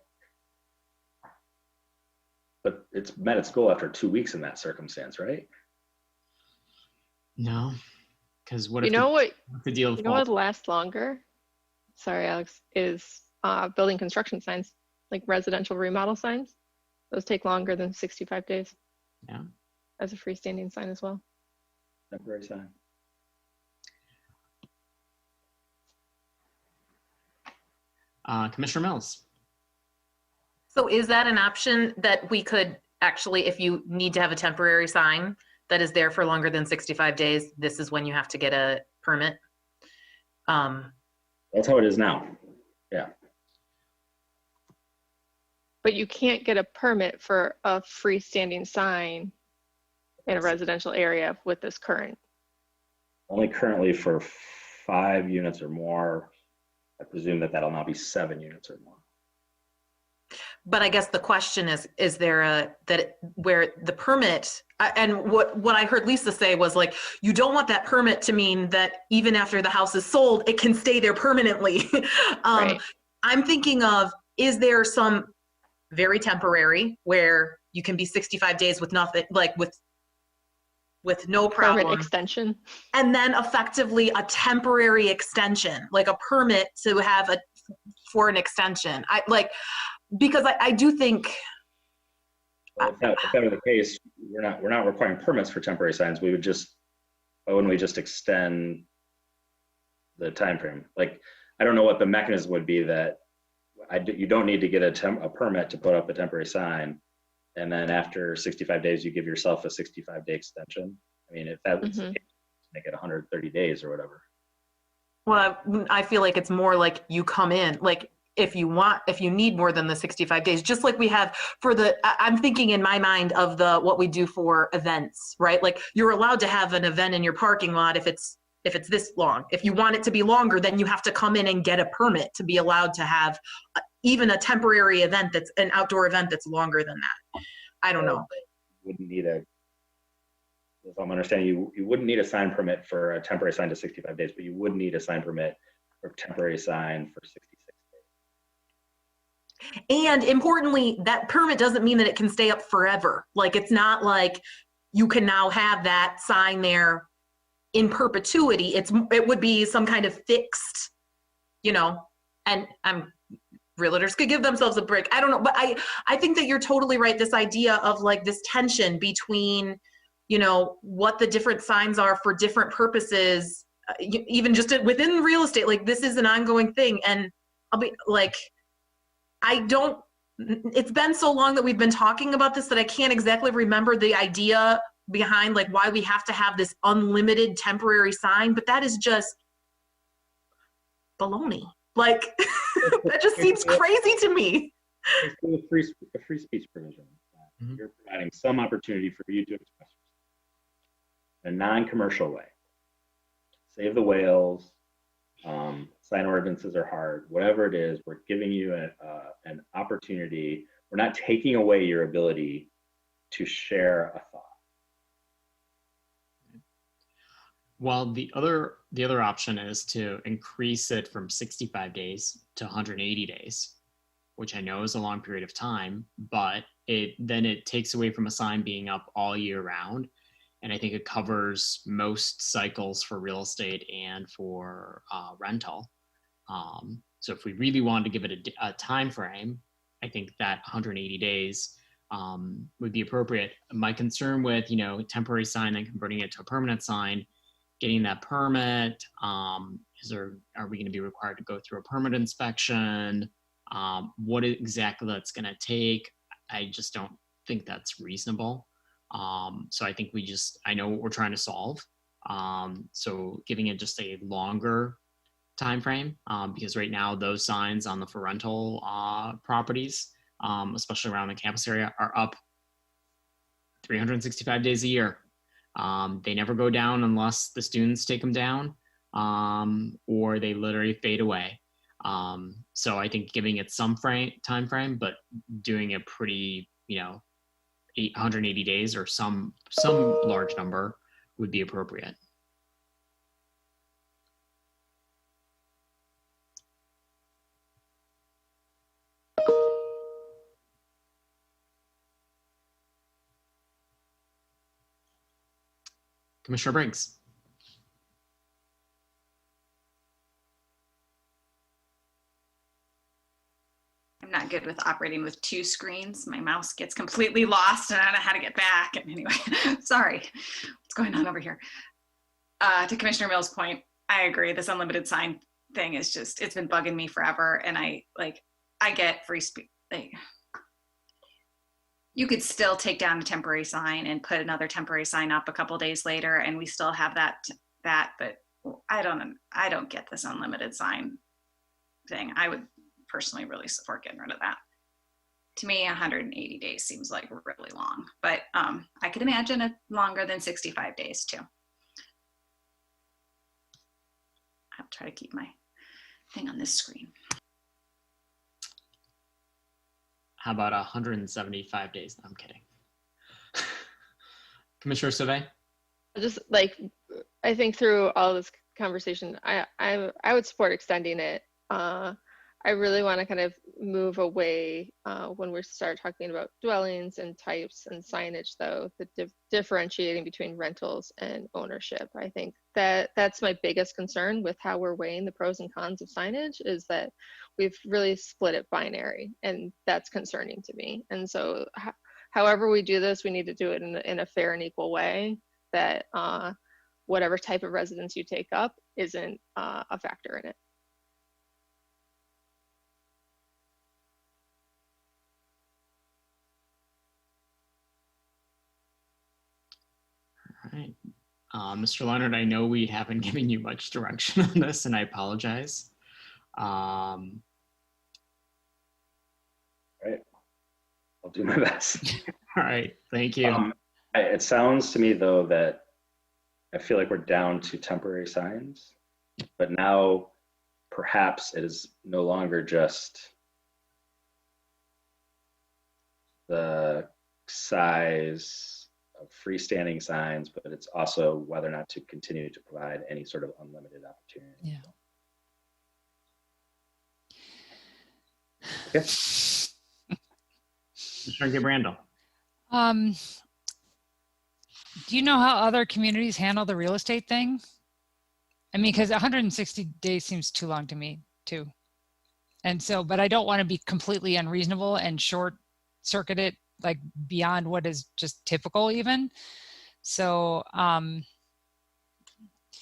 but it's met its goal after 2 weeks in that circumstance, right? No, because what You if know what? the deal? You know what lasts longer? Sorry, Alex, is building construction signs, like residential remodel signs. Those take longer than 65 days. Yeah. As a freestanding sign as well. Temporary sign. Commissioner Mills. So is that an option that we could actually, if you need to have a temporary sign that is there for longer than 65 days, this is when you have to get a permit? That's how it is now. Yeah. But you can't get a permit for a freestanding sign in a residential area with this current. Only currently for 5 units or more. I presume that that'll now be 7 units or more. But I guess the question is there where the permit, and what I heard Lisa say was like, you don't want that permit to mean that even after the house is sold, it can stay there permanently. Right. I'm thinking of, is there some very temporary where you can be 65 days with nothing, like with no problem. Permit extension. And then effectively a temporary extension, like a permit to have for an extension. Because I do think. Well, if that were the case, we're not requiring permits for temporary signs. We would just, why wouldn't we just extend the time frame? Like, I don't know what the mechanism would be that you don't need to get a permit to put up a temporary sign, and then after 65 days you give yourself a 65-day extension. I mean, if that was the case, make it 130 days or whatever. Well, I feel like it's more like you come in, like if you need more than the 65 days, just like we have for I'm thinking in my mind of what we do for events, right? Like you're allowed to have an event in your parking lot if it's this long. If you want it to be longer, then you have to come in and get a permit to be allowed to have even a temporary event that's an outdoor event that's longer than that. I don't know. Wouldn't need if I'm understanding you wouldn't need a sign permit for a temporary sign to 65 days, but you would need a sign permit for a temporary sign for 66 days. And importantly, that permit doesn't mean that it can stay up forever. Like it's not like you can now have that sign there in perpetuity. It would be some kind of fixed, and realtors could give themselves a break. I don't know, but I think that you're totally right. This idea of like this tension between, what the different signs are for different purposes, even just within real estate, like this is an ongoing thing. And I'll be like, it's been so long that we've been talking about this that I can't exactly remember the idea behind like why we have to have this unlimited temporary sign, but that is just baloney. Like that just seems crazy to me. It's a free speech provision. You're providing some opportunity for you to express yourself in a non-commercial way. Save the whales. Sign ordinances are hard. Whatever it is, we're giving you an opportunity. We're not taking away your ability to share a thought. Well, the other option is to increase it from 65 days to 180 days, which I know is a long period of time, but it takes away from a sign being up all year round. And I think it covers most cycles for real estate and for rental. So if we really wanted to give it a time frame, I think that 180 days would be appropriate. My concern with, temporary sign and converting it to a permanent sign, getting that permit, are we going to be required to go through a permit inspection? What exactly that's going to take? I just don't think that's reasonable. So I think I know what we're trying to solve. So giving it just a longer time frame, because right now those signs on the for rental properties, especially around the campus area, are up 365 days a year. They never go down unless the students take them down, or they literally fade away. So I think giving it some time frame, but doing it pretty, 180 days or some large number would be appropriate. Commissioner Briggs. I'm not good with operating with two screens. My mouse gets completely lost and I don't know how to get back. And anyway, sorry, what's going on over here? To Commissioner Mills' point, I agree. This unlimited sign thing is it's been bugging me forever. And I get free speech. You could still take down a temporary sign and put another temporary sign up a couple days later, and we still have that. But I don't get this unlimited sign thing. I would personally really support getting rid of that. To me, 180 days seems like really long, but I could imagine it longer than 65 days too. I'll try to keep my thing on this screen. How about 175 days? I'm kidding. Commissioner Sauvé? Just I think through all this conversation, I would support extending it. I really want to kind of move away when we start talking about dwellings and types and signage, though, the differentiating between rentals and ownership. I think that's my biggest concern with how we're weighing the pros and cons of signage, is that we've really split it binary, and that's concerning to me. And so however we do this, we need to do it in a fair and equal way, that whatever type of residence you take up isn't a factor in it. All right. Mr. Leonard, I know we haven't given you much direction on this, and I apologize. Right. I'll do my best. All right. Thank you. It sounds to me, though, that I feel like we're down to temporary signs, but now perhaps it is no longer just the size of freestanding signs, but it's also whether or not to continue to provide any sort of unlimited opportunity. Yeah. Okay. Commissioner Gabrandel. Do you know how other communities handle the real estate thing? I mean, because 160 days seems too long to me too. And so, but I don't want to be completely unreasonable and short circuit it like beyond what is just typical even. So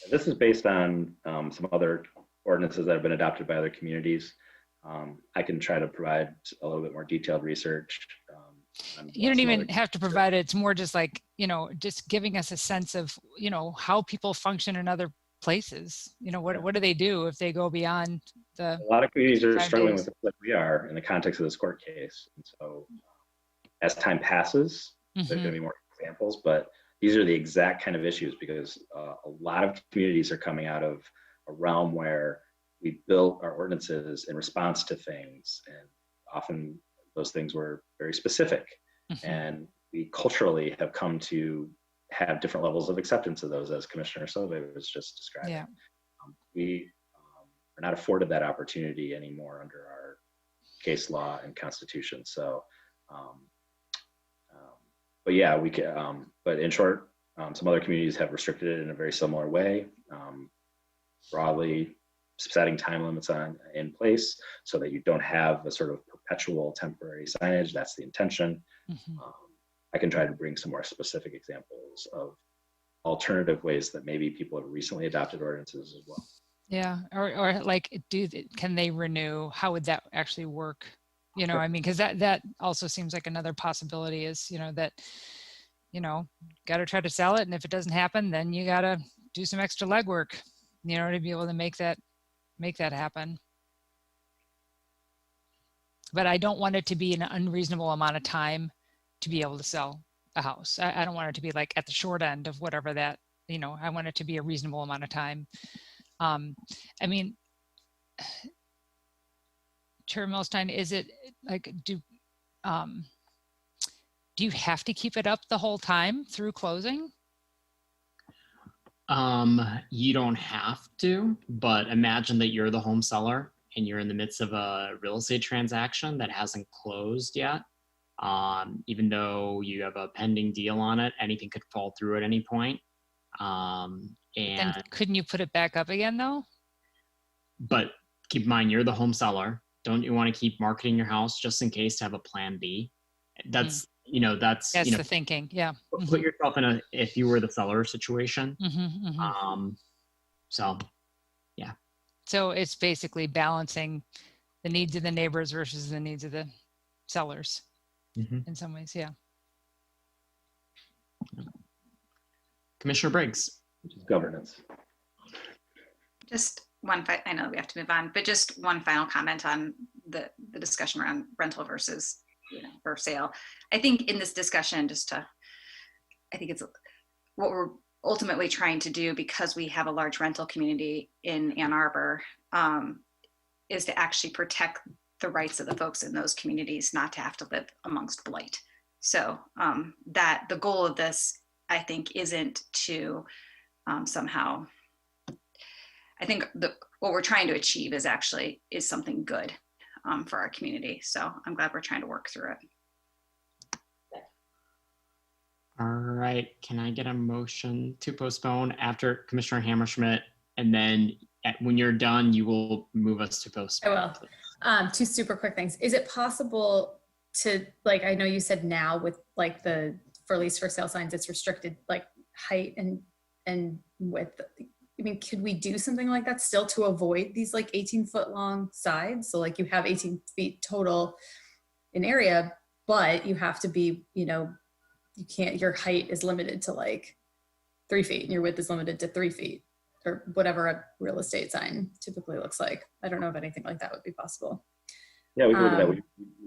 this is based on some other ordinances that have been adopted by other communities. I can try to provide a little bit more detailed research. You don't even have to provide it. It's more just like, just giving us a sense of, how people function in other places. What do they do if they go beyond the... A lot of communities are struggling with it like we are in the context of this court case. And so as time passes, there's going to be more examples, but these are the exact kind of issues, because a lot of communities are coming out of a realm where we built our ordinances in response to things, and often those things were very specific. And we culturally have come to have different levels of acceptance of those, as Commissioner Sobe was just describing. Yeah. We are not afforded that opportunity anymore under our case law and constitution. So, but yeah, we can, but in short, some other communities have restricted it in a very similar way, broadly setting time limits in place so that you don't have a sort of perpetual temporary signage. That's the intention. I can try to bring some more specific examples of alternative ways that maybe people have recently adopted ordinances as well. Yeah, or like, can they renew? How would that actually work? You know, I mean, because that also seems like another possibility is, that, got to try to sell it. And if it doesn't happen, then you got to do some extra legwork, to be able to make that happen. But I don't want it to be an unreasonable amount of time to be able to sell a house. I don't want it to be like at the short end of whatever that, I want it to be a reasonable amount of time. I mean, Chair Milstein, is it like, do you have to keep it up the whole time through closing? You don't have to, but imagine that you're the home seller and you're in the midst of a real estate transaction that hasn't closed yet. Even though you have a pending deal on it, anything could fall through at any point. And then couldn't you put it back up again though? But keep in mind, you're the home seller. Don't you want to keep marketing your house just in case to have a plan B? That's, that's the thinking. Yeah. Put yourself in if you were the seller situation. So, yeah. So it's basically balancing the needs of the neighbors versus the needs of the sellers in some ways. Yeah. Commissioner Briggs. Governance. Just one, I know we have to move on, but just one final comment on the discussion around rental versus, for sale. I think in this discussion, I think it's what we're ultimately trying to do, because we have a large rental community in Ann Arbor, is to actually protect the rights of the folks in those communities not to have to live amongst blight. So that the goal of this, I think, isn't to somehow, I think what we're trying to achieve is something good for our community. So I'm glad we're trying to work through it. All right, can I get a motion to postpone after Commissioner Hammerschmidt, and then when you're done, you will move us to postpone? I will. Two super quick things. Is it possible to, like, I know you said now with like for lease for sale signs, it's restricted like height and width. I mean, could we do something like that still to avoid these like 18-foot long sides? So like you have 18 feet total in area, but you have to be, your height is limited to like 3 feet and your width is limited to 3 feet, or whatever a real estate sign typically looks like. I don't know if anything like that would be possible. Yeah, we do that. We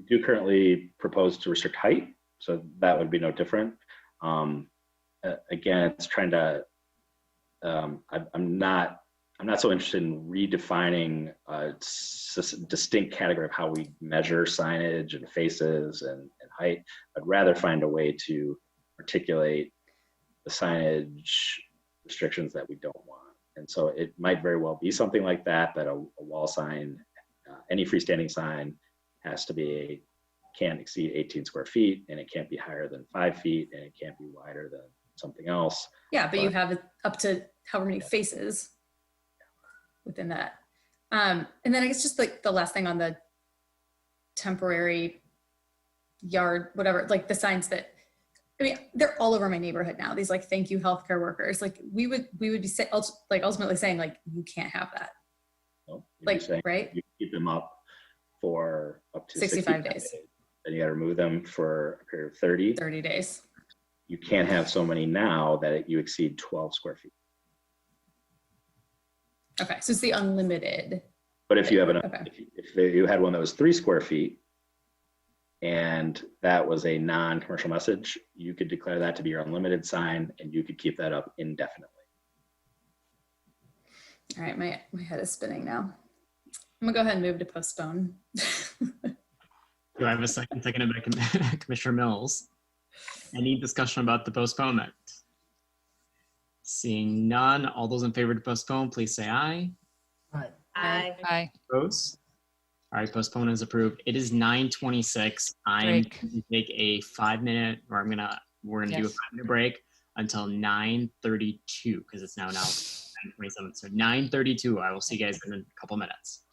do currently propose to restrict height, so that would be no different. Again, it's trying to, I'm not so interested in redefining a distinct category of how we measure signage and faces and height. I'd rather find a way to articulate the signage restrictions that we don't want. And so it might very well be something like that a wall sign, any freestanding sign can't exceed 18 square feet, and it can't be higher than 5 feet, and it can't be wider than something else. Yeah, but you have it up to however many faces within that. And then I guess just like the last thing on the temporary yard, whatever, like the signs that, I mean, they're all over my neighborhood now. These like, thank you healthcare workers. Like we would be ultimately saying like, you can't have that. Well, like, right? You keep them up for up to 65 days. And you got to remove them for a period of 30 days. You can't have so many now that you exceed 12 square feet. Okay, so it's the unlimited. But if you have if you had one that was 3 square feet and that was a non-commercial message, you could declare that to be your unlimited sign and you could keep that up indefinitely. All right, my head is spinning now. I'm gonna go ahead and move to postpone. Do I have a second? Seconded by Commissioner Mills. Any discussion about the postponement? Seeing none, all those in favor to postpone, please say aye. Right. Aye. Opposed? All right, postpone is approved. It is 9:26. I'm Break. going to take a 5-minute, or we're gonna do a Yes. 5-minute break until 9:32 because it's now 9:27. So 9:32. I will see you guys in a couple minutes.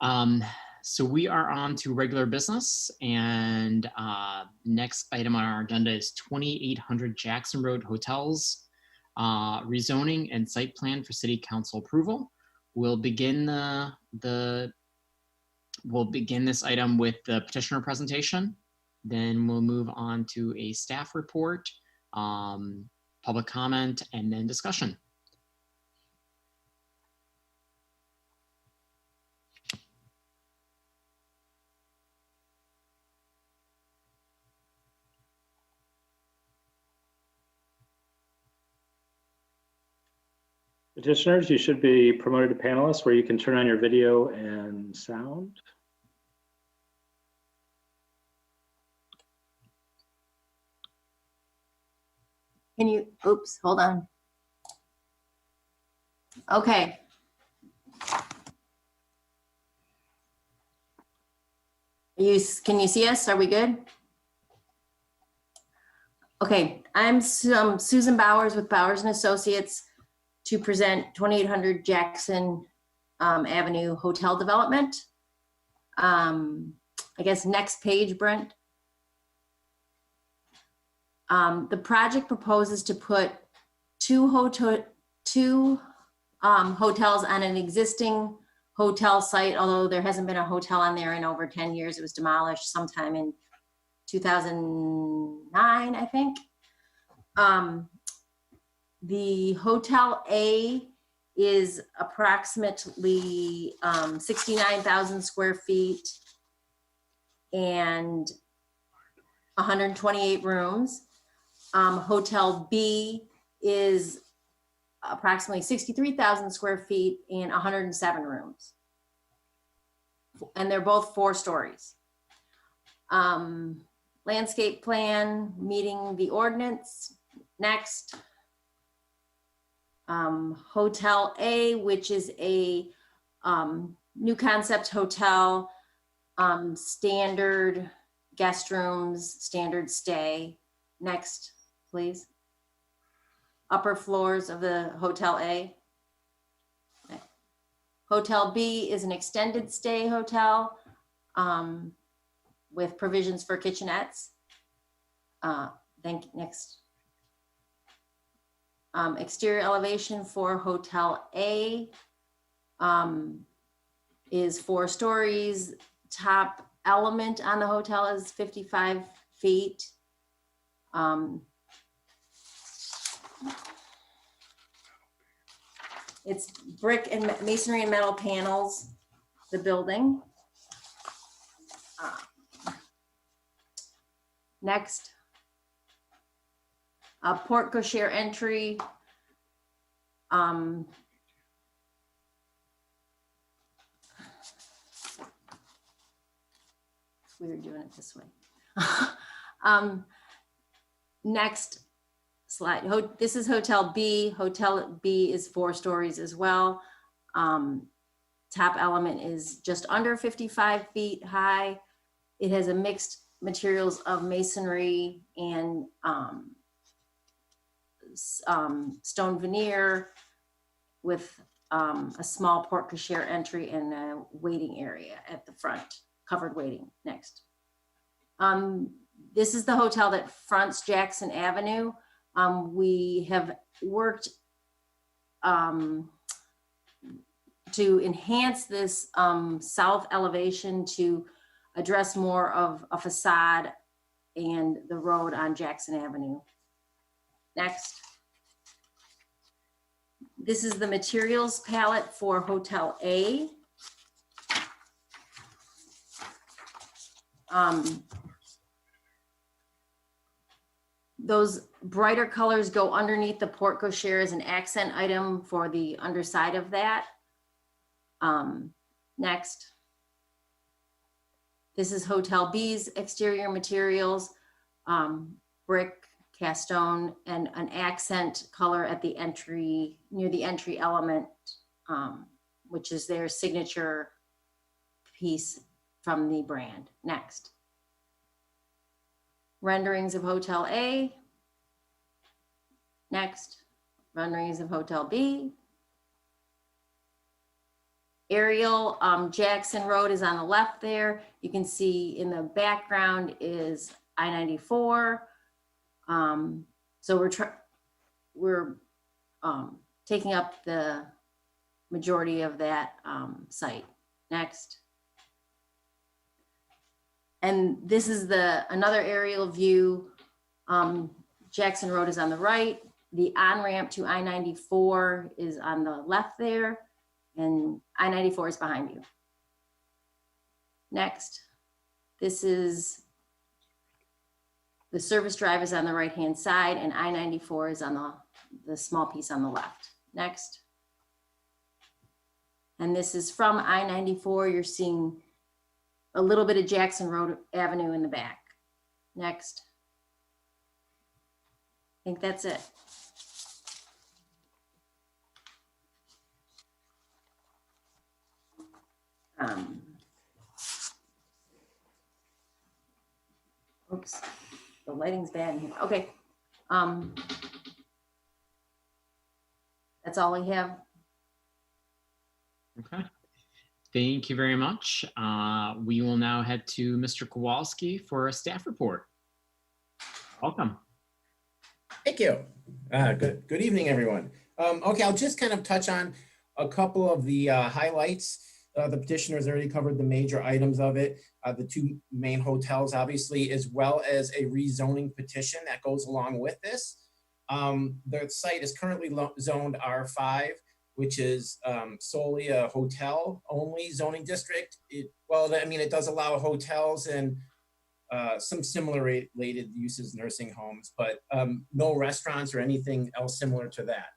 So we are on to regular business, and next item on our agenda is 2800 Jackson Road Hotels, rezoning and site plan for city council approval. We'll begin this item with the petitioner presentation. Then we'll move on to a staff report, public comment, and then discussion. Petitioners, you should be promoted to panelists where you can turn on your video and sound. Can you, oops, hold on. Okay. Can you see us? Are we good? Okay, I'm Susan Bowers with Bowers and Associates to present 2800 Jackson Avenue Hotel Development. I guess next page, Brent. The project proposes to put two hotels on an existing hotel site, although there hasn't been a hotel on there in over 10 years. It was demolished sometime in 2009, I think. The Hotel A is approximately 69,000 square feet and 128 rooms. Hotel B is approximately 63,000 square feet and 107 rooms. And they're both 4 stories. Landscape plan meeting the ordinance. Next. Hotel A, which is a new concept hotel, standard guest rooms, standard stay. Next, please. Upper floors of the Hotel A. Hotel B is an extended stay hotel with provisions for kitchenettes. Next. Exterior elevation for Hotel A is 4 stories. Top element on the hotel is 55 feet. It's brick and masonry and metal panels, the building. Next. Porte cochere entry. We were doing it this way. Next slide. This is Hotel B. Hotel B is 4 stories as well. Top element is just under 55 feet high. It has a mixed materials of masonry and stone veneer with a small porte cochere entry and a waiting area at the front, covered waiting. Next. This is the hotel that fronts Jackson Avenue. We have worked to enhance this south elevation to address more of a facade and the road on Jackson Avenue. Next. This is the materials palette for Hotel A. Those brighter colors go underneath the porte cochere as an accent item for the underside of that. Next. This is Hotel B's exterior materials, brick, cast stone, and an accent color at the entry, near the entry element, which is their signature piece from the brand. Next. Renderings of Hotel A. Next. Renderings of Hotel B. aerial. Jackson Road is on the left there. You can see in the background is I-94. So we're taking up the majority of that site. Next. And this is another aerial view. Jackson Road is on the right. The on-ramp to I-94 is on the left there, and I-94 is behind you. Next. This is the service drive is on the right-hand side, and I-94 is on the small piece on the left. Next. And this is from I-94. You're seeing a little bit of Jackson Road Avenue in the back. Next. I think that's it. Oops, the lighting's bad in here. Okay. That's all I have. Okay. Thank you very much. We will now head to Mr. Kowalski for a staff report. Welcome. Thank you. Good evening, everyone. Okay, I'll just kind of touch on a couple of the highlights. The petitioner's already covered the major items of it, the two main hotels, obviously, as well as a rezoning petition that goes along with this. The site is currently zoned R5, which is solely a hotel-only zoning district. It does allow hotels and some similar related uses, nursing homes, but no restaurants or anything else similar to that.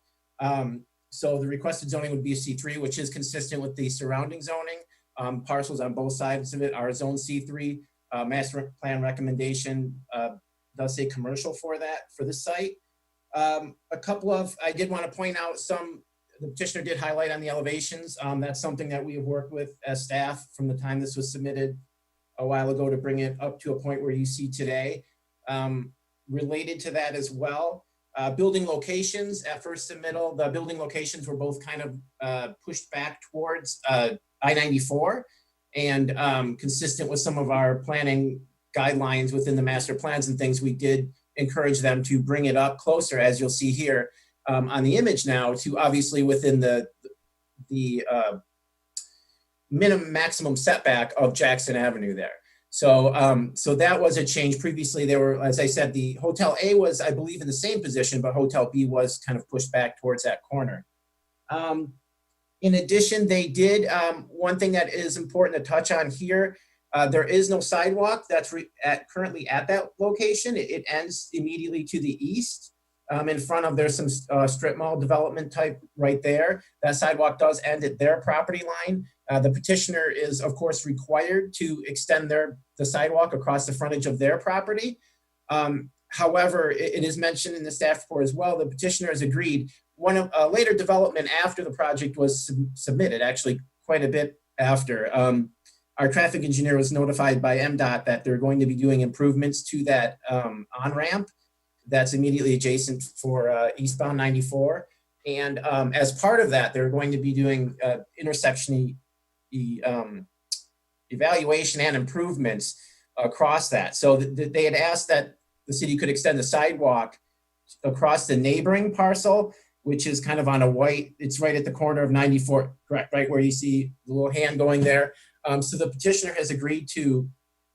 So the requested zoning would be a C3, which is consistent with the surrounding zoning. Parcels on both sides of it are zone C3. Master plan recommendation does say commercial for this site. I did want to point out the petitioner did highlight on the elevations. That's something that we have worked with as staff from the time this was submitted a while ago to bring it up to a point where you see today. Related to that as well, building locations at first submittal, the building locations were both kind of pushed back towards I-94 and consistent with some of our planning guidelines within the master plans and things, we did encourage them to bring it up closer, as you'll see here on the image now, to obviously within the maximum setback of Jackson Avenue there. So, so that was a change. Previously, they were, as I said, the Hotel A was, I believe, in the same position, but Hotel B was kind of pushed back towards that corner. In addition, they did, one thing that is important to touch on here, there is no sidewalk that's currently at that location. It ends immediately to the east. In front of, there's some strip mall development type right there. That sidewalk does end at their property line. The petitioner is, of course, required to extend the sidewalk across the frontage of their property. However, it is mentioned in the staff report as well, the petitioner has agreed. A later development after the project was submitted, actually quite a bit after, our traffic engineer was notified by MDOT that they're going to be doing improvements to that on-ramp that's immediately adjacent for eastbound 94. And as part of that, they're going to be doing intersection evaluation and improvements across that. So they had asked that the city could extend the sidewalk across the neighboring parcel, which is kind of on a white, it's right at the corner of 94, correct, right where you see the little hand going there. So the petitioner has agreed to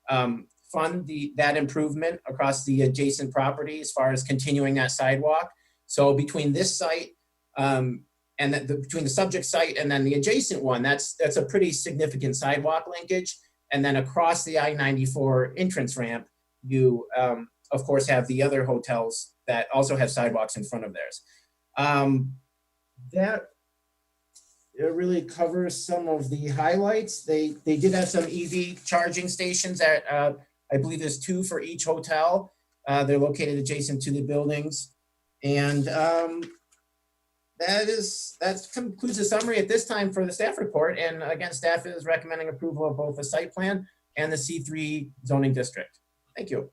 fund that improvement across the adjacent property as far as continuing that sidewalk. So between this site and between the subject site and then the adjacent one, that's a pretty significant sidewalk linkage. And then across the I-94 entrance ramp, you of course have the other hotels that also have sidewalks in front of theirs. That really covers some of the highlights. They did have some EV charging stations at, I believe there's 2 for each hotel. They're located adjacent to the buildings. And that concludes the summary at this time for the staff report. And again, staff is recommending approval of both the site plan and the C3 zoning district. Thank you.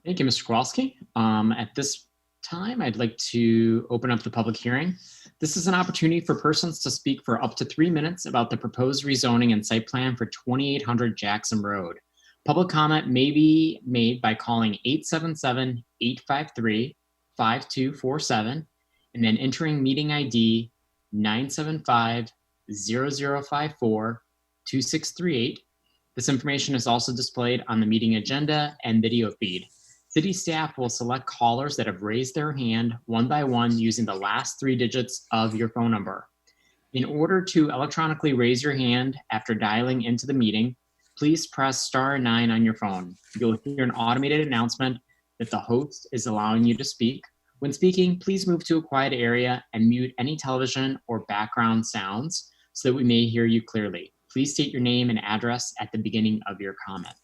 Thank you, Mr. Kowalski. At this time, I'd like to open up the public hearing. This is an opportunity for persons to speak for up to 3 minutes about the proposed rezoning and site plan for 2800 Jackson Road. Public comment may be made by calling 877-853-5247 and then entering meeting ID 975-0054-2638. This information is also displayed on the meeting agenda and video feed. City staff will select callers that have raised their hand one by one using the last 3 digits of your phone number. In order to electronically raise your hand after dialing into the meeting, please press *9 on your phone. You'll hear an automated announcement that the host is allowing you to speak. When speaking, please move to a quiet area and mute any television or background sounds so that we may hear you clearly. Please state your name and address at the beginning of your comment.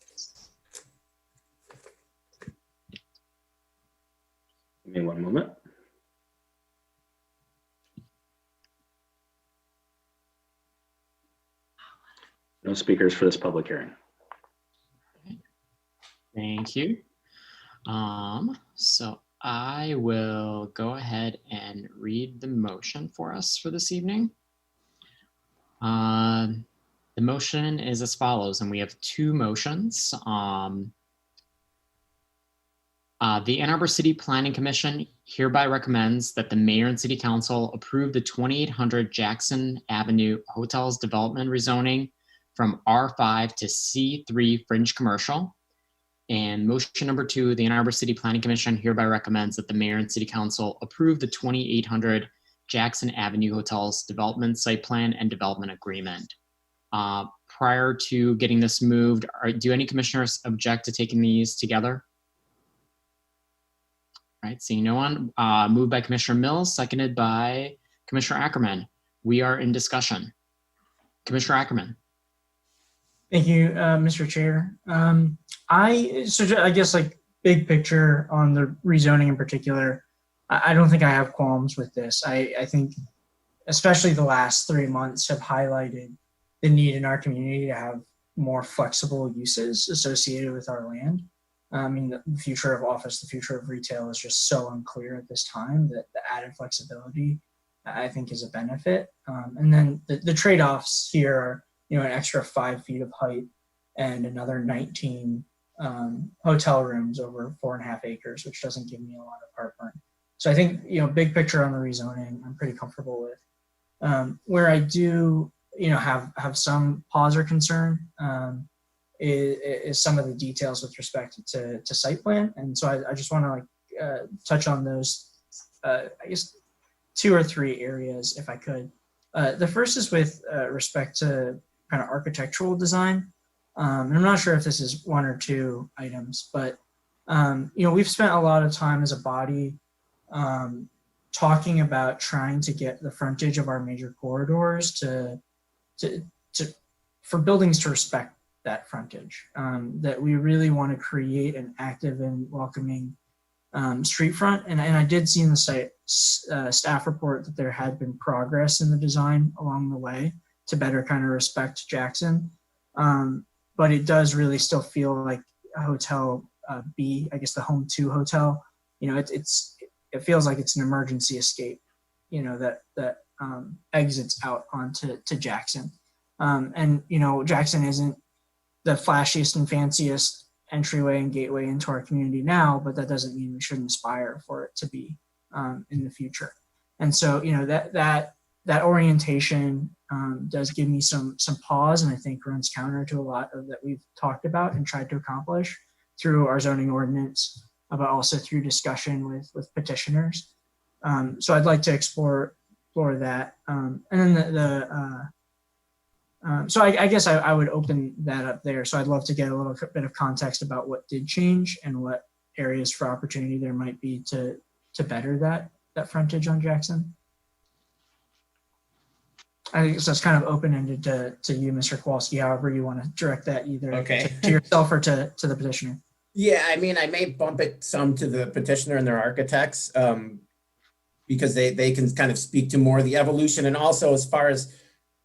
Give me one moment. No speakers for this public hearing. Thank you. So I will go ahead and read the motion for us for this evening. The motion is as follows, and we have 2 motions. The Ann Arbor City Planning Commission hereby recommends that the mayor and city council approve the 2800 Jackson Avenue Hotels Development rezoning from R5 to C3 Fringe Commercial. And motion number 2, the Ann Arbor City Planning Commission hereby recommends that the mayor and city council approve the 2800 Jackson Avenue Hotels Development Site Plan and Development Agreement. Prior to getting this moved, do any commissioners object to taking these together? All right, seeing no one. Moved by Commissioner Mills, seconded by Commissioner Ackerman. We are in discussion. Commissioner Ackerman. Thank you, Mr. Chair. I guess like big picture on the rezoning in particular, I don't think I have qualms with this. I think especially the last 3 months have highlighted the need in our community to have more flexible uses associated with our land. I mean, the future of office, the future of retail is just so unclear at this time that the added flexibility, I think, is a benefit. And then the trade-offs here are, an extra 5 feet of height and another 19 hotel rooms over 4.5 acres, which doesn't give me a lot of heartburn. So I think, big picture on the rezoning, I'm pretty comfortable with. Where I do, have some pause or concern is some of the details with respect to site plan. And so I just want to touch on those, I guess, 2 or 3 areas if I could. The first is with respect to kind of architectural design. And I'm not sure if this is 1 or 2 items, but we've spent a lot of time as a body talking about trying to get the frontage of our major corridors for buildings to respect that frontage. That we really want to create an active and welcoming street front. And I did see in the site staff report that there had been progress in the design along the way to better kind of respect Jackson. But it does really still feel like a Hotel B, I guess the Home 2 hotel, it feels like it's an emergency escape, that exits out onto Jackson. And Jackson isn't the flashiest and fanciest entryway and gateway into our community now, but that doesn't mean we shouldn't aspire for it to be in the future. And so, that orientation does give me some pause, and I think runs counter to a lot of that we've talked about and tried to accomplish through our zoning ordinance, but also through discussion with petitioners. So I'd like to explore that. And then so I guess I would open that up there. So I'd love to get a little bit of context about what did change and what areas for opportunity there might be to better that frontage on Jackson. I guess that's kind of open-ended to you, Mr. Kowalski, however you want to direct that, either to yourself or to the petitioner. Yeah, I mean, I may bump it some to the petitioner and their architects because they can kind of speak to more of the evolution. And also, as far as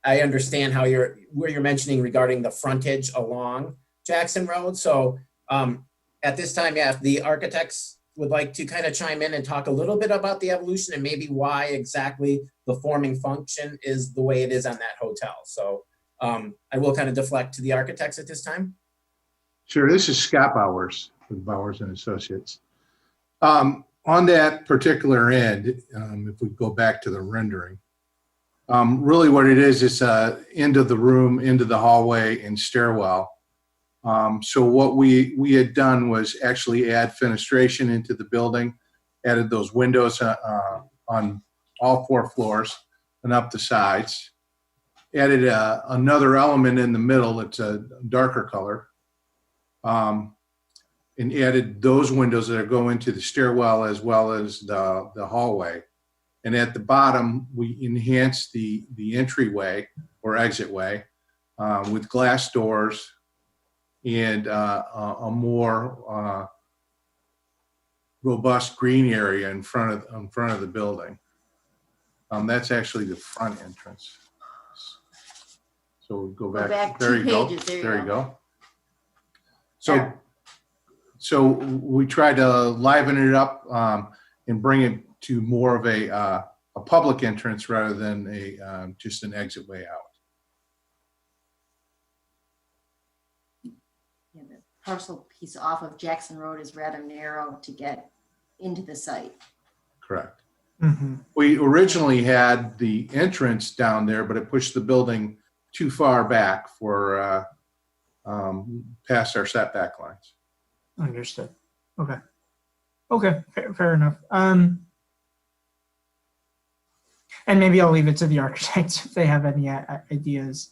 I understand where you're mentioning regarding the frontage along Jackson Road. So at this time, yeah, the architects would like to kind of chime in and talk a little bit about the evolution and maybe why exactly the forming function is the way it is on that hotel. So I will kind of deflect to the architects at this time. Sure, this is Scott Bowers with Bowers and Associates. On that particular end, if we go back to the rendering, really what it is, it's into the room, into the hallway and stairwell. So what we had done was actually add fenestration into the building, added those windows on all 4 floors and up the sides, added another element in the middle that's a darker color, and added those windows that go into the stairwell as well as the hallway. And at the bottom, we enhanced the entryway or exitway with glass doors and a more robust green area in front of the building. That's actually the front entrance. So we'll go back. There you go. There you go. So we tried to liven it up and bring it to more of a public entrance rather than just an exitway out. Yeah, the parcel piece off of Jackson Road is rather narrow to get into the site. Correct. Mm-hmm. We originally had the entrance down there, but it pushed the building too far back for past our setback lines. Understood. Okay. Okay, fair enough. And maybe I'll leave it to the architects if they have any ideas.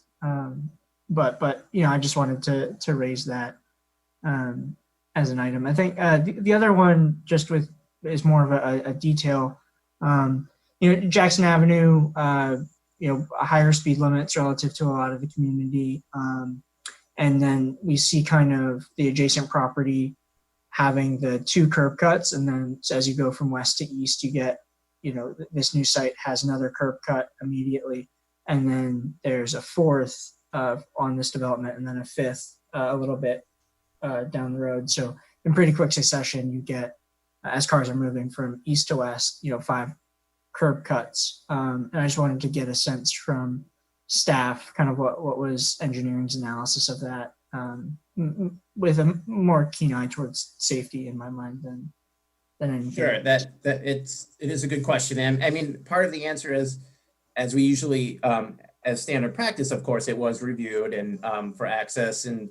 But you know, I just wanted to raise that as an item. I think the other one is more of a detail. You know, Jackson Avenue, you know, higher speed limits relative to a lot of the community. And then we see kind of the adjacent property having the 2 curb cuts. And then as you go from west to east, you get, you know, this new site has another curb cut immediately. And then there's a 4th on this development, and then a 5th a little bit down the road. So in pretty quick succession, you get, as cars are moving from east to west, you know, 5 curb cuts. And I just wanted to get a sense from staff, kind of what was engineering's analysis of that, with a more keen eye towards safety in my mind than anything. Sure, it is a good question. And I mean, part of the answer is, as we usually, as standard practice, of course, it was reviewed and for access and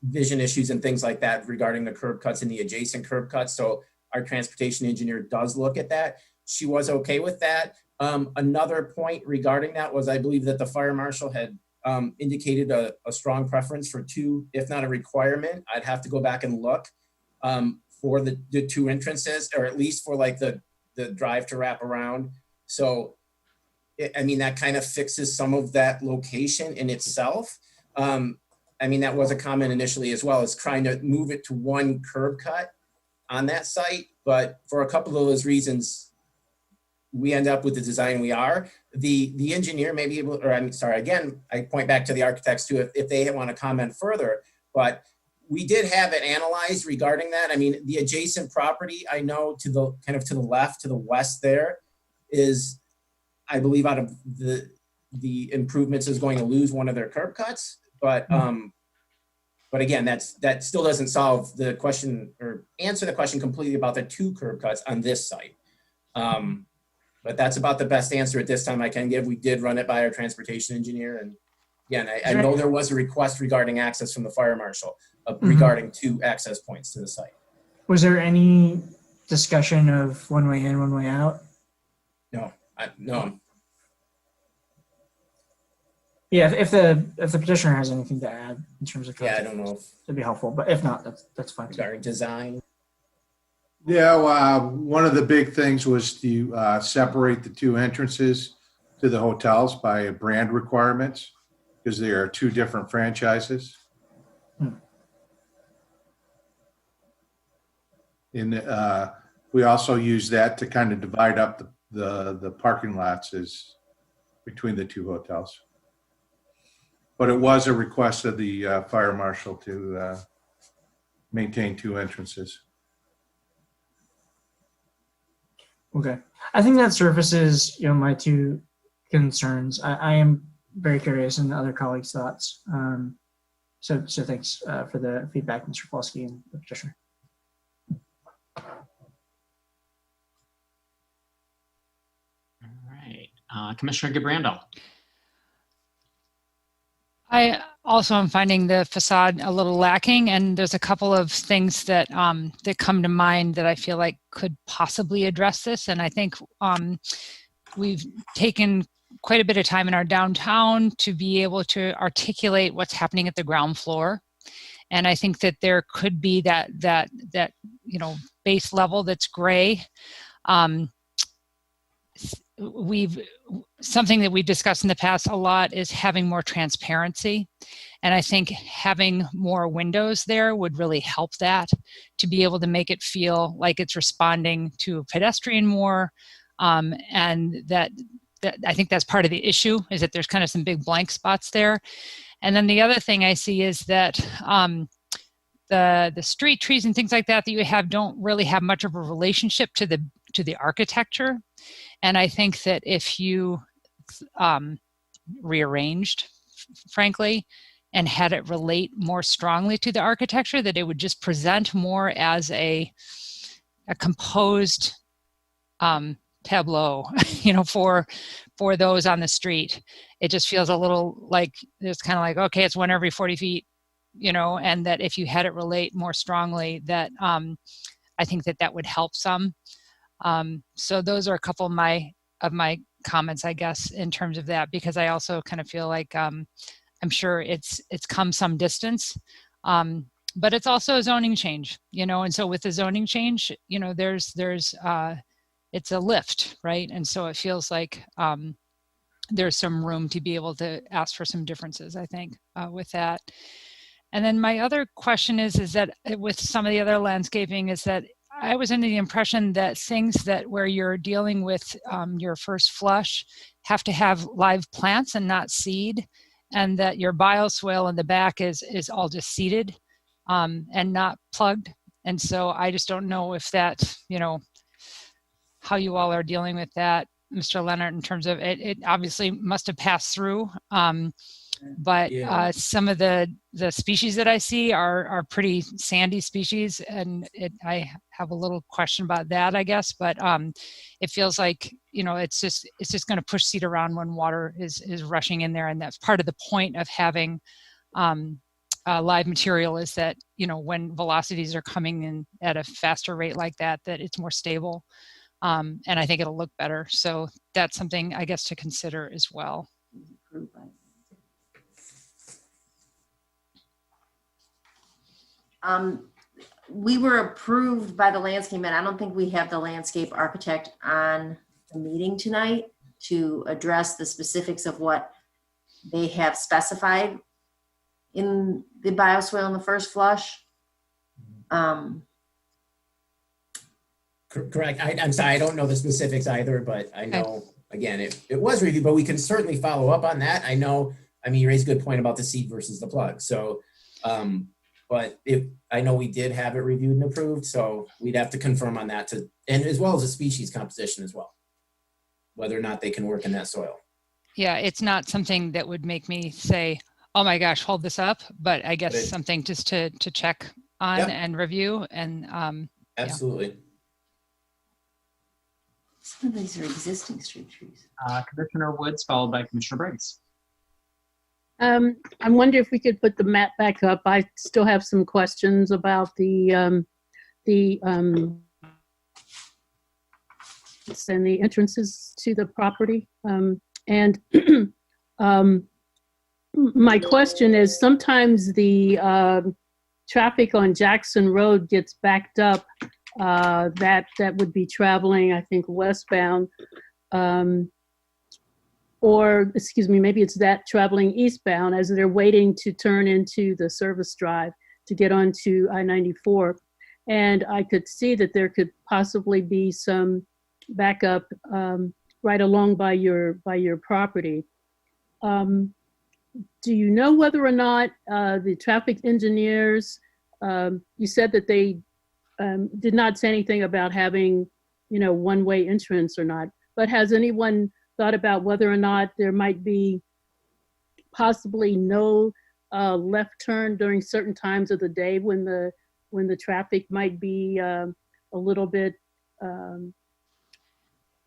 vision issues and things like that regarding the curb cuts and the adjacent curb cuts. So our transportation engineer does look at that. She was okay with that. Another point regarding that was, I believe that the fire marshal had indicated a strong preference for 2, if not a requirement. I'd have to go back and look for the 2 entrances, or at least for like the drive to wrap around. So, I mean, that kind of fixes some of that location in itself. I mean, that was a comment initially as well, as trying to move it to 1 curb cut on that site. But for a couple of those reasons, we end up with the design we are. The engineer may be able, or I'm sorry, again, I point back to the architects too, if they want to comment further, but we did have it analyzed regarding that. I mean, the adjacent property, I know to the kind of to the left, to the west there is, I believe out of the improvements is going to lose one of their curb cuts, but again, that still doesn't solve the question or answer the question completely about the 2 curb cuts on this site. But that's about the best answer at this time I can give. We did run it by our transportation engineer. And again, I know there was a request regarding access from the fire marshal regarding 2 access points to the site. Was there any discussion of one way in, one way out? No, no. Yeah, if the petitioner has anything to add in terms of I don't know. It'd be helpful, but if not, that's fine. Regarding design. Yeah, one of the big things was to separate the 2 entrances to the hotels by brand requirements, because there are 2 different franchises. And we also use that to kind of divide up the parking lots between the 2 hotels. But it was a request of the fire marshal to maintain 2 entrances. Okay. I think that surfaces, my two concerns. I am very curious in the other colleagues' thoughts. So thanks for the feedback, Mr. Polsky and the petitioner. All right, Commissioner Gabrando. I also am finding the facade a little lacking, and there's a couple of things that that come to mind that I feel like could possibly address this. And I think we've taken quite a bit of time in our downtown to be able to articulate what's happening at the ground floor. And I think that there could be that base level that's gray. Something that we've discussed in the past a lot is having more transparency. And I think having more windows there would really help that, to be able to make it feel like it's responding to a pedestrian more. And that I think that's part of the issue, is that there's kind of some big blank spots there. And then the other thing I see is that the street trees and things like that you have don't really have much of a relationship to the architecture. And I think that if you rearranged, frankly, and had it relate more strongly to the architecture, that it would just present more as a composed tableau, for those on the street. It just feels a little like it's kind of like, okay, it's one every 40 feet, and that if you had it relate more strongly, that I think that would help some. So those are a couple of my comments, I guess, in terms of that, because I also kind of feel like I'm sure it's come some distance, but it's also a zoning change, and so with the zoning change, there's it's a lift, right? And so it feels like there's some room to be able to ask for some differences, I think, with that. And then my other question is that with some of the other landscaping is that I was under the impression that things that where you're dealing with your first flush have to have live plants and not seed, and that your bioswale in the back is all just seeded and not plugged. And so I just don't know if that, how you all are dealing with that, Mr. Leonard, in terms of it obviously must have passed through. But some of the species that I see are pretty sandy species, and I have a little question about that, I guess. But it feels like it's just going to push seed around when water is rushing in there, and that's part of the point of having live material, is that when velocities are coming in at a faster rate like that it's more stable, and I think it'll look better. So that's something I guess to consider as well. We were approved by the landscape, and I don't think we have the landscape architect on the meeting tonight to address the specifics of what they have specified in the bioswale in the first flush. Correct. I'm sorry, I don't know the specifics either, but I know, again, it was reviewed, but we can certainly follow up on that. You raised a good point about the seed versus the plug. So, but I know we did have it reviewed and approved, so we'd have to confirm on that and as well as the species composition as well, whether or not they can work in that soil. Yeah, it's not something that would make me say, oh my gosh, hold this up, but I guess something just to check on and review. And absolutely. Yeah. Some of these are existing street trees. Commissioner Woods, followed by Commissioner Briggs. I wonder if we could put the map back up. I still have some questions about the and the entrances to the property. My question is, sometimes the traffic on Jackson Road gets backed up. That would be traveling, I think, westbound. Or, excuse me, maybe it's that traveling eastbound as they're waiting to turn into the service drive to get onto I-94. And I could see that there could possibly be some backup right along by your property. Do you know whether or not the traffic engineers, you said that they did not say anything about having one-way entrance or not. But has anyone thought about whether or not there might be possibly no left turn during certain times of the day when the traffic might be a little bit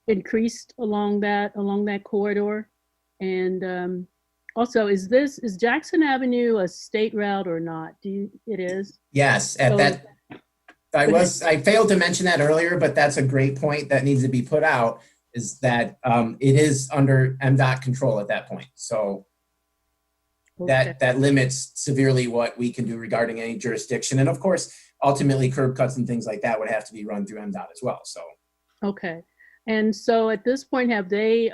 increased along that corridor? And also, is Jackson Avenue a state route or not? It is? Yes, So- I failed to mention that earlier, but that's a great point that needs to be put out, is that it is under MDOT control at that point. So Okay. that limits severely what we can do regarding any jurisdiction. And of course, ultimately curb cuts and things like that would have to be run through MDOT as well, so. Okay. And so at this point, have they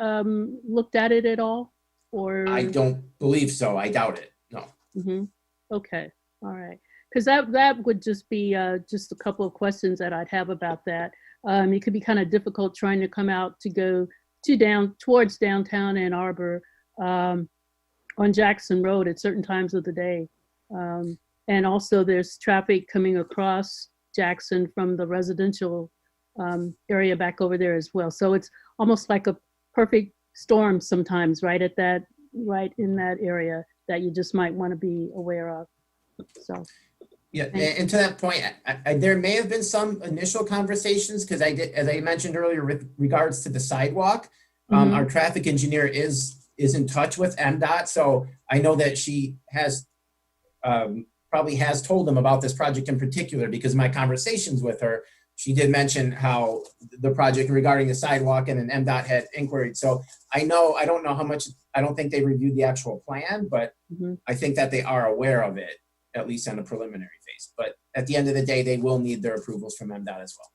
looked at it at all? Or I don't believe so, I doubt it, no. Mm-hmm. Okay, all right. Because that would just be just a couple of questions that I'd have about that. It could be kind of difficult trying to come out to go towards downtown Ann Arbor on Jackson Road at certain times of the day. And also there's traffic coming across Jackson from the residential area back over there as well. So it's almost like a perfect storm sometimes right in that area that you just might want to be aware of. So. Yeah, and to that point, there may have been some initial conversations, because as I mentioned earlier, with regards to the sidewalk, our traffic engineer is in touch with MDOT, so I know that she has probably has told them about this project in particular, because my conversations with her, she did mention how the project regarding the sidewalk and an MDOT had inquired. So I don't know how much, I don't think they reviewed the actual plan, but I think that they are aware of it, at least on a preliminary phase. But at the end of the day, they will need their approvals from MDOT as well.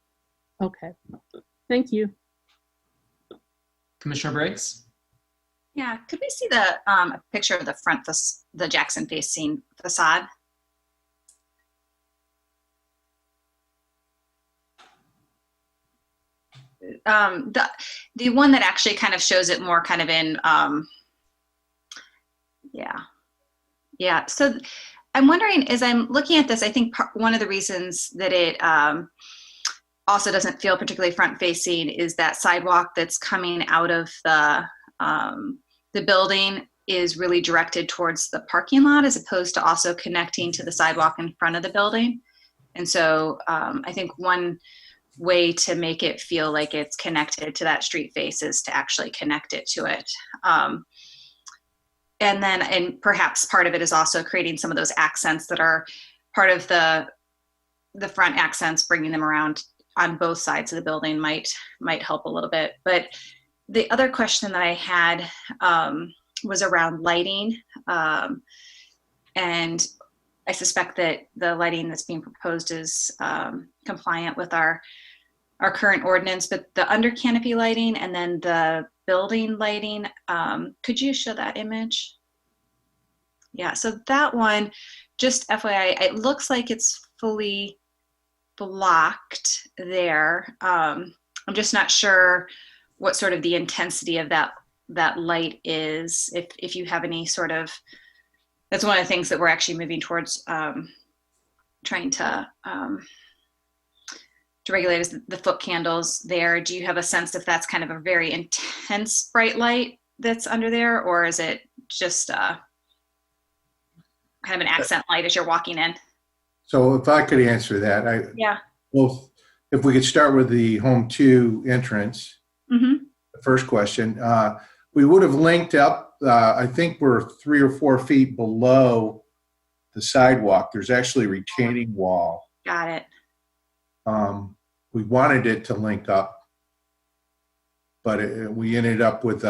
Okay, thank you. Commissioner Briggs? Yeah, could we see the picture of the front, the Jackson facing facade? The one that actually kind of shows it more kind of in, yeah. So I'm wondering, as I'm looking at this, I think one of the reasons that it also doesn't feel particularly front facing is that sidewalk that's coming out of the building is really directed towards the parking lot, as opposed to also connecting to the sidewalk in front of the building. And so I think one way to make it feel like it's connected to that street face is to actually connect it to it. And perhaps part of it is also creating some of those accents that are part of the front accents, bringing them around on both sides of the building might help a little bit. But the other question that I had was around lighting. And I suspect that the lighting that's being proposed is compliant with our current ordinance, but the under canopy lighting and then the building lighting, could you show that image? Yeah, so that one, just FYI, it looks like it's fully blocked there. I'm just not sure what sort of the intensity of that light is. If you have any sort of, that's one of the things that we're actually moving towards trying to regulate is the foot candles there. Do you have a sense if that's kind of a very intense bright light that's under there, or is it just kind of an accent light as you're walking in? So if I could answer that, Yeah. Well, if we could start with the home 2 entrance, Mm-hmm. the first question, we would have linked up, I think we're 3 or 4 feet below the sidewalk. There's actually a retaining wall. Got it. We wanted it to link up, but we ended up with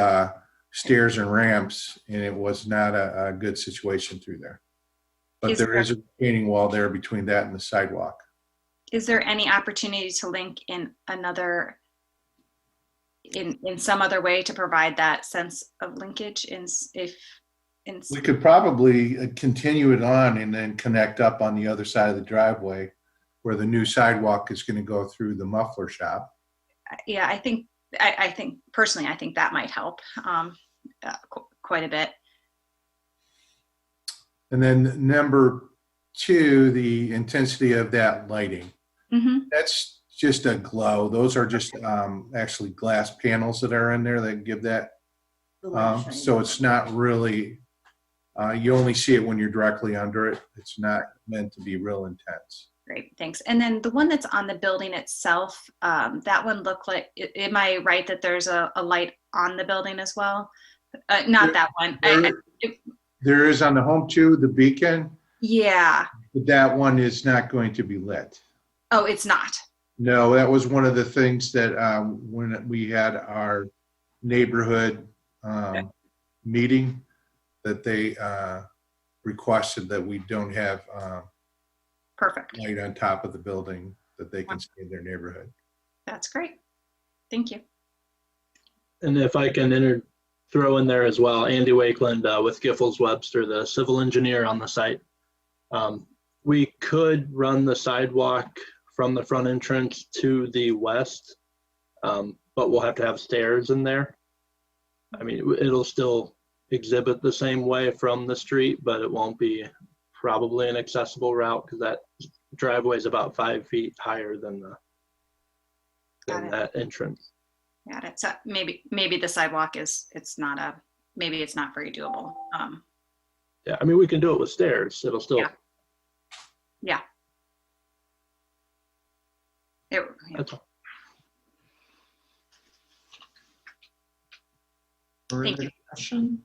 stairs and ramps, and it was not a good situation through there. But there is a retaining wall there between that and the sidewalk. Is there any opportunity to link in another, in some other way to provide that sense of linkage? We could probably continue it on and then connect up on the other side of the driveway where the new sidewalk is going to go through the muffler shop. Yeah, I think personally, I think that might help quite a bit. And then number 2, the intensity of that lighting. Mm-hmm. That's just a glow. Those are just actually glass panels that are in there that give that. So it's not really, you only see it when you're directly under it. It's not meant to be real intense. Great, thanks. And then the one that's on the building itself, that one looked like, am I right that there's a light on the building as well? Not that one. There is on the home too, the beacon. Yeah. But that one is not going to be lit. Oh, it's not. No, that was one of the things that when we had our neighborhood meeting, that they requested that we don't have perfect light on top of the building, that they can see in their neighborhood. That's great. Thank you. And if I can throw in there as well, Andy Wakeland with Giffords Webster, the civil engineer on the site. We could run the sidewalk from the front entrance to the west, but we'll have to have stairs in there. I mean, it'll still exhibit the same way from the street, but it won't be probably an accessible route because that driveway is about 5 feet higher than that entrance. Got it. So maybe the sidewalk maybe it's not very doable. Yeah, I mean, we can do it with stairs. It'll still. Yeah. That's all. Thank you. Question?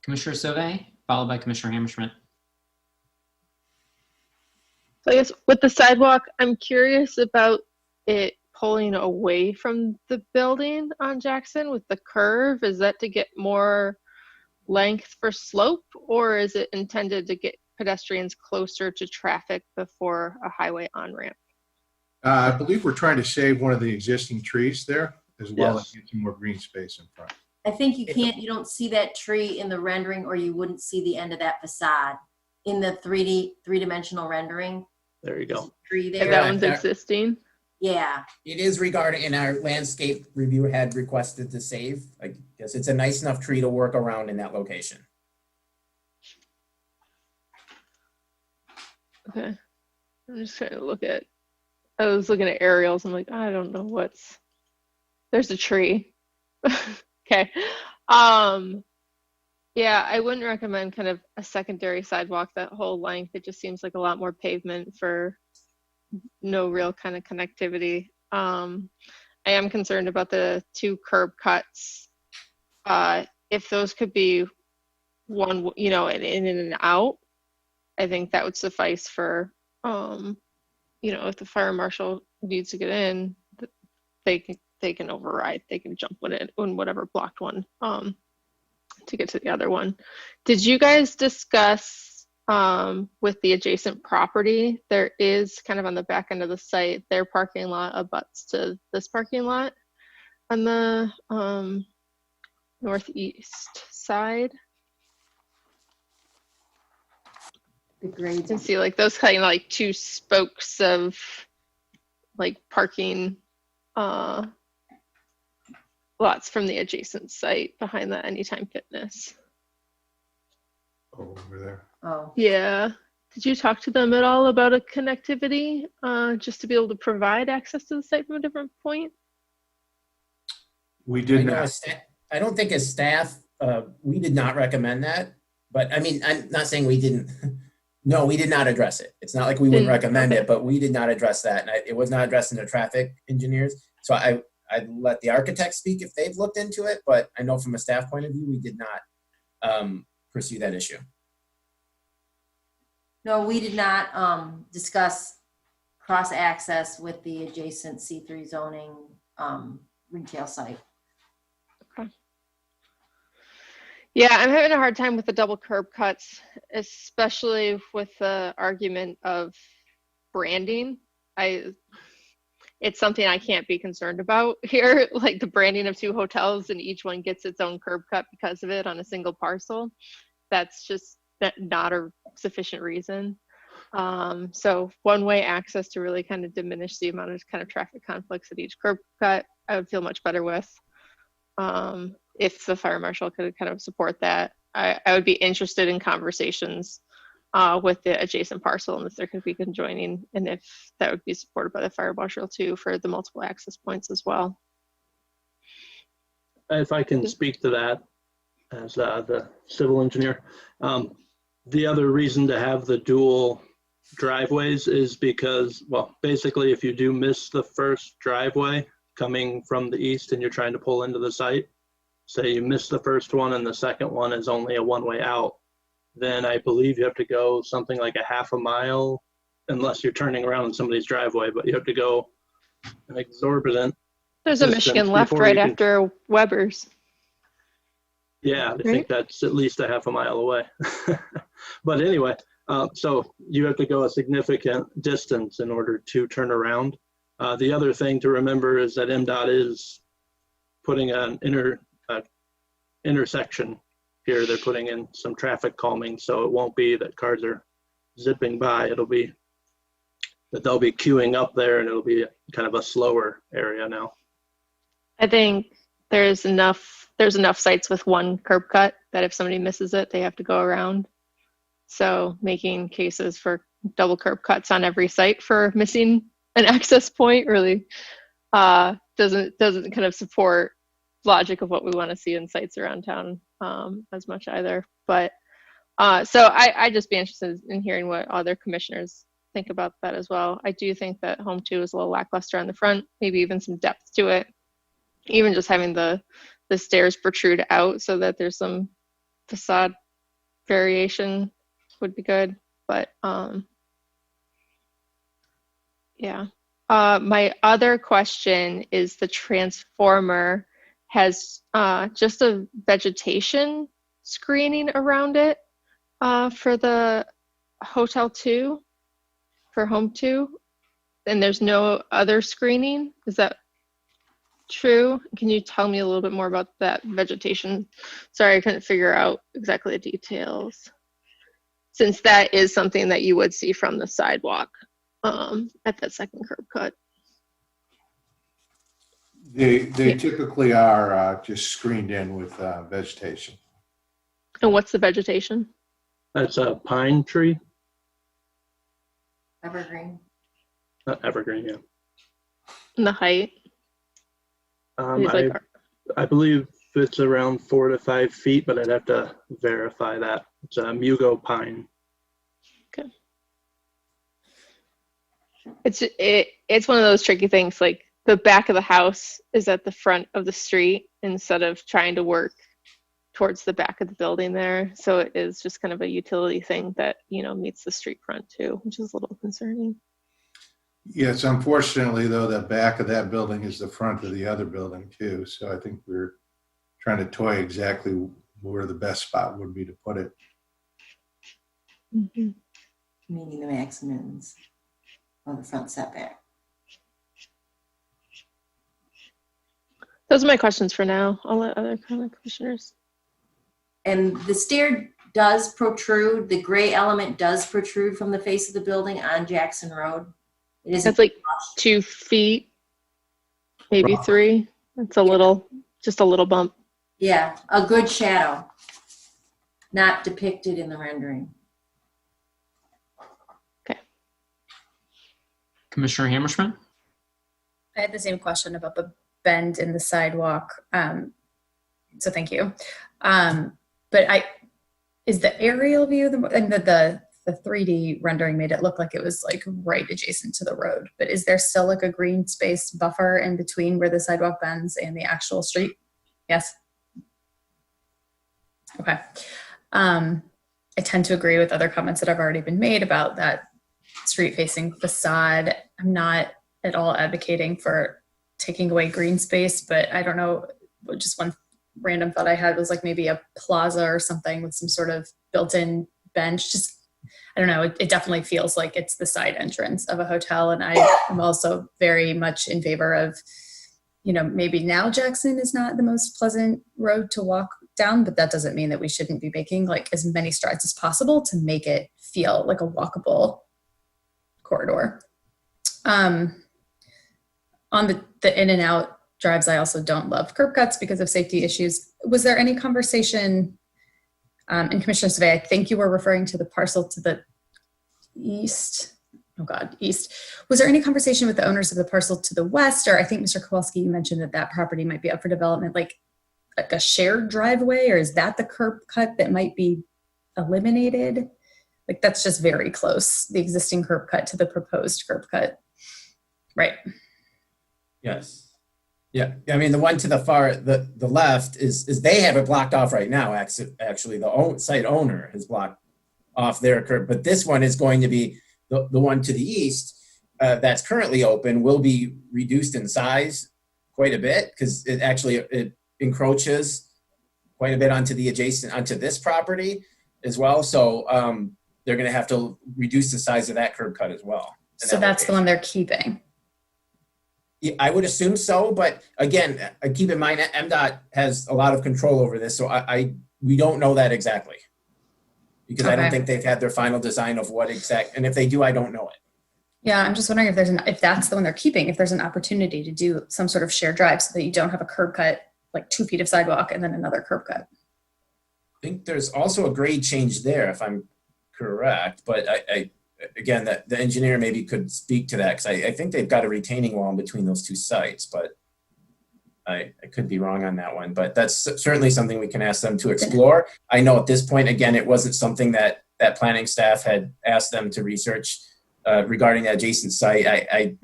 Commissioner Sauvé, followed by Commissioner Hammerschmidt. So I guess with the sidewalk, I'm curious about it pulling away from the building on Jackson with the curve. Is that to get more length for slope, or is it intended to get pedestrians closer to traffic before a highway on-ramp? I believe we're trying to save one of the existing trees there, as well as get some more green space in front. I think you don't see that tree in the rendering, or you wouldn't see the end of that facade in the three-dimensional rendering. There you go. Tree there. And that one's existing? Yeah. It is regarded in our landscape review had requested to save. I guess it's a nice enough tree to work around in that location. Okay. I'm just trying to look at, I was looking at aerials. I'm like, I don't know there's a tree. Okay. Yeah, I wouldn't recommend kind of a secondary sidewalk that whole length. It just seems like a lot more pavement for no real kind of connectivity. I am concerned about the 2 curb cuts. If those could be one, in and out, I think that would suffice for, if the fire marshal needs to get in, they can override. They can jump on whatever blocked one to get to the other one. Did you guys discuss with the adjacent property? There is kind of on the back end of the site, their parking lot abuts to this parking lot on the northeast side. The grades. You can see like those kind of like 2 spokes of like parking lots from the adjacent site behind the Anytime Fitness. Oh, over there. Oh. Yeah. Did you talk to them at all about a connectivity just to be able to provide access to the site from a different point? We did not. I don't think as staff, we did not recommend that. But I mean, I'm not saying we didn't. No, we did not address it. It's not like we wouldn't recommend it, but we did not address that. And it was not addressed in the traffic engineers. So I'd let the architects speak if they've looked into it. But I know from a staff point of view, we did not pursue that issue. No, we did not discuss cross-access with the adjacent C3 zoning retail site. Okay. Yeah, I'm having a hard time with the double curb cuts, especially with the argument of branding. It's something I can't be concerned about here, like the branding of 2 hotels and each one gets its own curb cut because of it on a single parcel. That's just not a sufficient reason. So one-way access to really kind of diminish the amount of kind of traffic conflicts at each curb cut, I would feel much better with. If the fire marshal could kind of support that, I would be interested in conversations with the adjacent parcel, and if there could be conjoining, and if that would be supported by the fire marshal too for the multiple access points as well. If I can speak to that as the civil engineer. The other reason to have the dual driveways is because, well, basically if you do miss the first driveway coming from the east and you're trying to pull into the site, say you miss the first one and the second one is only a one-way out, then I believe you have to go something like a half a mile, unless you're turning around in somebody's driveway, but you have to go an exorbitant. There's a Michigan left right after Weber's. Yeah, I think that's at least a half a mile away. But anyway, so you have to go a significant distance in order to turn around. The other thing to remember is that MDOT is putting an intersection here. They're putting in some traffic calming, so it won't be that cars are zipping by. It'll be that they'll be queuing up there, and it'll be kind of a slower area now. I think there's enough sites with one curb cut that if somebody misses it, they have to go around. So making cases for double curb cuts on every site for missing an access point really doesn't kind of support logic of what we want to see in sites around town as much either. But so I'd just be interested in hearing what other commissioners think about that as well. I do think that Home 2 is a little lackluster on the front, maybe even some depth to it. Even just having the stairs protrude out so that there's some facade variation would be good. But yeah. My other question is the transformer has just a vegetation screening around it for the Hotel 2, for Home 2, and there's no other screening. Is that true? Can you tell me a little bit more about that vegetation? Sorry, I couldn't figure out exactly the details, since that is something that you would see from the sidewalk at that second curb cut. They typically are just screened in with vegetation. And what's the vegetation? That's a pine tree. Evergreen. Evergreen, yeah. And the height? I believe it's around 4 to 5 feet, but I'd have to verify that. It's a Mugo pine. Okay. It's one of those tricky things, like the back of the house is at the front of the street instead of trying to work towards the back of the building there. So it is just kind of a utility thing that, meets the street front too, which is a little concerning. Yes, unfortunately, though, the back of that building is the front of the other building too. So I think we're trying to toy exactly where the best spot would be to put it. Mm-hmm. Meaning the maximums on the front setback. Those are my questions for now. I'll let other commissioners. And the stair does protrude, the gray element does protrude from the face of the building on Jackson Road. It is. It's like 2 feet, maybe 3. It's just a little bump. Yeah, a good shadow, not depicted in the rendering. Okay. Commissioner Hammerschmidt? I had the same question about the bend in the sidewalk. So thank you. But is the aerial view, the 3D rendering made it look like it was like right adjacent to the road, but is there still like a green space buffer in between where the sidewalk bends and the actual street? Yes. Okay. I tend to agree with other comments that have already been made about that street facing facade. I'm not at all advocating for taking away green space, but I don't know, just one random thought I had was like maybe a plaza or something with some sort of built-in bench. Just, I don't know, it definitely feels like it's the side entrance of a hotel. And I am also very much in favor of, maybe now Jackson is not the most pleasant road to walk down, but that doesn't mean that we shouldn't be making like as many strides as possible to make it feel like a walkable corridor. On the in and out drives, I also don't love curb cuts because of safety issues. Was there any conversation And Commissioner Survey, I think you were referring to the parcel to the east. Oh God, east. Was there any conversation with the owners of the parcel to the west? Or I think Mr. Kowalski, you mentioned that that property might be up for development, like a shared driveway, or is that the curb cut that might be eliminated? Like that's just very close, the existing curb cut to the proposed curb cut. Right. Yes. Yeah, I mean, the one to the far, the left is they have it blocked off right now. Actually, the site owner has blocked off their curb, but this one is going to be the one to the east that's currently open will be reduced in size quite a bit because it encroaches quite a bit onto this property as well. So they're going to have to reduce the size of that curb cut as well. So that's the one they're keeping. Yeah, I would assume so, but again, keep in mind MDOT has a lot of control over this, so we don't know that exactly because I don't think they've had their final design of what exact, and if they do, I don't know it. Yeah, I'm just wondering if that's the one they're keeping, if there's an opportunity to do some sort of shared drive so that you don't have a curb cut, like 2 feet of sidewalk and then another curb cut. I think there's also a grade change there, if I'm correct, but again, the engineer maybe could speak to that because I think they've got a retaining wall in between those two sites, but I could be wrong on that one. But that's certainly something we can ask them to explore. I know at this point, again, it wasn't something that planning staff had asked them to research regarding that adjacent site. I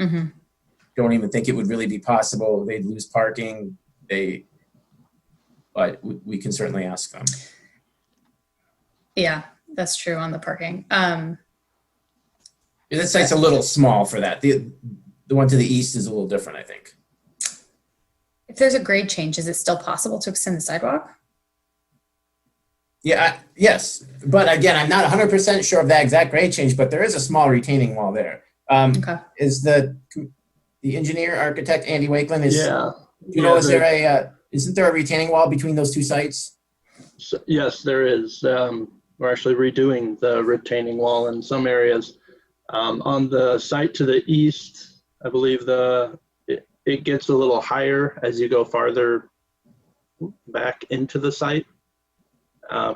don't even think it would really be possible. They'd lose parking. But we can certainly ask them. Yeah, that's true on the parking. This site's a little small for that. The one to the east is a little different, I think. If there's a grade change, is it still possible to extend the sidewalk? Yeah, yes. But again, I'm not 100% sure of that exact grade change, but there is a small retaining wall there. Is the engineer architect, Andy Wakeland, isn't there a retaining wall between those two sites? So, yes, there is. We're actually redoing the retaining wall in some areas. On the site to the east, I believe it gets a little higher as you go farther back into the site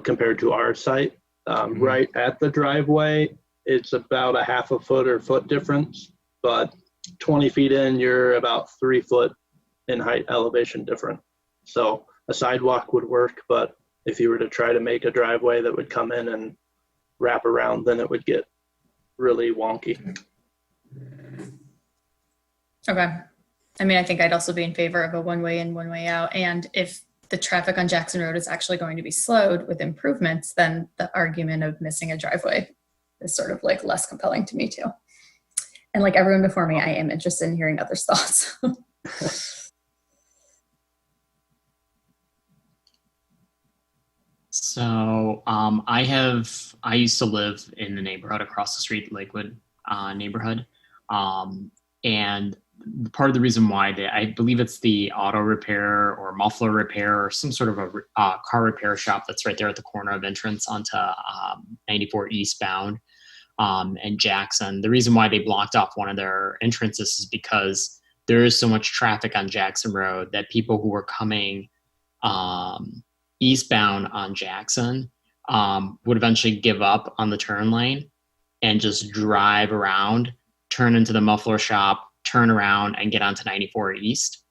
compared to our site. Right at the driveway, it's about a half a foot or foot difference, but 20 feet in, you're about 3 foot in height elevation different. So a sidewalk would work, but if you were to try to make a driveway that would come in and wrap around, then it would get really wonky. Okay. I mean, I think I'd also be in favor of a one way in, one way out. And if the traffic on Jackson Road is actually going to be slowed with improvements, then the argument of missing a driveway is sort of like less compelling to me too. And like everyone before me, I am interested in hearing others' thoughts. So I used to live in the neighborhood across the street, Lakewood neighborhood. And part of the reason why I believe it's the auto repair or muffler repair or some sort of a car repair shop that's right there at the corner of entrance onto 94 eastbound and Jackson. The reason why they blocked off one of their entrances is because there is so much traffic on Jackson Road that people who were coming eastbound on Jackson would eventually give up on the turn lane and just drive around, turn into the muffler shop, turn around and get onto 94 East.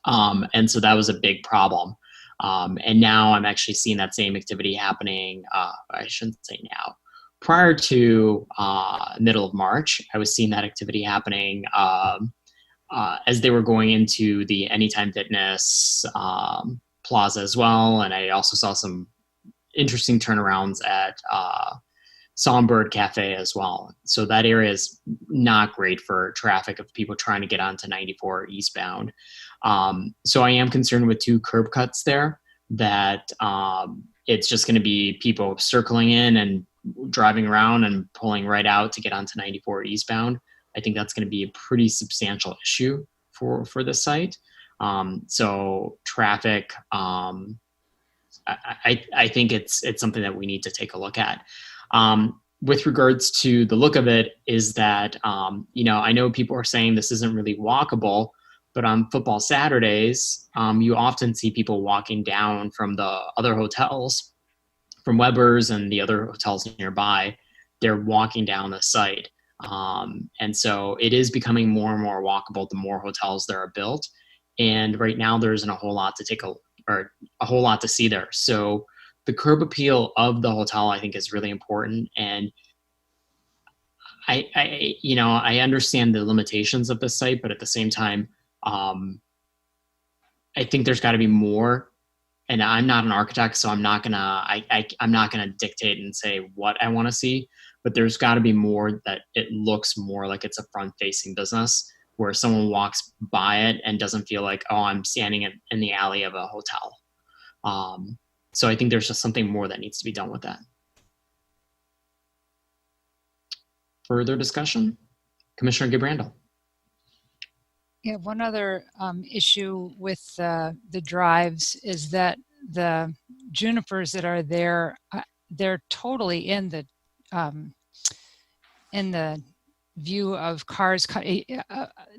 And so that was a big problem. And now I'm actually seeing that same activity happening. I shouldn't say now. Prior to middle of March, I was seeing that activity happening as they were going into the Anytime Fitness plaza as well. And I also saw some interesting turnarounds at Songbird Cafe as well. So that area is not great for traffic of people trying to get onto 94 eastbound. So I am concerned with 2 curb cuts there that it's just going to be people circling in and driving around and pulling right out to get onto 94 eastbound. I think that's going to be a pretty substantial issue for this site. So traffic, I think it's something that we need to take a look at. With regards to the look of it is that, I know people are saying this isn't really walkable, but on football Saturdays, you often see people walking down from the other hotels from Weber's and the other hotels nearby, they're walking down the site. And so it is becoming more and more walkable the more hotels there are built. And right now there isn't a whole lot to a whole lot to see there. So the curb appeal of the hotel, I think, is really important. And I understand the limitations of the site, but at the same time, I think there's got to be more. And I'm not an architect, so I'm not gonna dictate and say what I want to see. But there's got to be more that it looks more like it's a front-facing business, where someone walks by it and doesn't feel like, oh, I'm standing in the alley of a hotel. So I think there's just something more that needs to be done with that. Further discussion? Commissioner Gabrandel. Yeah, one other issue with the drives is that the junipers that are there, they're totally in the view of cars.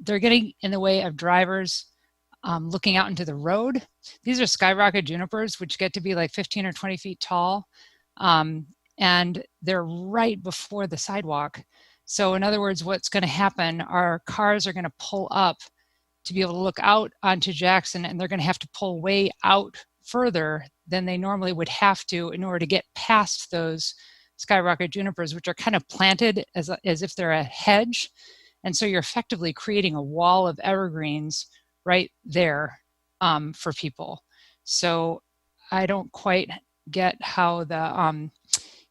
They're getting in the way of drivers looking out into the road. These are skyrocket junipers, which get to be like 15 or 20 feet tall. And they're right before the sidewalk. So in other words, what's going to happen are cars are going to pull up to be able to look out onto Jackson, and they're going to have to pull way out further than they normally would have to in order to get past those skyrocket junipers, which are kind of planted as if they're a hedge. And so you're effectively creating a wall of evergreens right there for people. So I don't quite get how the,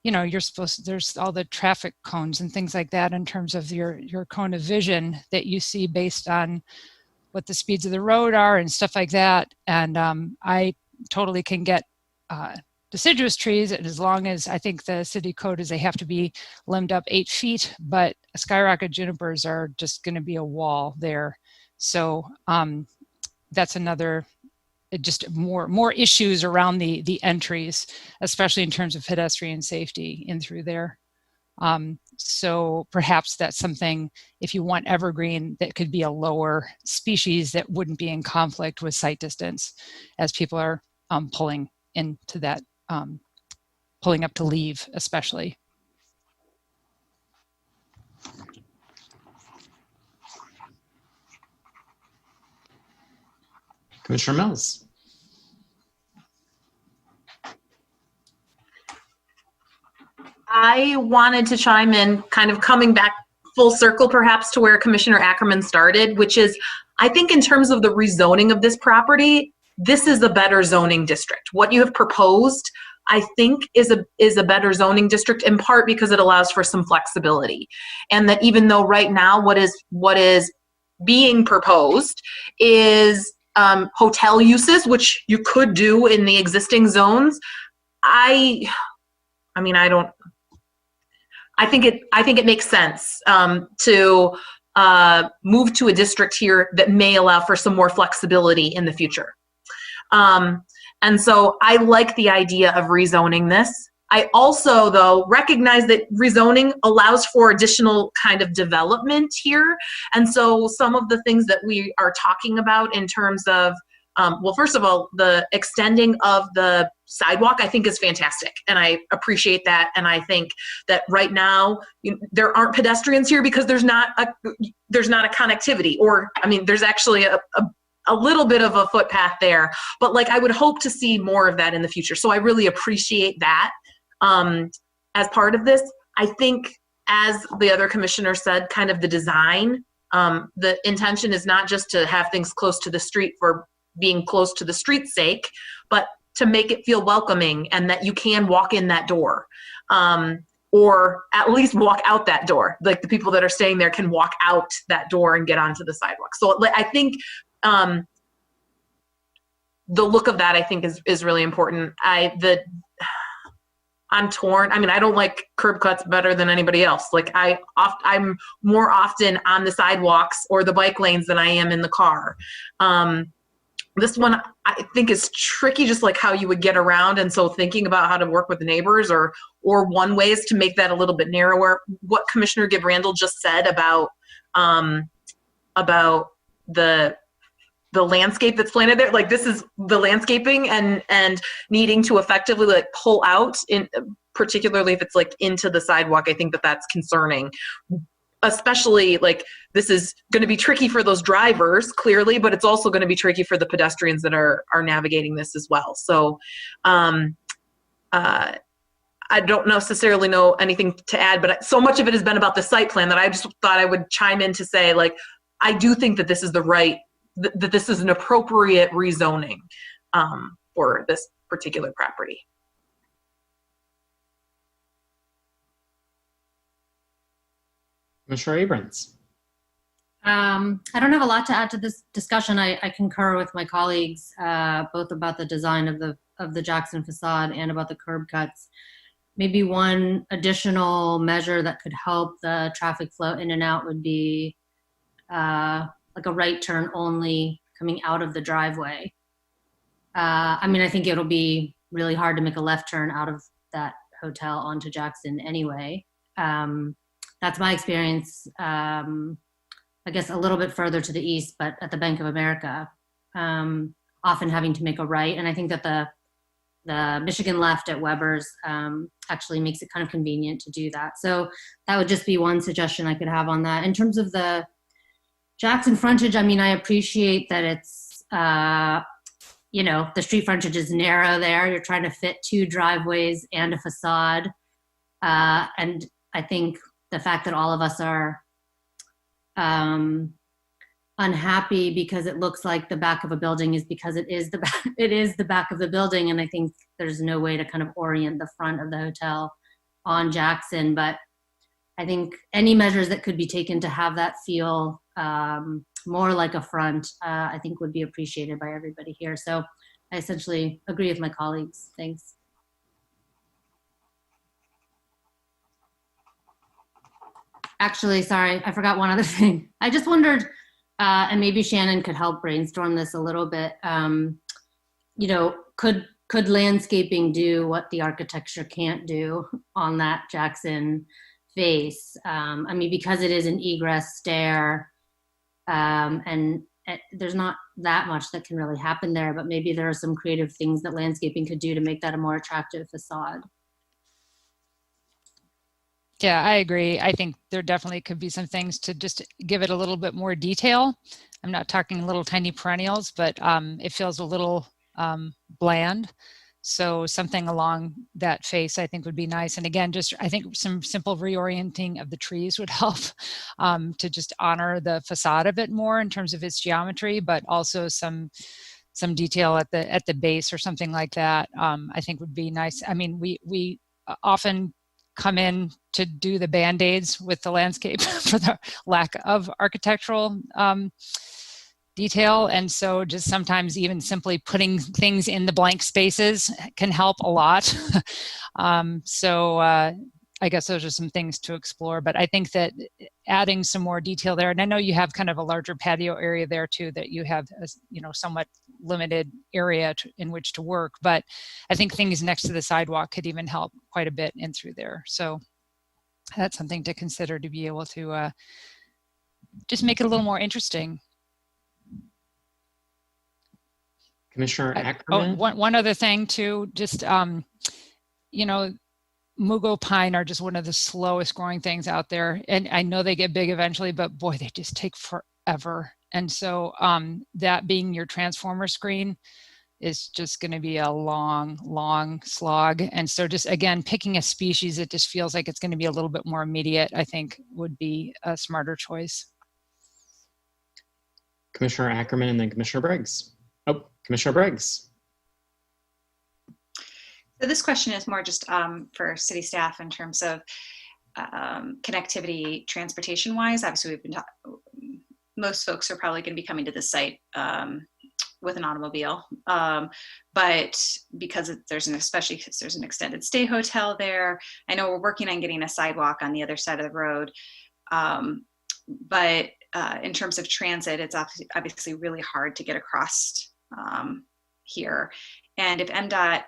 you're supposed to, there's all the traffic cones and things like that in terms of your cone of vision that you see based on what the speeds of the road are and stuff like that. And I totally can get deciduous trees, and as long as I think the city code is they have to be limbed up 8 feet, but skyrocket junipers are just going to be a wall there. So that's another, just more issues around the entries, especially in terms of pedestrian safety in through there. So perhaps that's something, if you want evergreen, that could be a lower species that wouldn't be in conflict with sight distance as people are pulling into that, pulling up to leave especially. Commissioner Mills. I wanted to chime in, kind of coming back full circle perhaps to where Commissioner Ackerman started, which is, I think in terms of the rezoning of this property, this is a better zoning district. What you have proposed, I think, is a better zoning district, in part because it allows for some flexibility. And that even though right now what is being proposed is hotel uses, which you could do in the existing zones, I think it makes sense to move to a district here that may allow for some more flexibility in the future. And so I like the idea of rezoning this. I also, though, recognize that rezoning allows for additional kind of development here. And so some of the things that we are talking about in terms of, well, first of all, the extending of the sidewalk, I think, is fantastic. And I appreciate that. And I think that right now there aren't pedestrians here because there's not a connectivity, or, I mean, there's actually a little bit of a footpath there, but like, I would hope to see more of that in the future. So I really appreciate that. As part of this, I think, as the other commissioner said, kind of the design, the intention is not just to have things close to the street for being close to the street's sake, but to make it feel welcoming and that you can walk in that door, or at least walk out that door. Like the people that are staying there can walk out that door and get onto the sidewalk. So I think the look of that, I think, is really important. I'm torn. I mean, I don't like curb cuts better than anybody else. Like I'm more often on the sidewalks or the bike lanes than I am in the car. This one I think is tricky, just like how you would get around. And so thinking about how to work with the neighbors or one way is to make that a little bit narrower. What Commissioner Gabrandel just said about the landscape that's planted there. Like this is the landscaping and needing to effectively like pull out in, particularly if it's like into the sidewalk. I think that that's concerning, especially like this is going to be tricky for those drivers clearly, but it's also going to be tricky for the pedestrians that are navigating this as well. So, I don't necessarily know anything to add, but so much of it has been about the site plan that I just thought I would chime in to say, like, I do think that this is that this is an appropriate rezoning for this particular property. Commissioner Abrams. I don't have a lot to add to this discussion. I concur with my colleagues, both about the design of the Jackson facade and about the curb cuts. Maybe one additional measure that could help the traffic flow in and out would be like a right turn only coming out of the driveway. I mean, I think it'll be really hard to make a left turn out of that hotel onto Jackson anyway. That's my experience, I guess a little bit further to the east, but at the Bank of America, often having to make a right. And I think that the Michigan left at Weber's actually makes it kind of convenient to do that. So that would just be one suggestion I could have on that. In terms of the Jackson frontage, I mean, I appreciate that it's, you know, the street frontage is narrow there. You're trying to fit 2 driveways and a facade. And I think the fact that all of us are unhappy because it looks like the back of a building is because it is the back of the building, and I think there's no way to kind of orient the front of the hotel on Jackson. But I think any measures that could be taken to have that feel more like a front, I think would be appreciated by everybody here. So I essentially agree with my colleagues. Thanks. Actually, sorry, I forgot one other thing. I just wondered, and maybe Shannon could help brainstorm this a little bit. You know, could landscaping do what the architecture can't do on that Jackson face? I mean, because it is an egress stair, and there's not that much that can really happen there, but maybe there are some creative things that landscaping could do to make that a more attractive facade. Yeah, I agree. I think there definitely could be some things to just give it a little bit more detail. I'm not talking little tiny perennials, but it feels a little bland. So something along that face I think would be nice. And again, just I think some simple reorienting of the trees would help to just honor the facade a bit more in terms of its geometry, but also some detail at the base or something like that. I think would be nice. I mean, we often come in to do the Band-Aids with the landscape for the lack of architectural detail. And so just sometimes even simply putting things in the blank spaces can help a lot. I guess those are some things to explore, but I think that adding some more detail there, and I know you have kind of a larger patio area there too, that you have a, you know, somewhat limited area in which to work, but I think things next to the sidewalk could even help quite a bit in through there. So that's something to consider, to be able to just make it a little more interesting. Commissioner Ackerman? One other thing too, just, you know, Mugo pine are just one of the slowest growing things out there. And I know they get big eventually, but boy, they just take forever. And so that being your transformer screen is just going to be a long, long slog. And so just, again, picking a species that just feels like it's going to be a little bit more immediate, I think would be a smarter choice. Commissioner Ackerman and then Commissioner Briggs. Oh, Commissioner Briggs. So this question is more just for city staff in terms of connectivity, transportation wise. Obviously, we've been most folks are probably going to be coming to this site with an automobile, but because especially because there's an extended stay hotel there. I know we're working on getting a sidewalk on the other side of the road, but in terms of transit, it's obviously really hard to get across here. And if MDOT, I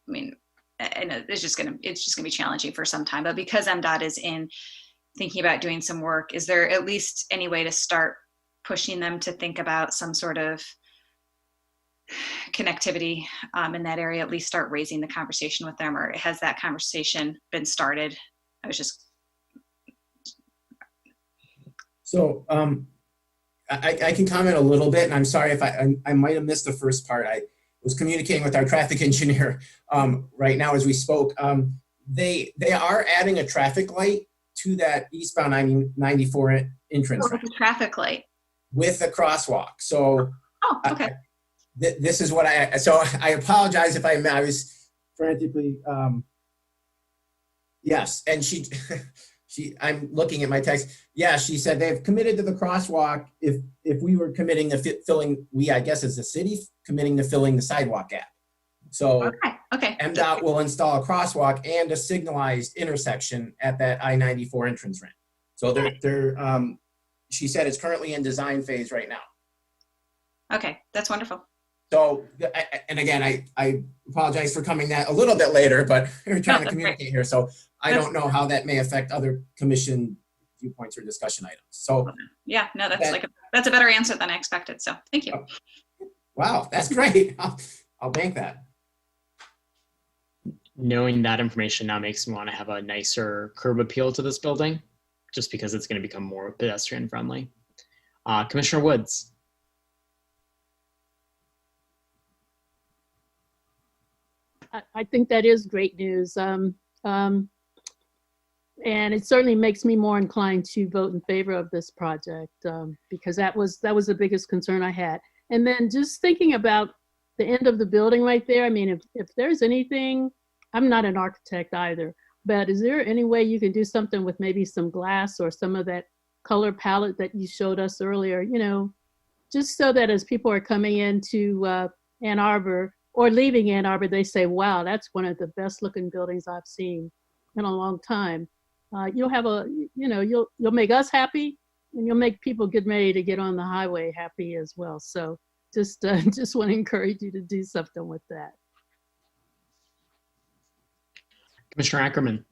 mean, I know it's just gonna be challenging for some time, but because MDOT is thinking about doing some work, is there at least any way to start pushing them to think about some sort of connectivity in that area, at least start raising the conversation with them, or has that conversation been started? I was just. So I can comment a little bit, and I'm sorry if I might have missed the first part. I was communicating with our traffic engineer right now as we spoke. They are adding a traffic light to that eastbound 94 entrance. Oh, it's a traffic light. With a crosswalk. So oh, okay. This is what I apologize if I was frantically, yes. And I'm looking at my text. Yeah, she said they've committed to the crosswalk if we were committing to filling, I guess as the city, committing to filling the sidewalk gap. So okay. MDOT will install a crosswalk and a signalized intersection at that I-94 entrance ramp. So they're she said it's currently in design phase right now. Okay, that's wonderful. So, and again, I apologize for coming that a little bit later, but we're trying to communicate here. So I don't know how that may affect other commission viewpoints or discussion items. So yeah, no, that's a better answer than I expected. So thank you. Wow, that's great. I'll bank that. Knowing that information now makes me want to have a nicer curb appeal to this building, just because it's going to become more pedestrian friendly. Commissioner Woods. I think that is great news. And it certainly makes me more inclined to vote in favor of this project because that was the biggest concern I had. And then just thinking about the end of the building right there, I mean, if there's anything, I'm not an architect either, but is there any way you can do something with maybe some glass or some of that color palette that you showed us earlier, you know, just so that as people are coming into Ann Arbor or leaving Ann Arbor, they say, wow, that's one of the best looking buildings I've seen in a long time. You'll have you'll make us happy, and you'll make people get ready to get on the highway happy as well. So just want to encourage you to do something with that. Commissioner Ackerman.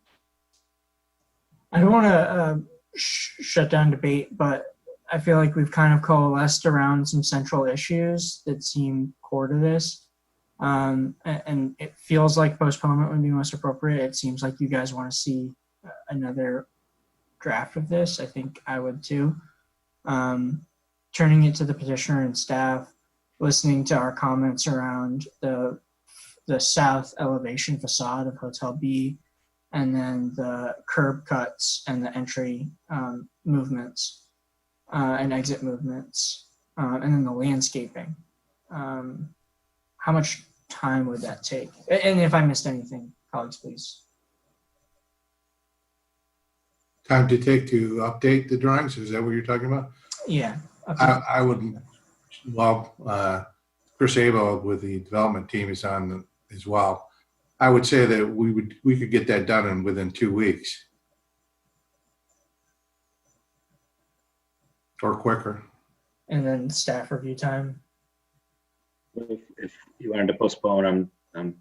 I don't want to shut down debate, but I feel like we've kind of coalesced around some central issues that seem core to this. And it feels like postponement would be most appropriate. It seems like you guys want to see another draft of this. I think I would too. Turning it to the petitioner and staff, listening to our comments around the south elevation facade of Hotel B, and then the curb cuts and the entry movements and exit movements, and then the landscaping. How much time would that take? And if I missed anything, colleagues, please. Time to take to update the drawings? Is that what you're talking about? Yeah. I would, Chris Abel with the development team is on as well. I would say that we could get that done within 2 weeks or quicker. And then staff review time. If you wanted to postpone, I'm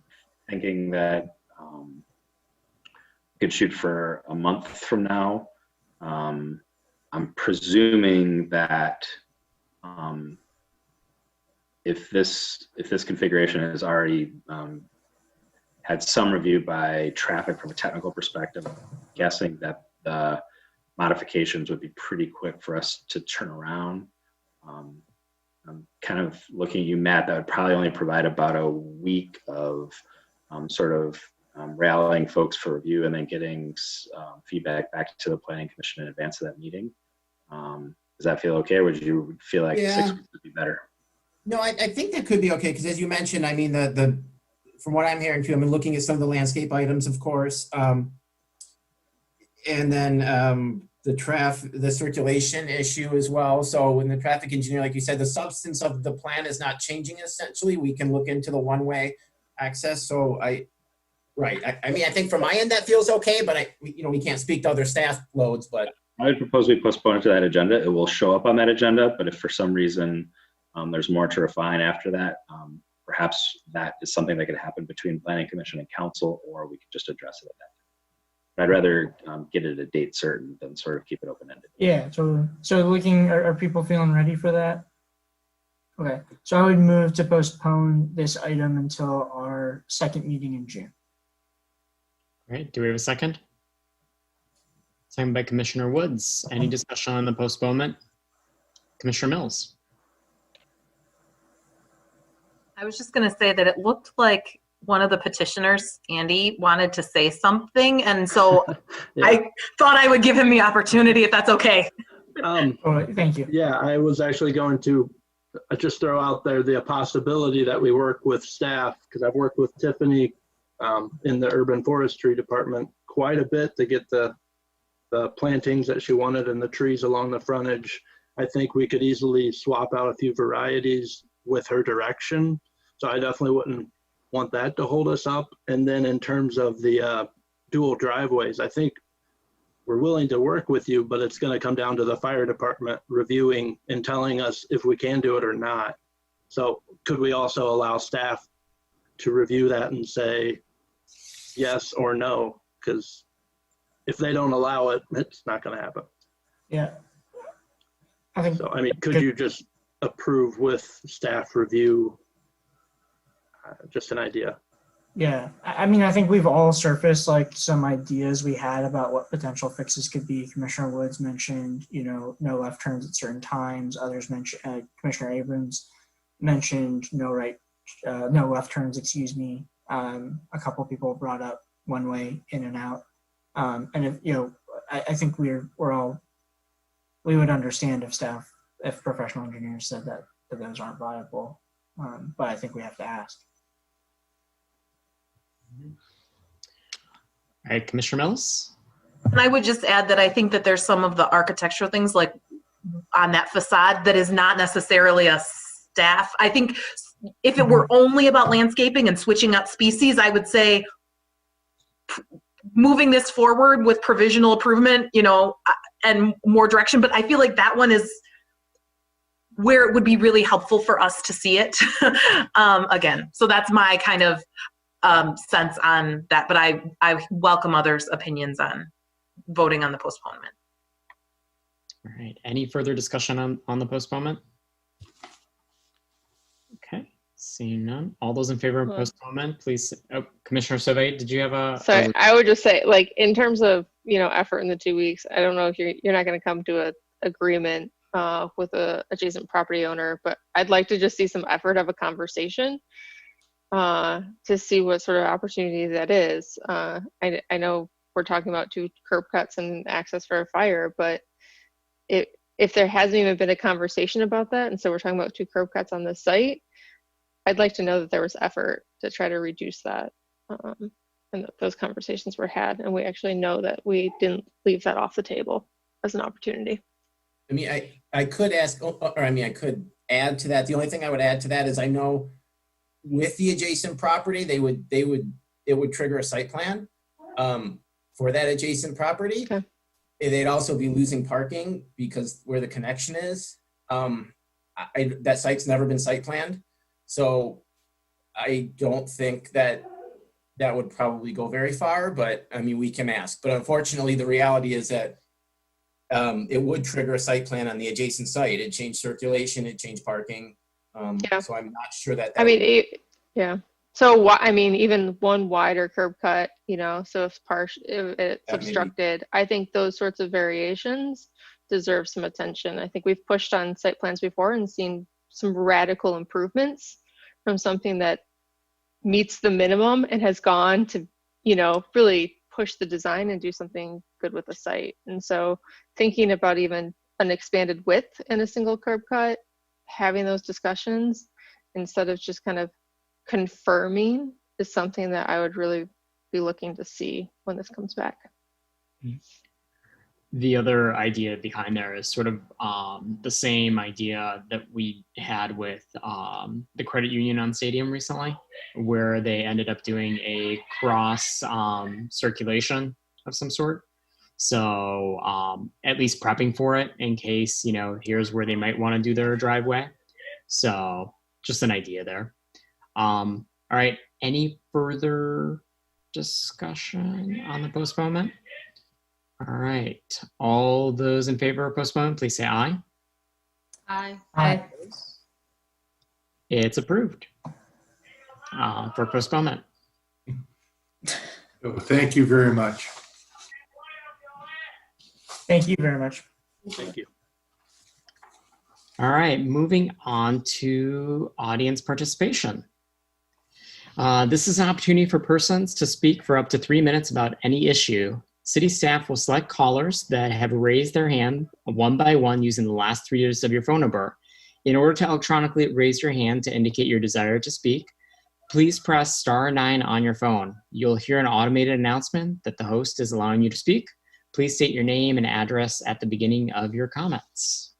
thinking that we could shoot for a month from now. I'm presuming that if this configuration has already had some review by traffic from a technical perspective, I'm guessing that the modifications would be pretty quick for us to turn around. I'm kind of looking at you, Matt, that would probably only provide about a week of rallying folks for review and then getting feedback back to the Planning Commission in advance of that meeting. Does that feel okay? Or would you feel like 6 weeks would be better? No, I think that could be okay, because as you mentioned, I mean, from what I'm hearing too, I'm looking at some of the landscape items, of course, and then the circulation issue as well. So when the traffic engineer, like you said, the substance of the plan is not changing essentially. We can look into the one-way access. So I mean, I think from my end that feels okay, but we can't speak to other staff loads. But I would propose we postpone it to that agenda. It will show up on that agenda, but if for some reason there's more to refine after that, perhaps that is something that could happen between Planning Commission and Council, or we could just address it at that time. But I'd rather get it a date certain than sort of keep it open-ended. Yeah, so looking, are people feeling ready for that? Okay, so I would move to postpone this item until our second meeting in June. All right, do we have a second? Second by Commissioner Woods. Any discussion on the postponement? Commissioner Mills. I was just going to say that it looked like one of the petitioners, Andy, wanted to say something. And so Yeah. I thought I would give him the opportunity, if that's okay. Thank you. Yeah, I was actually going to just throw out there the possibility that we work with staff, because I've worked with Tiffany in the urban forestry department quite a bit to get the plantings that she wanted and the trees along the frontage. I think we could easily swap out a few varieties with her direction. So I definitely wouldn't want that to hold us up. And then in terms of the dual driveways, I think we're willing to work with you, but it's going to come down to the fire department reviewing and telling us if we can do it or not. So could we also allow staff to review that and say yes or no? Because if they don't allow it, it's not going to happen. Yeah. I think so. I mean, could you just approve with staff review? Just an idea. Yeah, I mean, I think we've all surfaced like some ideas we had about what potential fixes could be. Commissioner Woods mentioned, no left turns at certain times. Others mentioned, Commissioner Abrams mentioned no left turns, excuse me. A couple people brought up one way in and out. And if, I think we would understand if professional engineers said that those aren't viable. But I think we have to ask. All right, Commissioner Mills. And I would just add that I think that there's some of the architectural things like on that facade that is not necessarily a staff. I think if it were only about landscaping and switching up species, I would say moving this forward with provisional improvement, and more direction. But I feel like that one is where it would be really helpful for us to see it again. So that's my kind of sense on that, but I welcome others' opinions on voting on the postponement. All right, any further discussion on the postponement? Okay, seeing none. All those in favor of postponement, please. Oh, Commissioner Sauvé, did you have a? Sorry, I would just say, like, in terms of effort in the 2 weeks, I don't know if you're not going to come to a agreement with a adjacent property owner, but I'd like to just see some effort of a conversation to see what sort of opportunity that is. I know we're talking about 2 curb cuts and access for a fire, but if there hasn't even been a conversation about that, and so we're talking about 2 curb cuts on the site, I'd like to know that there was effort to try to reduce that, and that those conversations were had, and we actually know that we didn't leave that off the table as an opportunity. I mean, I could ask, I could add to that. The only thing I would add to that is I know with the adjacent property, it would trigger a site plan for that adjacent property. Okay. They'd also be losing parking because where the connection is, that site's never been site planned. So I don't think that would probably go very far, but I mean, we can ask. But unfortunately, the reality is that it would trigger a site plan on the adjacent site. It'd change circulation, it'd change parking. So I'm not sure that. Yeah. So even one wider curb cut, so if it's obstructed, I think those sorts of variations deserve some attention. I think we've pushed on site plans before and seen some radical improvements from something that meets the minimum and has gone to, really push the design and do something good with the site. And so thinking about even an expanded width in a single curb cut, having those discussions instead of just kind of confirming is something that I would really be looking to see when this comes back. The other idea behind there is sort of the same idea that we had with the credit union on Stadium recently, where they ended up doing a cross circulation of some sort. So at least prepping for it in case, here's where they might want to do their driveway. So just an idea there. All right, any further discussion on the postponement? All right, all those in favor of postponement, please say aye. Aye. Aye. It's approved for postponement. Thank you very much. Thank you very much. Thank you. All right, moving on to audience participation. This is an opportunity for persons to speak for up to 3 minutes about any issue. City staff will select callers that have raised their hand one by one using the last 3 digits of your phone number. In order to electronically raise your hand to indicate your desire to speak, please press *9 on your phone. You'll hear an automated announcement that the host is allowing you to speak. Please state your name and address at the beginning of your comments.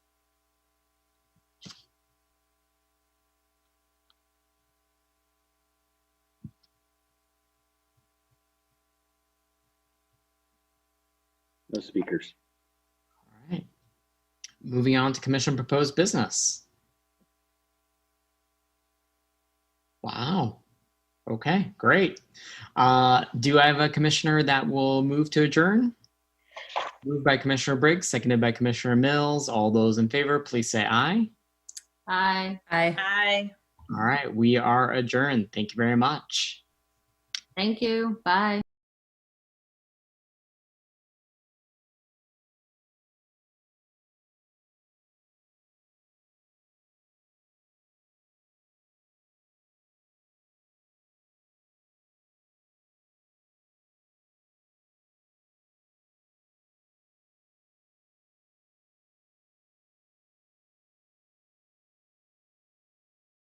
No speakers. All right. Moving on to commission proposed business. Wow. Okay, great. Do I have a commissioner that will move to adjourn? Moved by Commissioner Briggs, seconded by Commissioner Mills. All those in favor, please say aye. Aye. Aye. All right, we are adjourned. Thank you very much. Thank you. Bye.